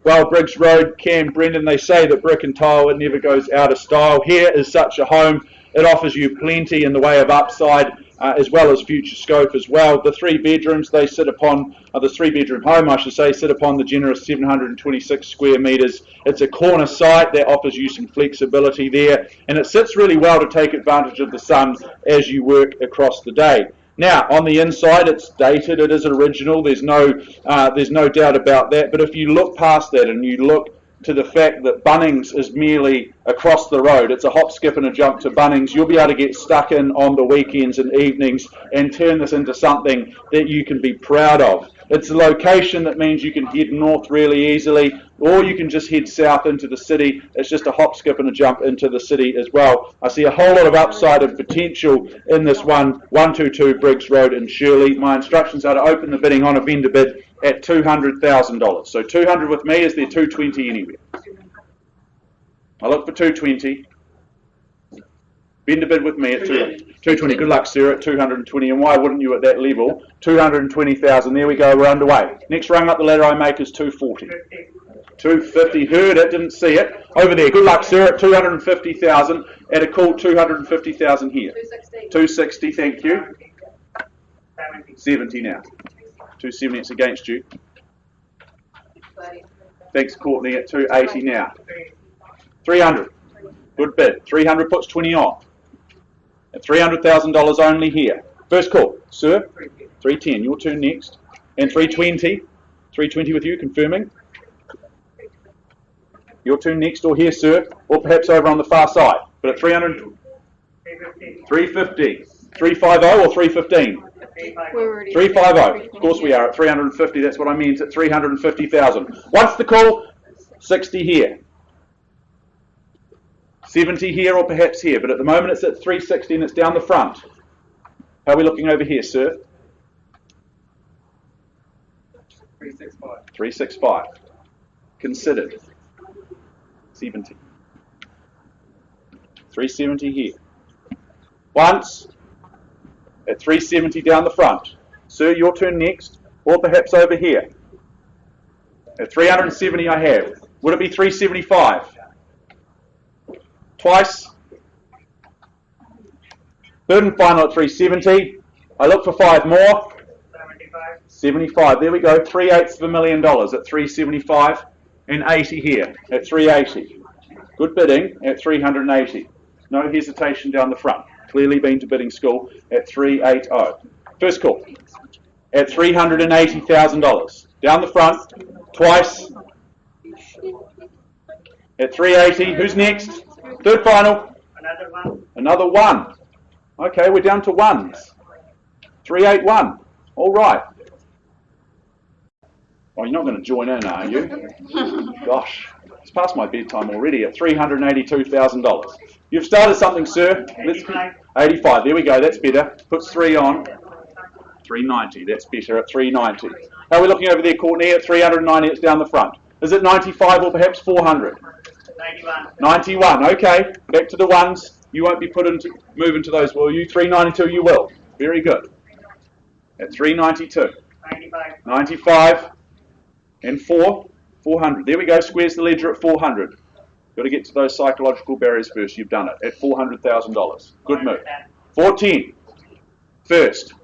Speaker 1: Well, Briggs Road, Cam, Brendan, they say that brick and tile, it never goes out of style. Here is such a home. It offers you plenty in the way of upside, as well as future scope as well. The 3 bedrooms, they sit upon, the 3-bedroom home, I should say, sit upon the generous 726 square metres. It's a corner site that offers you some flexibility there, and it sits really well to take advantage of the sun as you work across the day. Now, on the inside, it's dated, it is original, there's no doubt about that, but if you look past that and you look to the fact that Bunnings is merely across the road, it's a hop, skip and a jump to Bunnings, you'll be able to get stuck in on the weekends and evenings and turn this into something that you can be proud of. It's a location that means you can head north really easily, or you can just head south into the city. It's just a hop, skip and a jump into the city as well. I see a whole lot of upside and potential in this 122 Briggs Road in Shirley. My instructions are to open the bidding on a vendor bid at $200,000. So 200 with me, is there 220 anywhere? I look for 220. Vendor bid with me at 220. Good luck, sir, at 220. And why wouldn't you at that level? 220,000. There we go. We're underway. Next rung up the ladder I make is 240. 250. Heard it. Didn't see it. Over there. Good luck, sir, at 250,000. At a cool 250,000 here. 260. Thank you. 70 now. 270. It's against you. Thanks, Courtney, at 280 now. 300. Good bid. 300 puts 20 on. At $300,000 only here. First call, sir. 310. Your turn next. And 320. 320 with you, confirming. Your turn next, or here, sir, or perhaps over on the far side. But at 300. 350. 350 or 315. 350. Of course we are at 350. That's what I meant, at 350,000. Once the call, 60 here. 70 here or perhaps here, but at the moment it's at 360 and it's down the front. How are we looking over here, sir?
Speaker 3: 365.
Speaker 1: 365. Considered. 70. 370 here. Once at 370 down the front. Sir, your turn next, or perhaps over here. At 370 I have. Would it be 375? Twice. Third and final at 370. I look for 5 more.
Speaker 3: 75.
Speaker 1: 75. There we go. 3/8 of $1 million at 375 and 80 here at 380. Good bidding at 380. No hesitation down the front. Clearly been to bidding school at 380. First call at $380,000. Down the front. Twice at 380. Who's next? Third final.
Speaker 3: Another one.
Speaker 1: Another one. Okay, we're down to ones. 381. All right. Oh, you're not going to join in, are you? Gosh, it's past my bedtime already at $382,000. You've started something, sir.
Speaker 3: 85.
Speaker 1: 85. There we go. That's better. Puts 3 on. 390. That's better at 390. How are we looking over there, Courtney? At 390. It's down the front. Is it 95 or perhaps 400?
Speaker 3: 91.
Speaker 1: 91, okay. Back to the ones. You won't be move into those, will you? 392, you will. Very good. At 392.
Speaker 3: 95.
Speaker 1: 95 and 400. There we go. Squares the ledger at 400. Got to get to those psychological barriers first. You've done it at $400,000. Good move. 410. First.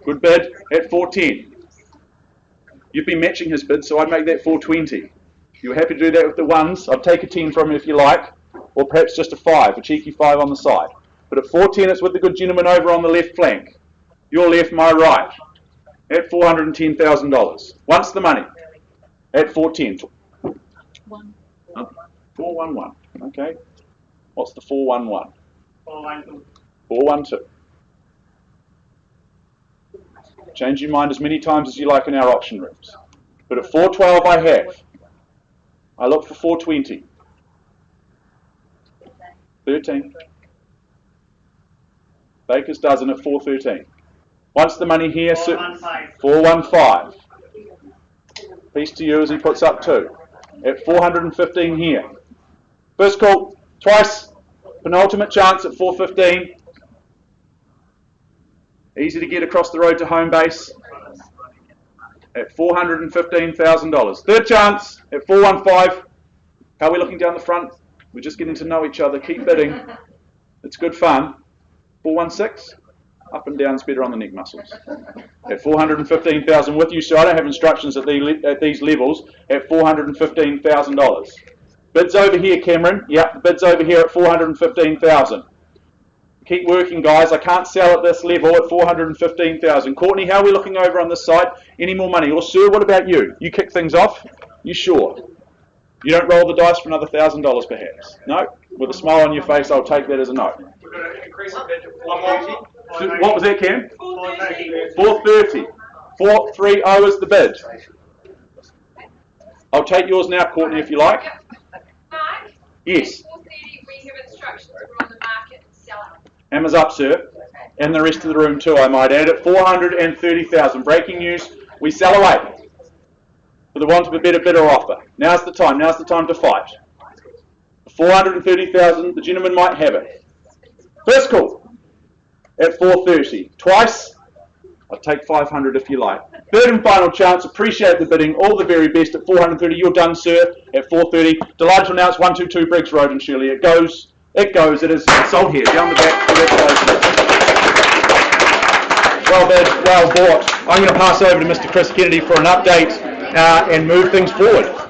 Speaker 1: Good bid at 410. You've been matching his bid, so I'd make that 420. You're happy to do that with the ones. I'd take a 10 from him if you like, or perhaps just a 5, a cheeky 5 on the side. But at 410, it's with the good gentleman over on the left flank. Your left, my right. At $410,000. Once the money. At 410. 411. Okay. What's the 411?
Speaker 3: 412.
Speaker 1: 412. Change your mind as many times as you like in our auction rooms. But at 412 I have. I look for 420. 13. Baker's dozen at 413. Once the money here,
Speaker 3: 415.
Speaker 1: 415. Peace to you as he puts up 2. At 415 here. First call, twice. Penultimate chance at 415. Easy to get across the road to home base at $415,000. Third chance at 415. How are we looking down the front? We're just getting to know each other. Keep bidding. It's good fun. 416. Up and down's better on the neck muscles. At 415,000 with you, so I don't have instructions at these levels. At $415,000. Bids over here, Cameron. Yep, bids over here at 415,000. Keep working, guys. I can't sell at this level at 415,000. Courtney, how are we looking over on this side? Any more money? Or Sir, what about you? You kick things off? You sure? You don't roll the dice for another $1,000 perhaps? No? With a smile on your face, I'll take that as a no.
Speaker 3: We're going to increase the bid to 430.
Speaker 1: What was that, Cam?
Speaker 3: 430.
Speaker 1: 430. 430 is the bid. I'll take yours now, Courtney, if you like.
Speaker 2: Mark?
Speaker 1: Yes.
Speaker 2: 430, we have instructions. We're on the market and selling.
Speaker 1: Hammer's up, sir. And the rest of the room too, I might add. At 430,000. Breaking news, we sell away. For the want of a better bidder offer. Now's the time. Now's the time to fight. 430,000, the gentleman might have it. First call at 430. Twice, I'll take 500 if you like. Third and final chance, appreciate the bidding. All the very best at 430. You're done, sir, at 430. Delighted to announce 122 Briggs Road in Shirley. It goes, it is sold here, down the back. Well bid, well bought. I'm going to pass over to Mr. Chris Kennedy for an update and move things forward.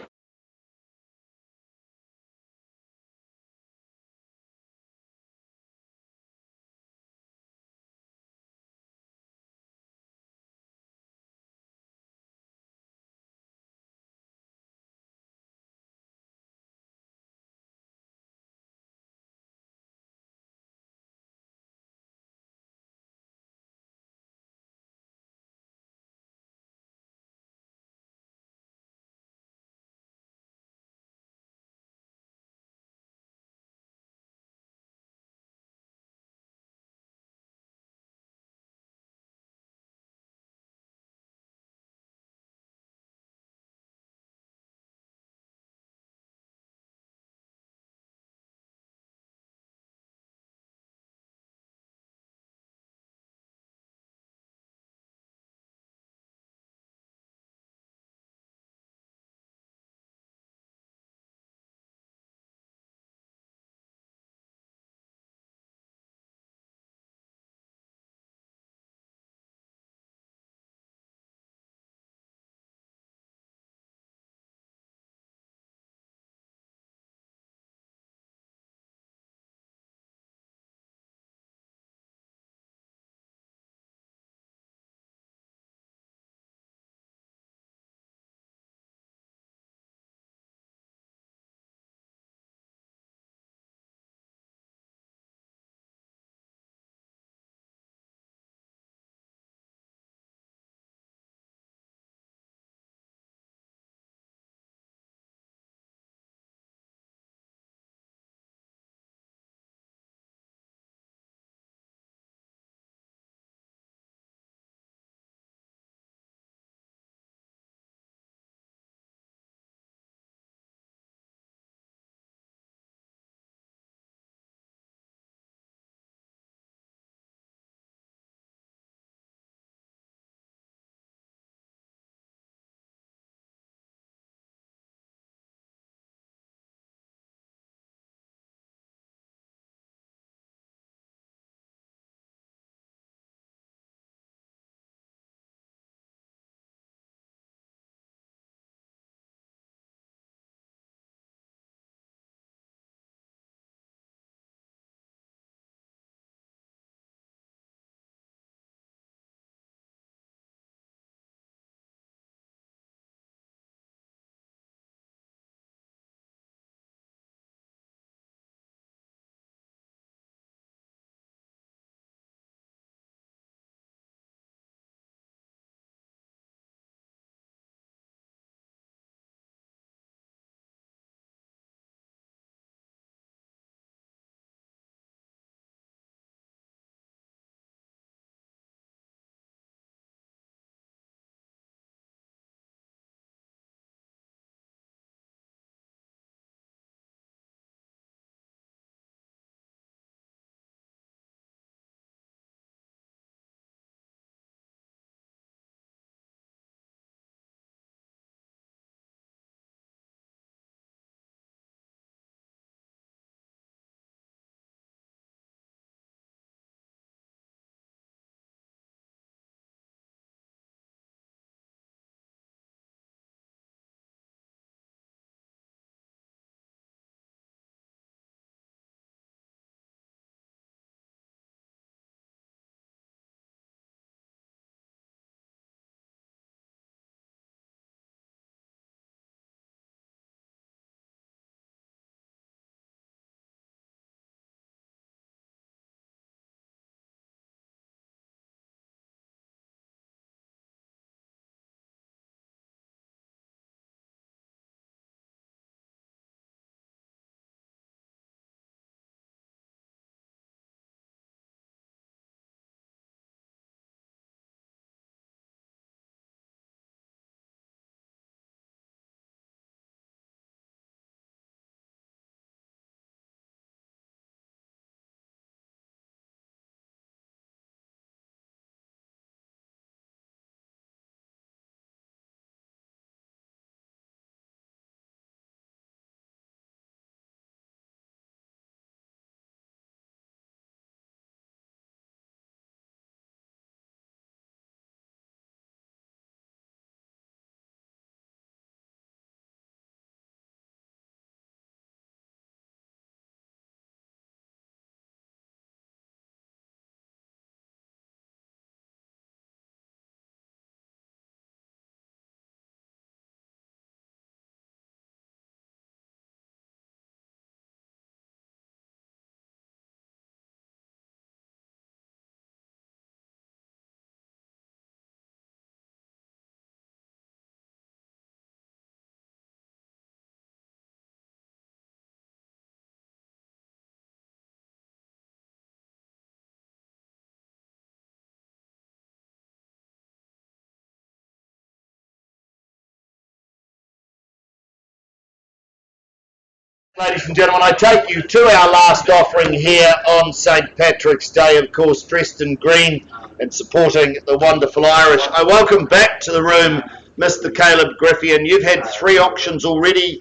Speaker 4: Ladies and gentlemen, I take you to our last offering here on St. Patrick's Day, of course, dressed in green and supporting the wonderful Irish. I welcome back to the room Mr. Caleb Griffey, and you've had 3 auctions already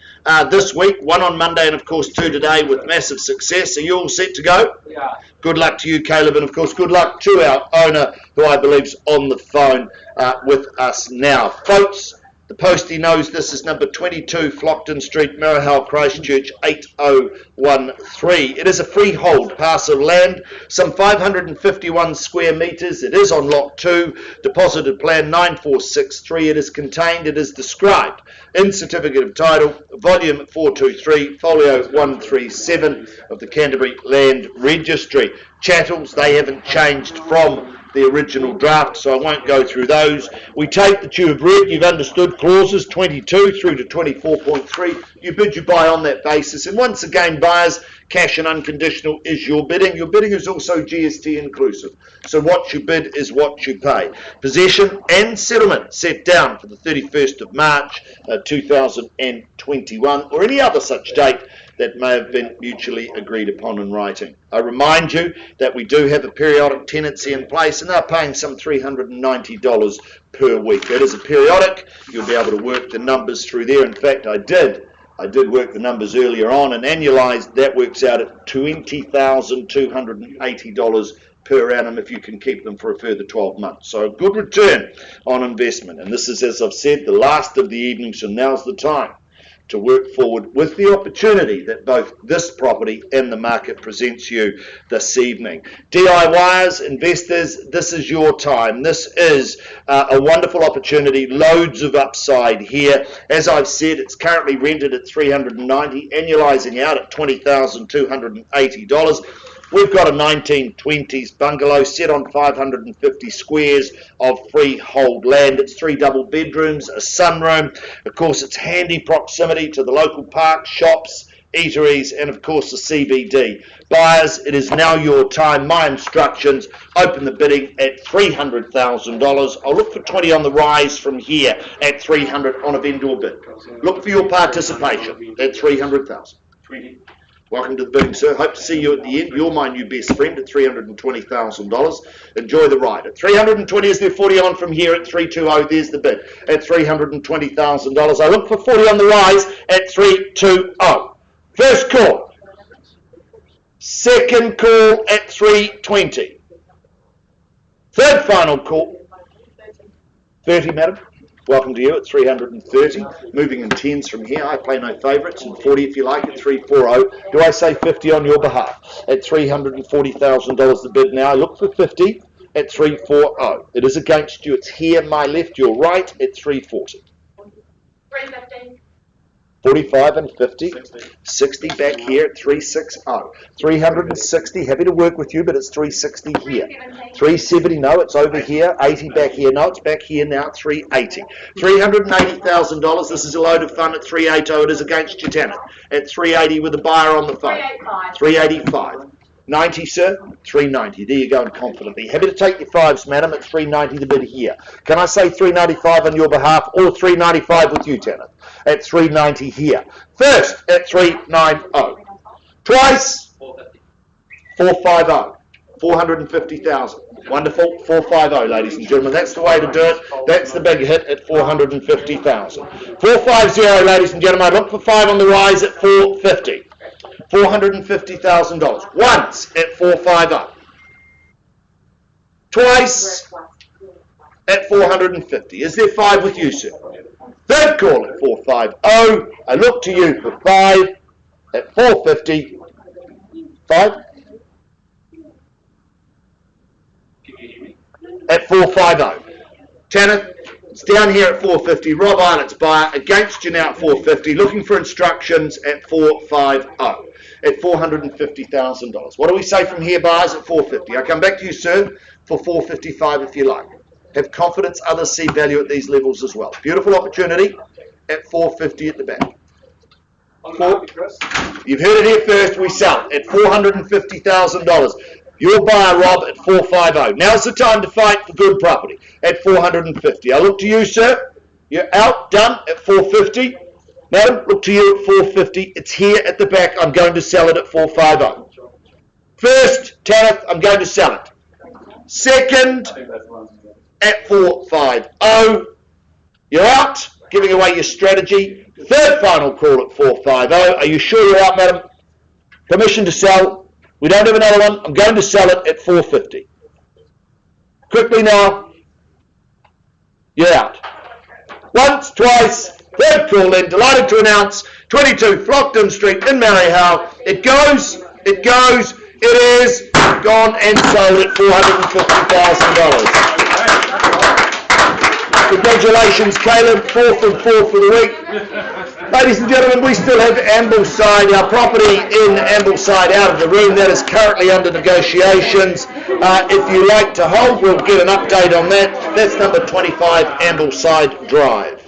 Speaker 4: this week, 1 on Monday and, of course, 2 today with massive success. Are you all set to go?
Speaker 3: Yeah.
Speaker 4: Good luck to you, Caleb, and, of course, good luck to our owner, who I believe is on the phone with us now. Folks, the postie knows this is number 22 Flockton Street, Mirahal, Christchurch, 8013. It is a freehold parcel of land, some 551 square metres. It is on lot 2, deposited plan 9463. It is contained, it is described in Certificate of Title, volume 423, folio 137 of the Canterbury Land Registry. Chattels, they haven't changed from the original draft, so I won't go through those. We take that you have read, you've understood clauses 22 through to 24.3. You bid, you buy on that basis. And once again, buyers, cash and unconditional is your bidding. Your bidding is also GST inclusive. So what you bid is what you pay. Possession and settlement set down for the 31st of March 2021 or any other such date that may have been mutually agreed upon in writing. I remind you that we do have a periodic tenancy in place and they're paying some $390 per week. That is a periodic. You'll be able to work the numbers through there. In fact, I did work the numbers earlier on, and annualized that works out at $20,280 per annum if you can keep them for a further 12 months. So a good return on investment. And this is, as I've said, the last of the evening, so now's the time to work forward with the opportunity that both this property and the market presents you this evening. DIYers, investors, this is your time. This is a wonderful opportunity, loads of upside here. As I've said, it's currently rented at $390, annualizing out at $20,280. We've got a 1920s bungalow set on 550 squares of freehold land. It's 3 double bedrooms, a sunroom. Of course, it's handy proximity to the local park, shops, eateries, and of course the CBD. Buyers, it is now your time. My instructions, open the bidding at $300,000. I'll look for 20 on the rise from here at $300 on a vendor bid. Look for your participation at $300,000.
Speaker 3: 20.
Speaker 4: Welcome to the bidding, sir. Hope to see you at the end. You're my new best friend at $320,000. Enjoy the ride. At $320, is there 40 on from here at $320? There's the bid at $320,000. I look for 40 on the rise at $320. First call. Second call at $320. Third final call. 30, madam. Welcome to you at $330. Moving in 10s from here. I play no favourites. And 40 if you like at $340. Do I say 50 on your behalf? At $340,000 the bid now. I look for 50 at $340. It is against you. It's here, my left, your right at $340.
Speaker 2: 315.
Speaker 4: 45 and 50, 60 back here at 360, 360, happy to work with you, but it's 360 here. 370, no, it's over here. 80 back here, no, it's back here now at 380. $380,000, this is a load of fun at 380, it is against your tenant. At 380 with a buyer on the phone. 385. 90, sir? 390. There you go, and confidently. Happy to take your 5s, madam, at 390 the bid here. Can I say 395 on your behalf, or 395 with you, tenant? At 390 here. First, at 390. Twice, 450. 450,000. Wonderful. 450, ladies and gentlemen. That's the way to do it. That's the big hit at 450,000. 450, ladies and gentlemen. I look for 5 on the rise at 450. $450,000. Once at 450. Twice at 450. Is there 5 with you, sir? Third call at 450. I look to you for 5 at 450. 5 at 450. Tanner, it's down here at 450. Rob Islet's buyer against you now at 450. Looking for instructions at 450. At $450,000. What do we say from here, buyers, at 450? I come back to you, sir, for 455 if you like. Have confidence others see value at these levels as well. Beautiful opportunity at 450 at the back. You've heard it here first. We sell at $450,000. Your buyer, Rob, at 450. Now's the time to fight for good property at 450. I look to you, sir. You're out, done at 450. No, look to you at 450. It's here at the back. I'm going to sell it at 450. First tariff, I'm going to sell it. Second, at 450. You're out, giving away your strategy. Third final call at 450. Are you sure you're out, madam? Permission to sell. We don't have another one. I'm going to sell it at 450. Quickly now. You're out. Once, twice, third call then. Delighted to announce 22 Flockton Street in Mariehow. It goes, it is gone and sold at $450,000. Congratulations, Caleb. 4 from 4 for the week. Ladies and gentlemen, we still have Ambleside, our property in Ambleside, out of the room. That is currently under negotiations. If you like to hold, we'll get an update on that. That's number 25 Ambleside Drive.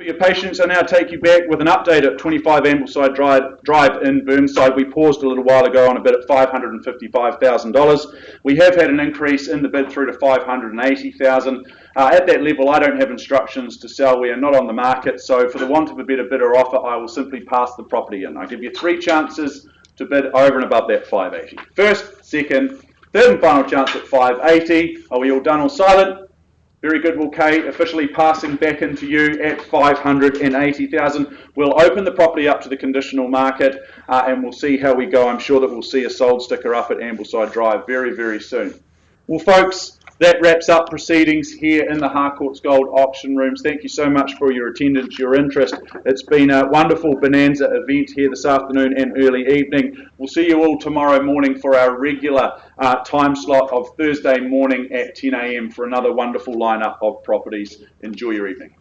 Speaker 1: For your patience, I now take you back with an update at 25 Ambleside Drive in Burnside. We paused a little while ago on a bid at $555,000. We have had an increase in the bid through to $580,000. At that level, I don't have instructions to sell. We are not on the market, so for the want of a better bid or offer, I will simply pass the property in. I'll give you 3 chances to bid over and above that 580. First, second, third and final chance at 580. Are we all done or silent? Very good, Will Kay. Officially passing back into you at 580,000. We'll open the property up to the conditional market and we'll see how we go. I'm sure that we'll see a sold sticker up at Ambleside Drive very, very soon. Well, folks, that wraps up proceedings here in the Harcourts Gold Auction Rooms. Thank you so much for your attendance, your interest. It's been a wonderful Bonanza event here this afternoon and early evening. We'll see you all tomorrow morning for our regular time slot of Thursday morning at 10 a.m. for another wonderful lineup of properties. Enjoy your evening.